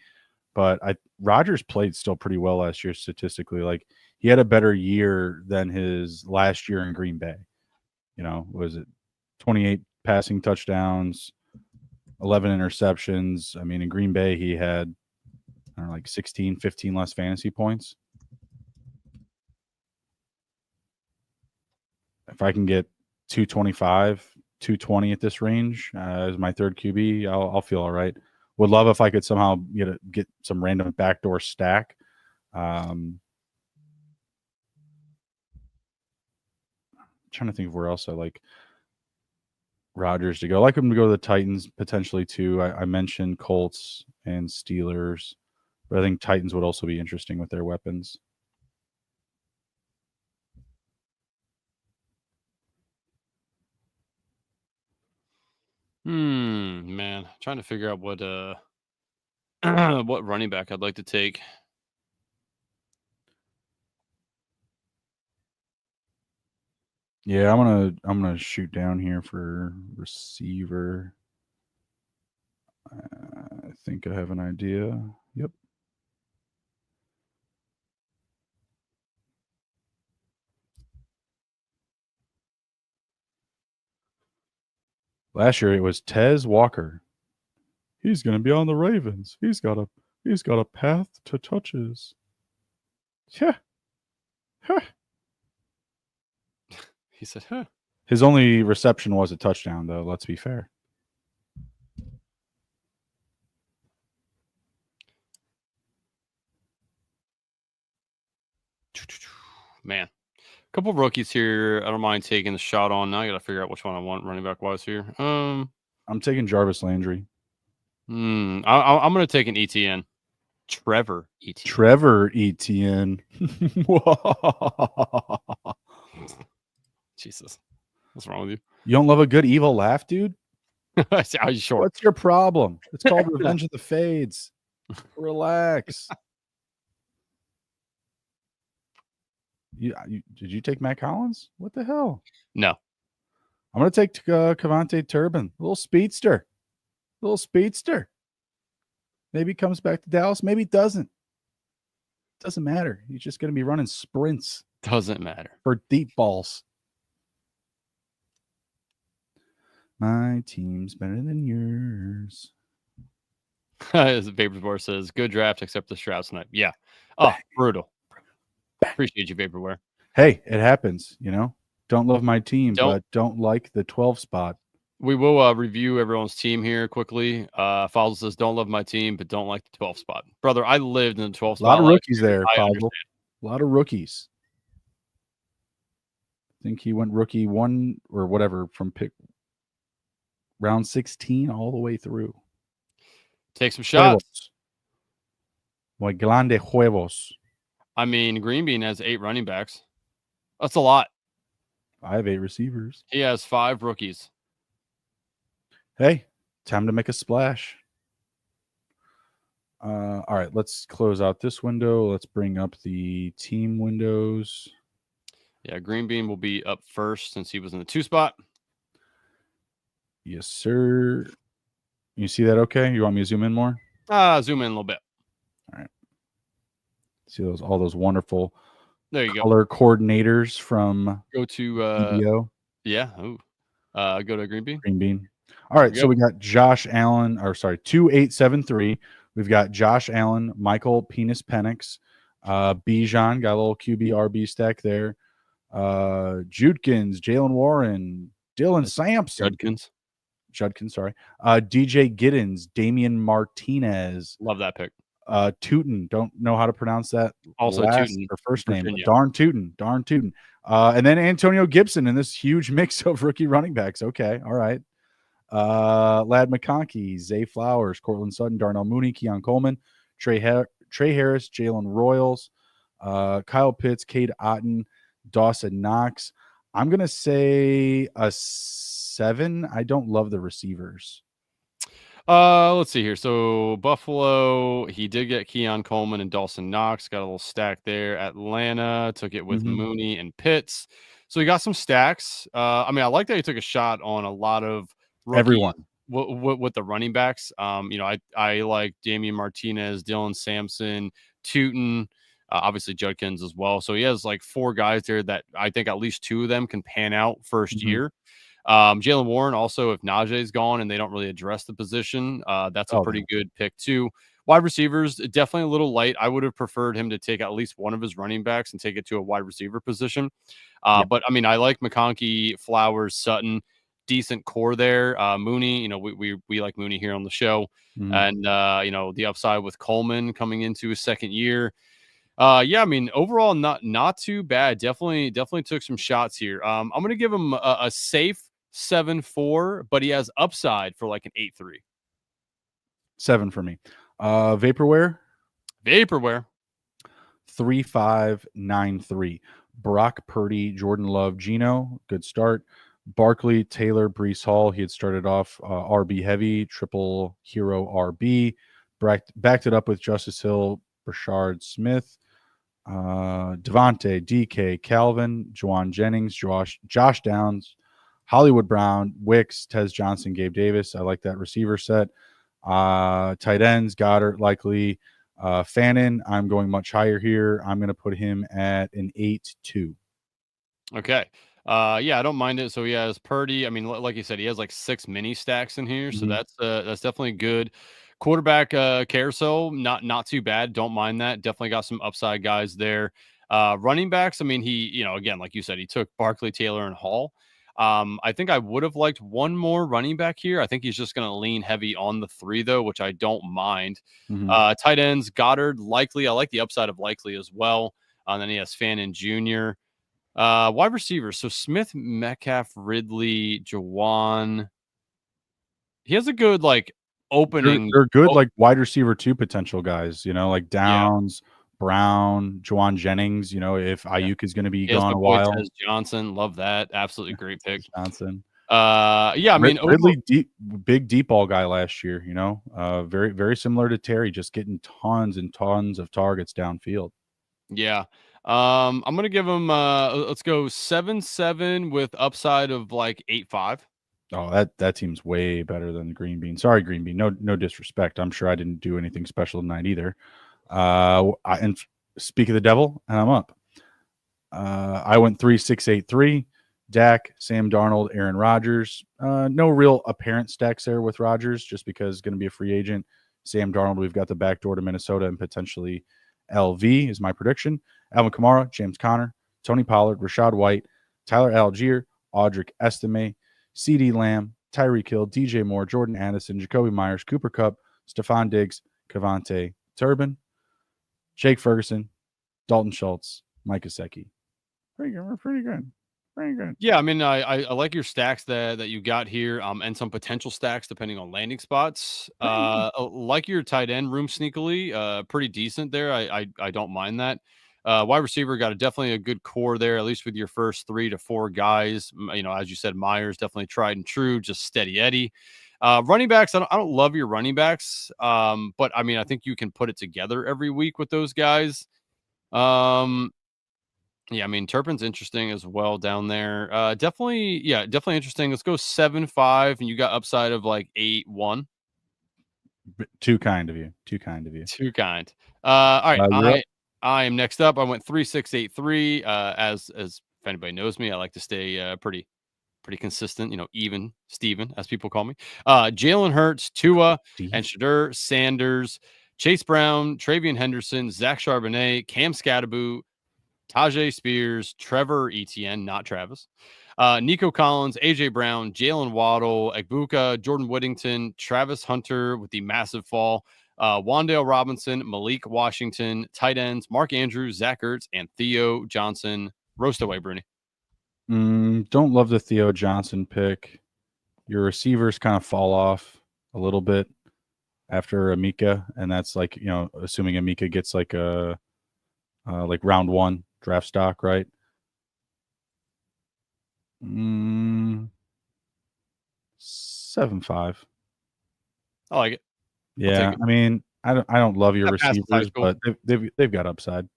but Rodgers played still pretty well last year statistically. Like, he had a better year than his last year in Green Bay. You know, was it 28 passing touchdowns, 11 interceptions? I mean, in Green Bay, he had, I don't know, like 16, 15 less fantasy points. If I can get 225, 220 at this range as my third QB, I'll feel all right. Would love if I could somehow get some random backdoor stack. Trying to think of where else I like Rodgers to go. I like him to go to the Titans potentially too. I mentioned Colts and Steelers, but I think Titans would also be interesting with their weapons. Man, trying to figure out what what running back I'd like to take. Yeah, I'm gonna shoot down here for receiver. I think I have an idea. Yep. Last year it was Tez Walker. He's going to be on the Ravens. He's got a path to touches. Yeah. Huh. He said, huh. His only reception was a touchdown, though. Let's be fair. Man, a couple of rookies here. I don't mind taking the shot on. Now I got to figure out which one I want running back wise here. I'm taking Jarvis Landry. I'm going to take an ETN. Trevor Etienne. Trevor Etienne. Jesus. What's wrong with you? You don't love a good evil laugh, dude? Are you sure? What's your problem? It's called Revenge of the Fades. Relax. Did you take Matt Collins? What the hell? No. I'm going to take Cavante Turbin. Little speedster. Maybe he comes back to Dallas. Maybe he doesn't. Doesn't matter. He's just going to be running sprints. Doesn't matter. For deep balls. My team's better than yours. As the Vaporware says, good draft except the Stroud snipe. Yeah. Oh, brutal. Appreciate you, Vaporware. Hey, it happens, you know. Don't love my team, but don't like the 12 spot. We will review everyone's team here quickly. Fossil says, don't love my team, but don't like the 12 spot. Brother, I lived in the 12 spot. A lot of rookies there, Fossil. A lot of rookies. I think he went rookie 1 or whatever from pick round 16 all the way through. Take some shots. Muy grande huevos. I mean, Green Bean has 8 running backs. That's a lot. I have 8 receivers. He has 5 rookies. Hey, time to make a splash. All right, let's close out this window. Let's bring up the team windows. Yeah, Green Bean will be up first since he was in the 2 spot. Yes, sir. You see that okay? You want me to zoom in more? Zoom in a little bit. All right. See all those wonderful there you color coordinators from go to EBO. Yeah. Ooh. Go to Green Bean. Green Bean. All right, so we got Josh Allen, 2873. We've got Josh Allen, Michael Penis Penix, Bijan, got a little QB RB stack there. Judkins, Jalen Warren, Dylan Sampson. Judkins, sorry. DJ Giddens, Damian Martinez. Love that pick. Tootin, don't know how to pronounce that. Also Tootin, or first name. Darn Tootin. And then Antonio Gibson in this huge mix of rookie running backs. Okay, all right. Lad McConkey, Zay Flowers, Cortland Sutton, Darnell Mooney, Keon Coleman, Trey Harris, Jalen Royals, Kyle Pitts, Cade Otton, Dawson Knox. I'm going to say a 7. I don't love the receivers. Let's see here. So Buffalo, he did get Keon Coleman and Dawson Knox. Got a little stack there. Atlanta took it with Mooney and Pitts. So he got some stacks. I mean, I like that he took a shot on a lot of rookies Everyone. with the running backs. I like Damian Martinez, Dylan Sampson, Tootin, obviously Judkins as well. So he has like 4 guys there that I think at least 2 of them can pan out first year. Jalen Warren also, if Najee's gone and they don't really address the position, that's a pretty good pick too. Wide receivers, definitely a little light. I would have preferred him to take at least one of his running backs and take it to a wide receiver position. But I mean, I like McConkey, Flowers, Sutton, decent core there. Mooney, we like Mooney here on the show. And, the upside with Coleman coming into his second year. Yeah, I mean, overall, not too bad. Definitely took some shots here. I'm going to give him a safe 7-4, but he has upside for like an 8-3. 7 for me. Vaporware 3-5-9-3. Brock Purdy, Jordan Love, Gino, good start. Barkley, Taylor, Brees Hall. He had started off RB heavy, triple hero RB. Backed it up with Justice Hill, Brashard Smith, Devontae, DK, Calvin, Juwan Jennings, Josh Downs, Hollywood Brown, Wicks, Tez Johnson, Gabe Davis. I like that receiver set. Tight ends, Goddard, likely. Fannin, I'm going much higher here. I'm going to put him at an 8-2. Okay. Yeah, I don't mind it. So he has Purdy. I mean, like you said, he has like 6 mini stacks in here. So that's definitely good. Quarterback Carousel, not too bad. Don't mind that. Definitely got some upside guys there. Running backs, I mean, he, again, like you said, he took Barkley, Taylor, and Hall. I think I would have liked one more running back here. I think he's just going to lean heavy on the 3, though, which I don't mind. Tight ends, Goddard, likely. I like the upside of likely as well. And then he has Fannin Jr. Wide receivers. So Smith, Metcalf, Ridley, Jawan. He has a good, opening. They're good, wide receiver 2 potential guys, like Downs, Brown, Juwan Jennings, if Ayuk is going to be gone a while. Tez Johnson, love that. Absolutely great pick. Johnson. Yeah, I mean, Ridley, deep ball guy last year, very, very similar to Terry, just getting tons and tons of targets downfield. Yeah. I'm going to give him, let's go 7-7 with upside of like 8-5. Oh, that team's way better than the Green Bean. Sorry, Green Bean. No disrespect. I'm sure I didn't do anything special tonight either. And speak of the devil, and I'm up. I went 3-6-8-3. Dak, Sam Darnold, Aaron Rodgers. No real apparent stacks there with Rodgers, just because going to be a free agent. Sam Darnold, we've got the back door to Minnesota and potentially LV is my prediction. Alvin Kamara, James Conner, Tony Pollard, Rashad White, Tyler Algier, Audric Estime, CD Lamb, Tyreek Hill, DJ Moore, Jordan Addison, Jacoby Myers, Cooper Kupp, Stephon Diggs, Cavante Turbin, Jake Ferguson, Dalton Schultz, Mike Gesicki. Pretty good. Yeah, I mean, I like your stacks that you got here, and some potential stacks depending on landing spots. Like your tight end room sneakily, pretty decent there. I don't mind that. Wide receiver got definitely a good core there, at least with your first 3 to 4 guys. As you said, Myers definitely tried and true, just steady Eddie. Running backs, I don't love your running backs, but I mean, I think you can put it together every week with those guys. Yeah, I mean, Turpin's interesting as well down there. Definitely interesting. Let's go 7-5, and you got upside of like 8-1. Too kind of you. Too kind. All right, I am next up. I went 3-6-8-3. As if anybody knows me, I like to stay pretty consistent. Even Steven, as people call me. Jalen Hurts, Tua, and Shadur Sanders, Chase Brown, Travion Henderson, Zach Charbonnet, Cam Scatterbo, Tajay Spears, Trevor Etienne, not Travis, Nico Collins, AJ Brown, Jalen Waddle, Egbuka, Jordan Whittington, Travis Hunter with the massive fall, Wan'Dale Robinson, Malik Washington, tight ends, Mark Andrews, Zach Ertz, and Theo Johnson. Roast away, Bruni. Don't love the Theo Johnson pick. Your receivers kind of fall off a little bit after Amika, and that's assuming Amika gets like round 1 draft stock, right? 7.5. I like it. Yeah, take it. I mean, I don't love your That passes high receivers, school. but they've got upside.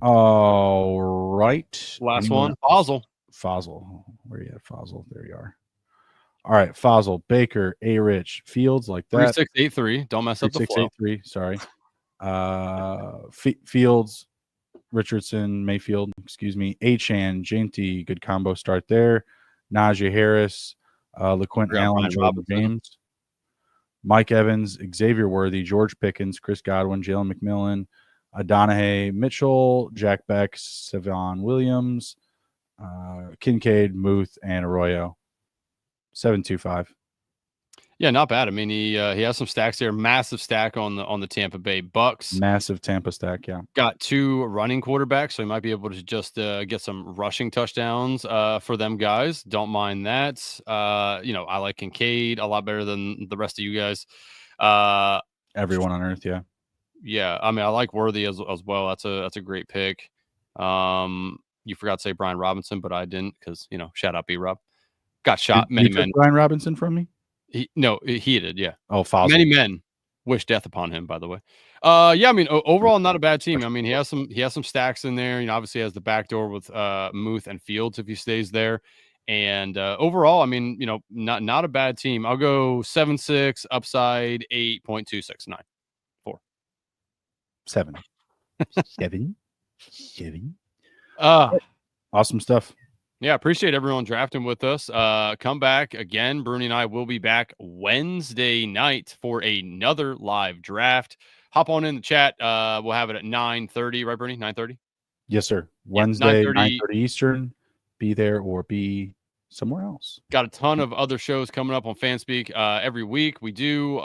All right. Last Anyone one, else? Fossil. Fossil. Where you at, Fossil? There you are. All right, Fossil, Baker, A. Rich, Fields, like that. 3683. Don't mess up the flow. 3683. Sorry. Fields, Richardson, Mayfield, excuse me. Achan, Jainty, good combo start there. Najee Harris, LaQuint Allen, Brian Jordan Robinson. James, Mike Evans, Xavier Worthy, George Pickens, Chris Godwin, Jalen McMillan, Adonai Mitchell, Jack Beck, Savon Williams, Kincaid, Muth, and Arroyo. 7.25. Yeah, not bad. I mean, he has some stacks there. Massive stack on the Tampa Bay Bucks. Massive Tampa stack, yeah. Got 2 running quarterbacks, so he might be able to just get some rushing touchdowns for them guys. Don't mind that. I like Kincaid a lot better than the rest of you guys. Everyone on earth, yeah. Yeah, I mean, I like Worthy as well. That's a great pick. You forgot to say Brian Robinson, but I didn't because shout out B-Rob. Got shot. Many men. Brian Robinson from me? He did. Yeah. Oh, Fossil. Many men wish death upon him. By the way. Yeah. I mean, overall, not a bad team. I mean, he has some stacks in there. Obviously has the backdoor with Muth and Fields if he stays there. And overall, I mean, not a bad team. I'll go 7.6 upside 8.269. 7. 7. Awesome stuff. Yeah, appreciate everyone drafting with us. Come back again. Bruni and I will be back Wednesday night for another live draft. Hop on in the chat. We'll have it at 9:30, right, Bruni? 9:30? Yes, sir. Wednesday, 9:30 Eastern. Be there or be somewhere else. Got a ton of other shows coming up on Fanspeak every week. We do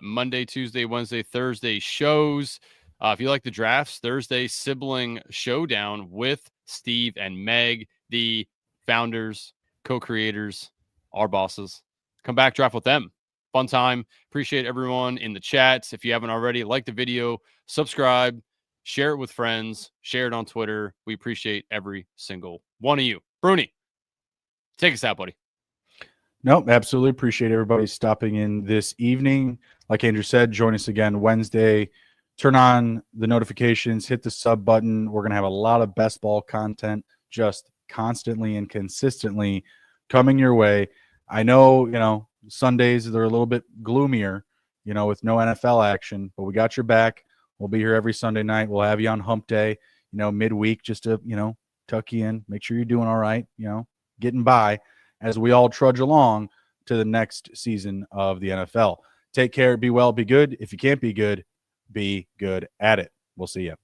Monday, Tuesday, Wednesday, Thursday shows. If you like the drafts, Thursday sibling showdown with Steve and Meg, the founders, co-creators, our bosses. Come back, draft with them. Fun time. Appreciate everyone in the chats. If you haven't already, like the video, subscribe, share it with friends, share it on Twitter. We appreciate every single one of you. Bruni, take us out, buddy. No, absolutely. Appreciate everybody stopping in this evening. Like Andrew said, join us again Wednesday. Turn on the notifications, hit the sub button. We're going to have a lot of best ball content just constantly and consistently coming your way. I know, Sundays, they're a little bit gloomier, with no NFL action, but we got your back. We'll be here every Sunday night. We'll have you on hump day, midweek, just to, tuck you in, make sure you're doing all right, getting by as we all trudge along to the next season of the NFL. Take care, be well, be good. If you can't be good at it. We'll see you.